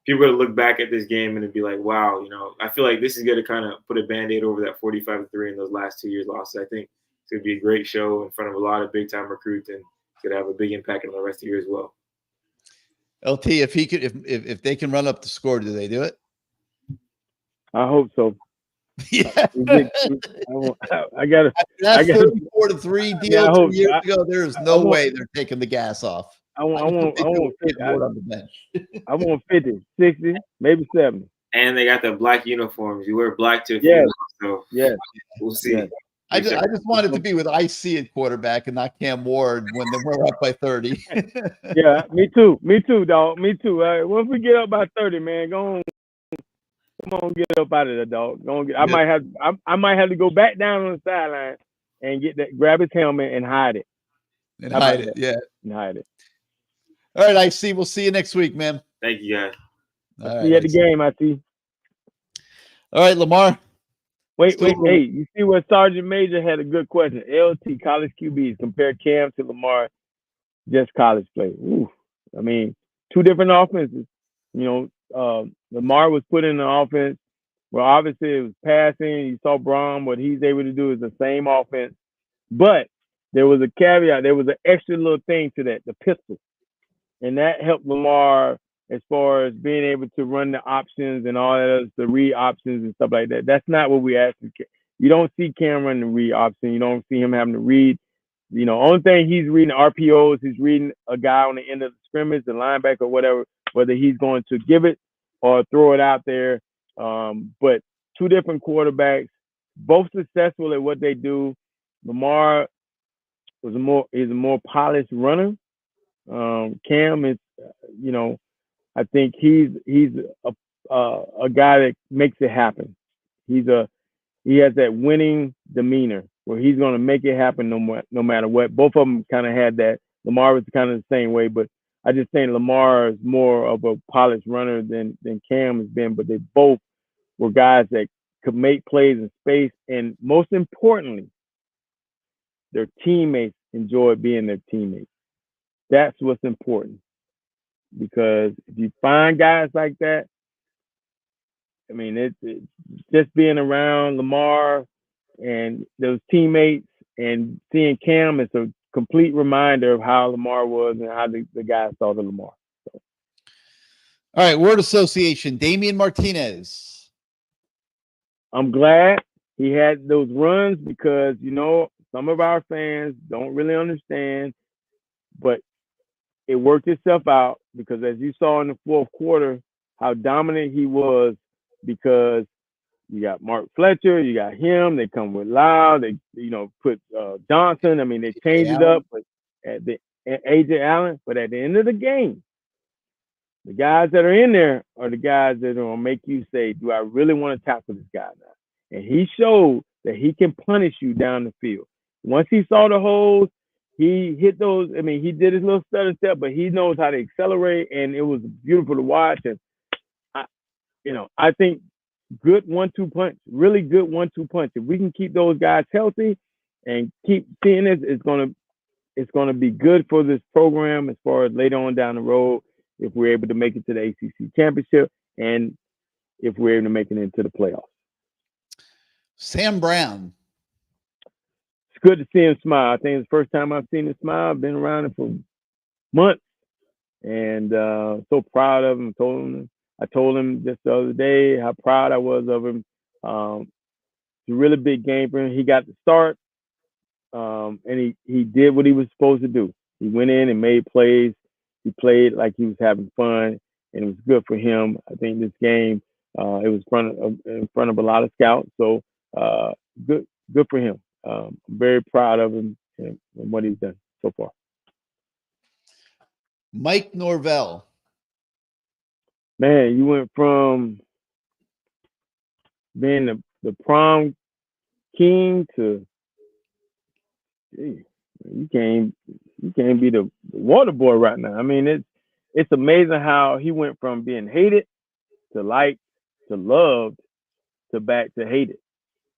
People are going to look back at this game and be like, wow, I feel like this is going to kind of put a Band-Aid over that 45-3 in those last 2 years losses. I think it's going to be a great show in front of a lot of big-time recruits, and it's going to have a big impact on the rest of the year as well. LT, if they can run up the score, do they do it? I hope so. Yeah, I got 34-3 deal 2 years ago. There is no way they're taking the gas off. I want 50 on the bench. I want 50, 60, maybe 70. And they got the black uniforms. You wear black to so we'll see. Yes. I just wanted to be with IC at quarterback and not Cam Ward when they were up by 30. Yeah, me too, dog. Me too. Once we get up by 30, man, come on, get up out of there, dog. I might have to go back down on the sideline and grab his helmet and hide it. And hide it. All right, IC. We'll see you next week, man. Thank you, guys. See you at the game, IC. All right, Lamar. Wait. Hey, you see what Sergeant Major had a good question. LT, college QBs, compare Cam to Lamar, just college play. Ooh. I mean, two different offenses. You know, Lamar was put in an offense where obviously it was passing. You saw Braun, what he's able to do is the same offense. But there was a caveat. There was an extra little thing to that, the pistol. And that helped Lamar as far as being able to run the options and all that, the read options and stuff like that. That's not what we asked. You don't see Cam running the read option. You don't see him having to read. You know, only thing he's reading RPOs, he's reading a guy on the end of the scrimmage, the linebacker or whatever, whether he's going to give it or throw it out there. But two different quarterbacks, both successful at what they do. Lamar is a more polished runner. Cam is, you know, I think he's a guy that makes it happen. He has that winning demeanor where he's going to make it happen no matter what. Both of them kind of had that. Lamar was kind of the same way, but I just think Lamar is more of a polished runner than Cam has been. But they both were guys that could make plays in space, and most importantly, their teammates enjoyed being their teammates. That's what's important, because if you find guys like that, I mean, it's just being around Lamar and those teammates and seeing Cam is a complete reminder of how Lamar was and how the guys saw the Lamar. So. All right, word association, Damian Martinez. I'm glad he had those runs because, you know, some of our fans don't really understand, but it worked itself out because as you saw in the fourth quarter, how dominant he was, because you got Mark Fletcher, you got him, they come with Lau, they, you know, put Johnson. I mean, they changed it up, but at AJ Allen, but at the end of the game, the guys that are in there are the guys that are going to make you say, do I really want to tackle this guy now? And he showed that he can punish you down the field. Once he saw the holes, he hit those. I mean, he did his little stutter step, but he knows how to accelerate, and it was beautiful to watch. And I think good 1-2 punch, really good 1-2 punch. If we can keep those guys healthy and keep seeing this, it's gonna be good for this program as far as later on down the road if we're able to make it to the ACC championship and if we're able to make it into the playoffs. Sam Brown. It's good to see him smile. I think it's the first time I've seen him smile. I've been around him for months, and so proud of him. I told him just the other day how proud I was of him. It's a really big game for him. He got the start, and he did what he was supposed to do. He went in and made plays. He played like he was having fun, and it was good for him. I think this game, it was in front of a lot of scouts, so good for him. I'm very proud of him and what he's done so far. Mike Norvell. Man, you went from being the prom king to you can't be the water boy right now. I mean, it's amazing how he went from being hated to liked to loved to back to hated.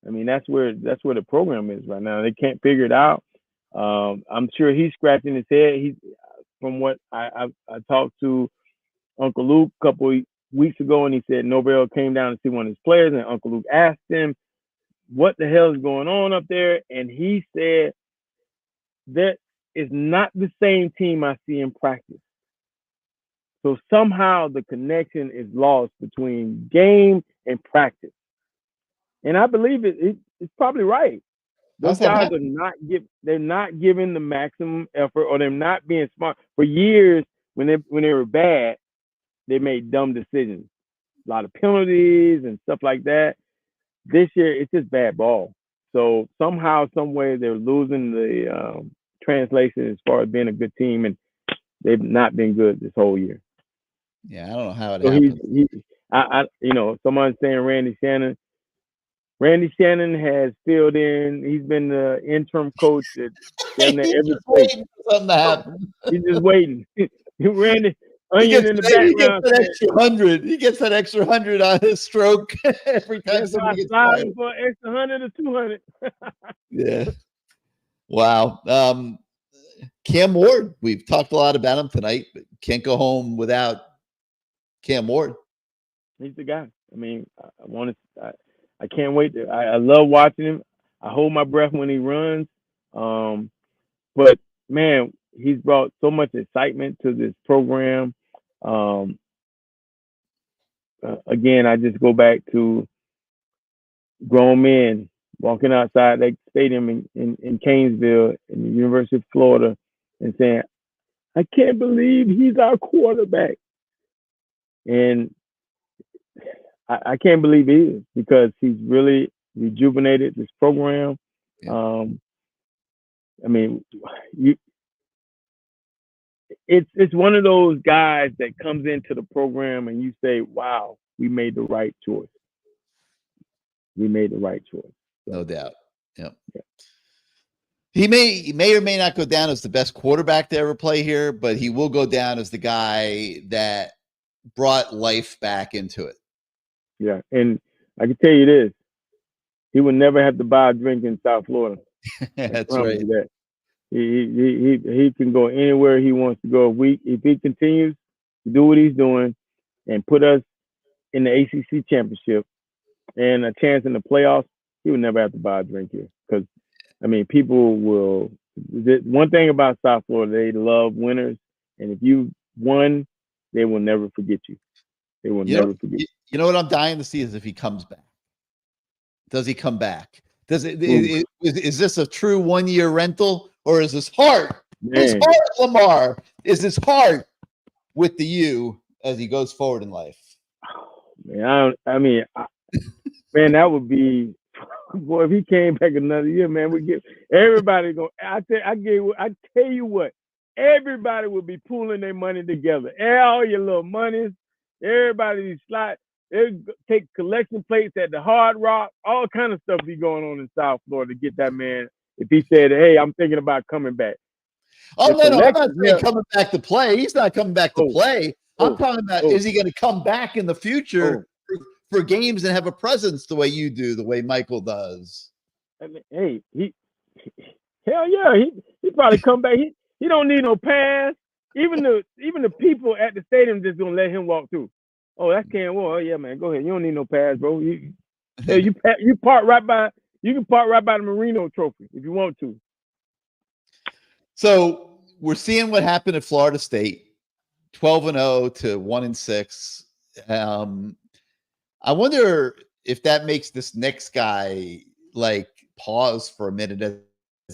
I mean, that's where the program is right now. They can't figure it out. I'm sure he's scratching his head. From what I talked to Uncle Luke a couple of weeks ago, and he said Norvell came down to see one of his players, and Uncle Luke asked him, what the hell is going on up there? And he said, that is not the same team I see in practice. So somehow the connection is lost between game and practice. And I believe it's probably right. Those guys they're not giving the maximum effort, or they're not being smart. For years, when they were bad, they made dumb decisions. A lot of penalties and stuff like that. This year, it's just bad ball. So somehow, some way, they're losing the translation as far as being a good team, and they've not been good this whole year. Yeah, I don't know how it happened. Someone's saying Randy Shannon. Randy Shannon has filled in. He's been the interim coach at every place. Something to happen. He's just waiting. onion in the background. That extra 100. He gets that extra 100 on his stroke every time That's why somebody I gets slide fired. him for an extra 100 or 200. Yeah. Wow. Cam Ward. We've talked a lot about him tonight, but can't go home without Cam Ward. He's the guy. I mean, I can't wait. I love watching him. I hold my breath when he runs. But man, he's brought so much excitement to this program. Again, I just go back to grown men walking outside that stadium in Canesville, in the University of Florida, and saying, "I can't believe he's our quarterback." And I can't believe he is, because he's really rejuvenated this program. Yeah. I mean, it's one of those guys that comes into the program and you say, "Wow, we made the right choice. We made the right choice." No doubt. Yep. Yeah. He may or may not go down as the best quarterback to ever play here, but he will go down as the guy that brought life back into it. Yeah, and I can tell you this: he would never have to buy a drink in South Florida. That's right. That. He can go anywhere he wants to go. If he continues to do what he's doing and put us in the ACC championship and a chance in the playoffs, he would never have to buy a drink here. Because, I mean, people will. One thing about South Florida, they love winners, and if you won, they will never forget you. They will never forget you. You know what I'm dying to see is if he comes back. Does he come back? Is this a true 1-year rental, or is his heart? Man. His heart, Lamar, is his heart with the U as he goes forward in life? Man, man, that would be, boy, if he came back another year, man, we get everybody go. I tell you what, everybody would be pooling their money together. All your little monies, everybody slide. They take collection plates at the Hard Rock, all kind of stuff be going on in South Florida to get that man. If he said, "Hey, I'm thinking about coming back." Oh, no, I'm not saying coming back to play. He's not coming back to play. I'm talking about, is he going to come back in the future for games and have a presence the way you do, the way Michael does? I mean, hey, hell yeah, he probably come back. He don't need no pass. Even the people at the stadium just gonna let him walk through. Oh, that's Cam Ward. Oh yeah, man, go ahead. You don't need no pass, bro. You park right by. You can park right by the Marino Trophy if you want to. So we're seeing what happened at Florida State, 12-0 to 1-6. I wonder if that makes this next guy like pause for a minute as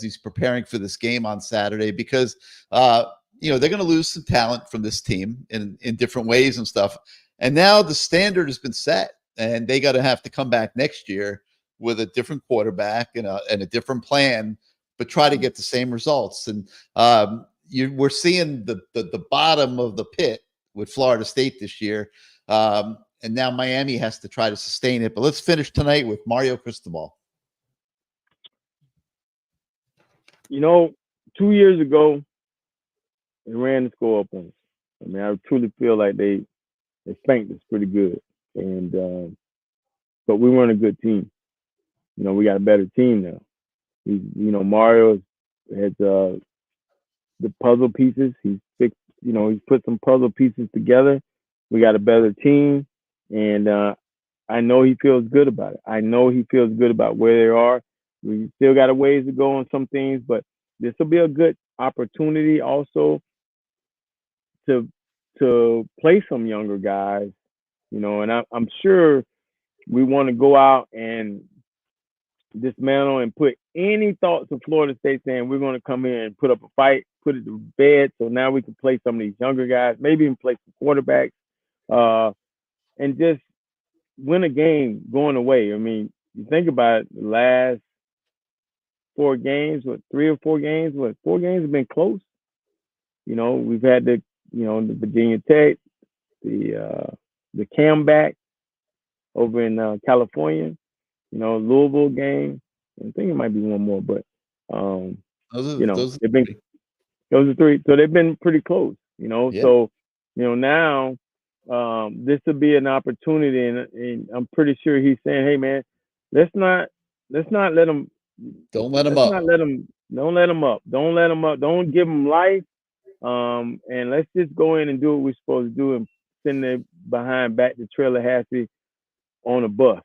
he's preparing for this game on Saturday, because they're going to lose some talent from this team in different ways and stuff. And now the standard has been set, and they got to have to come back next year with a different quarterback and a different plan, but try to get the same results. And we're seeing the bottom of the pit with Florida State this year. And now Miami has to try to sustain it. But let's finish tonight with Mario Cristobal. 2 years ago, they ran the score up on us. I mean, I truly feel like they spanked us pretty good. And but we weren't a good team. We got a better team now. Mario has the puzzle pieces. He's fixed, he's put some puzzle pieces together. We got a better team, and I know he feels good about it. I know he feels good about where they are. We still got a ways to go on some things, but this will be a good opportunity also to play some younger guys, and I'm sure we want to go out and dismantle and put any thoughts of Florida State saying we're going to come in and put up a fight, put it to bed, so now we can play some of these younger guys, maybe even play some quarterbacks, and just win a game going away. I mean, you think about it, the last 4 games, 3 or 4 games, 4 games have been close. We've had the Virginia Tech, the comeback over in California, Louisville game. I think it might be one more, but those are 3. So they've been pretty close, Yeah. So Now this will be an opportunity, and I'm pretty sure he's saying, "Hey, man, let's not let them. Don't let them up. Don't let them up. Don't let them up. Don't give them life. And let's just go in and do what we're supposed to do and send them behind back to Tallahassee on a bus."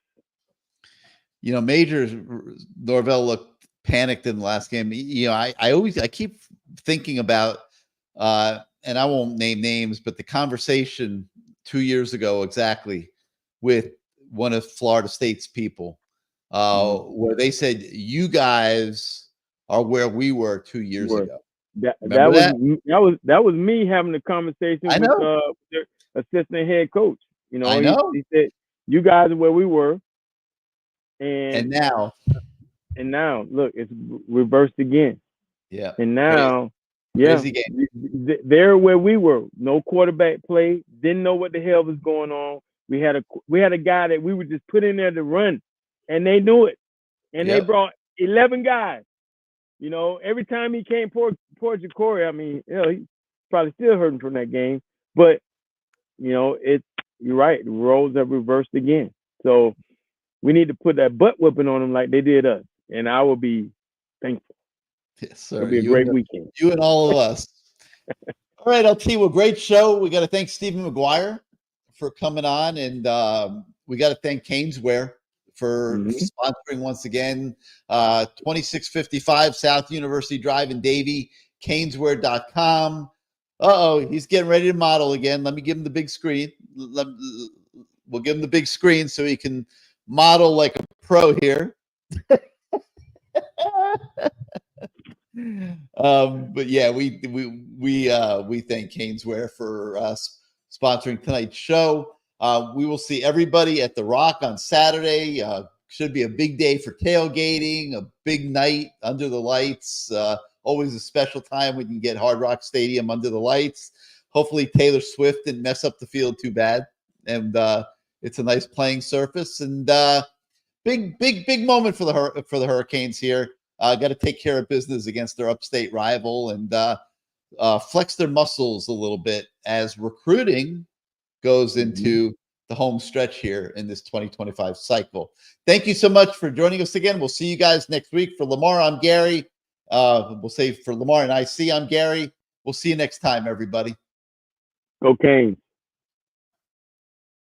Major Norvell looked panicked in the last game. I keep thinking about, and I won't name names, but the conversation 2 years ago exactly with one of Florida State's people, where they said, "You guys are where we were 2 years ago." That was me having a conversation with their assistant head coach. I know. He said, "You guys are where we were," and now look, it's reversed again. Yeah. And now, Crazy game. They're where we were. No quarterback play. Didn't know what the hell was going on. We had a guy that we would just put in there to run, and they knew it. And they brought 11 guys. Every time he came for Ja'Cory, I mean, he probably still hurting from that game. But you're right. The roles have reversed again. So we need to put that butt whipping on them like they did us, and I will be thankful. Yes, sir. It'll be a great weekend. You and all of us. All right, LT. Well, great show. We got to thank Stephen Maguire for coming on, and we got to thank CaneSport for sponsoring once again. 2655 South University Drive in Davie, CaneSport.com. He's getting ready to model again. Let me give him the big screen. We'll give him the big screen so he can model like a pro here. But yeah, we thank CaneSport for sponsoring tonight's show. We will see everybody at the Rock on Saturday. Should be a big day for tailgating, a big night under the lights. Always a special time when you get Hard Rock Stadium under the lights. Hopefully Taylor Swift didn't mess up the field too bad, and it's a nice playing surface. And big moment for the Hurricanes here. Got to take care of business against their upstate rival and flex their muscles a little bit as recruiting goes into the home stretch here in this 2025 cycle. Thank you so much for joining us again. We'll see you guys next week. For Lamar, I'm Gary. We'll say for Lamar and IC, I'm Gary. We'll see you next time, everybody. Go Canes.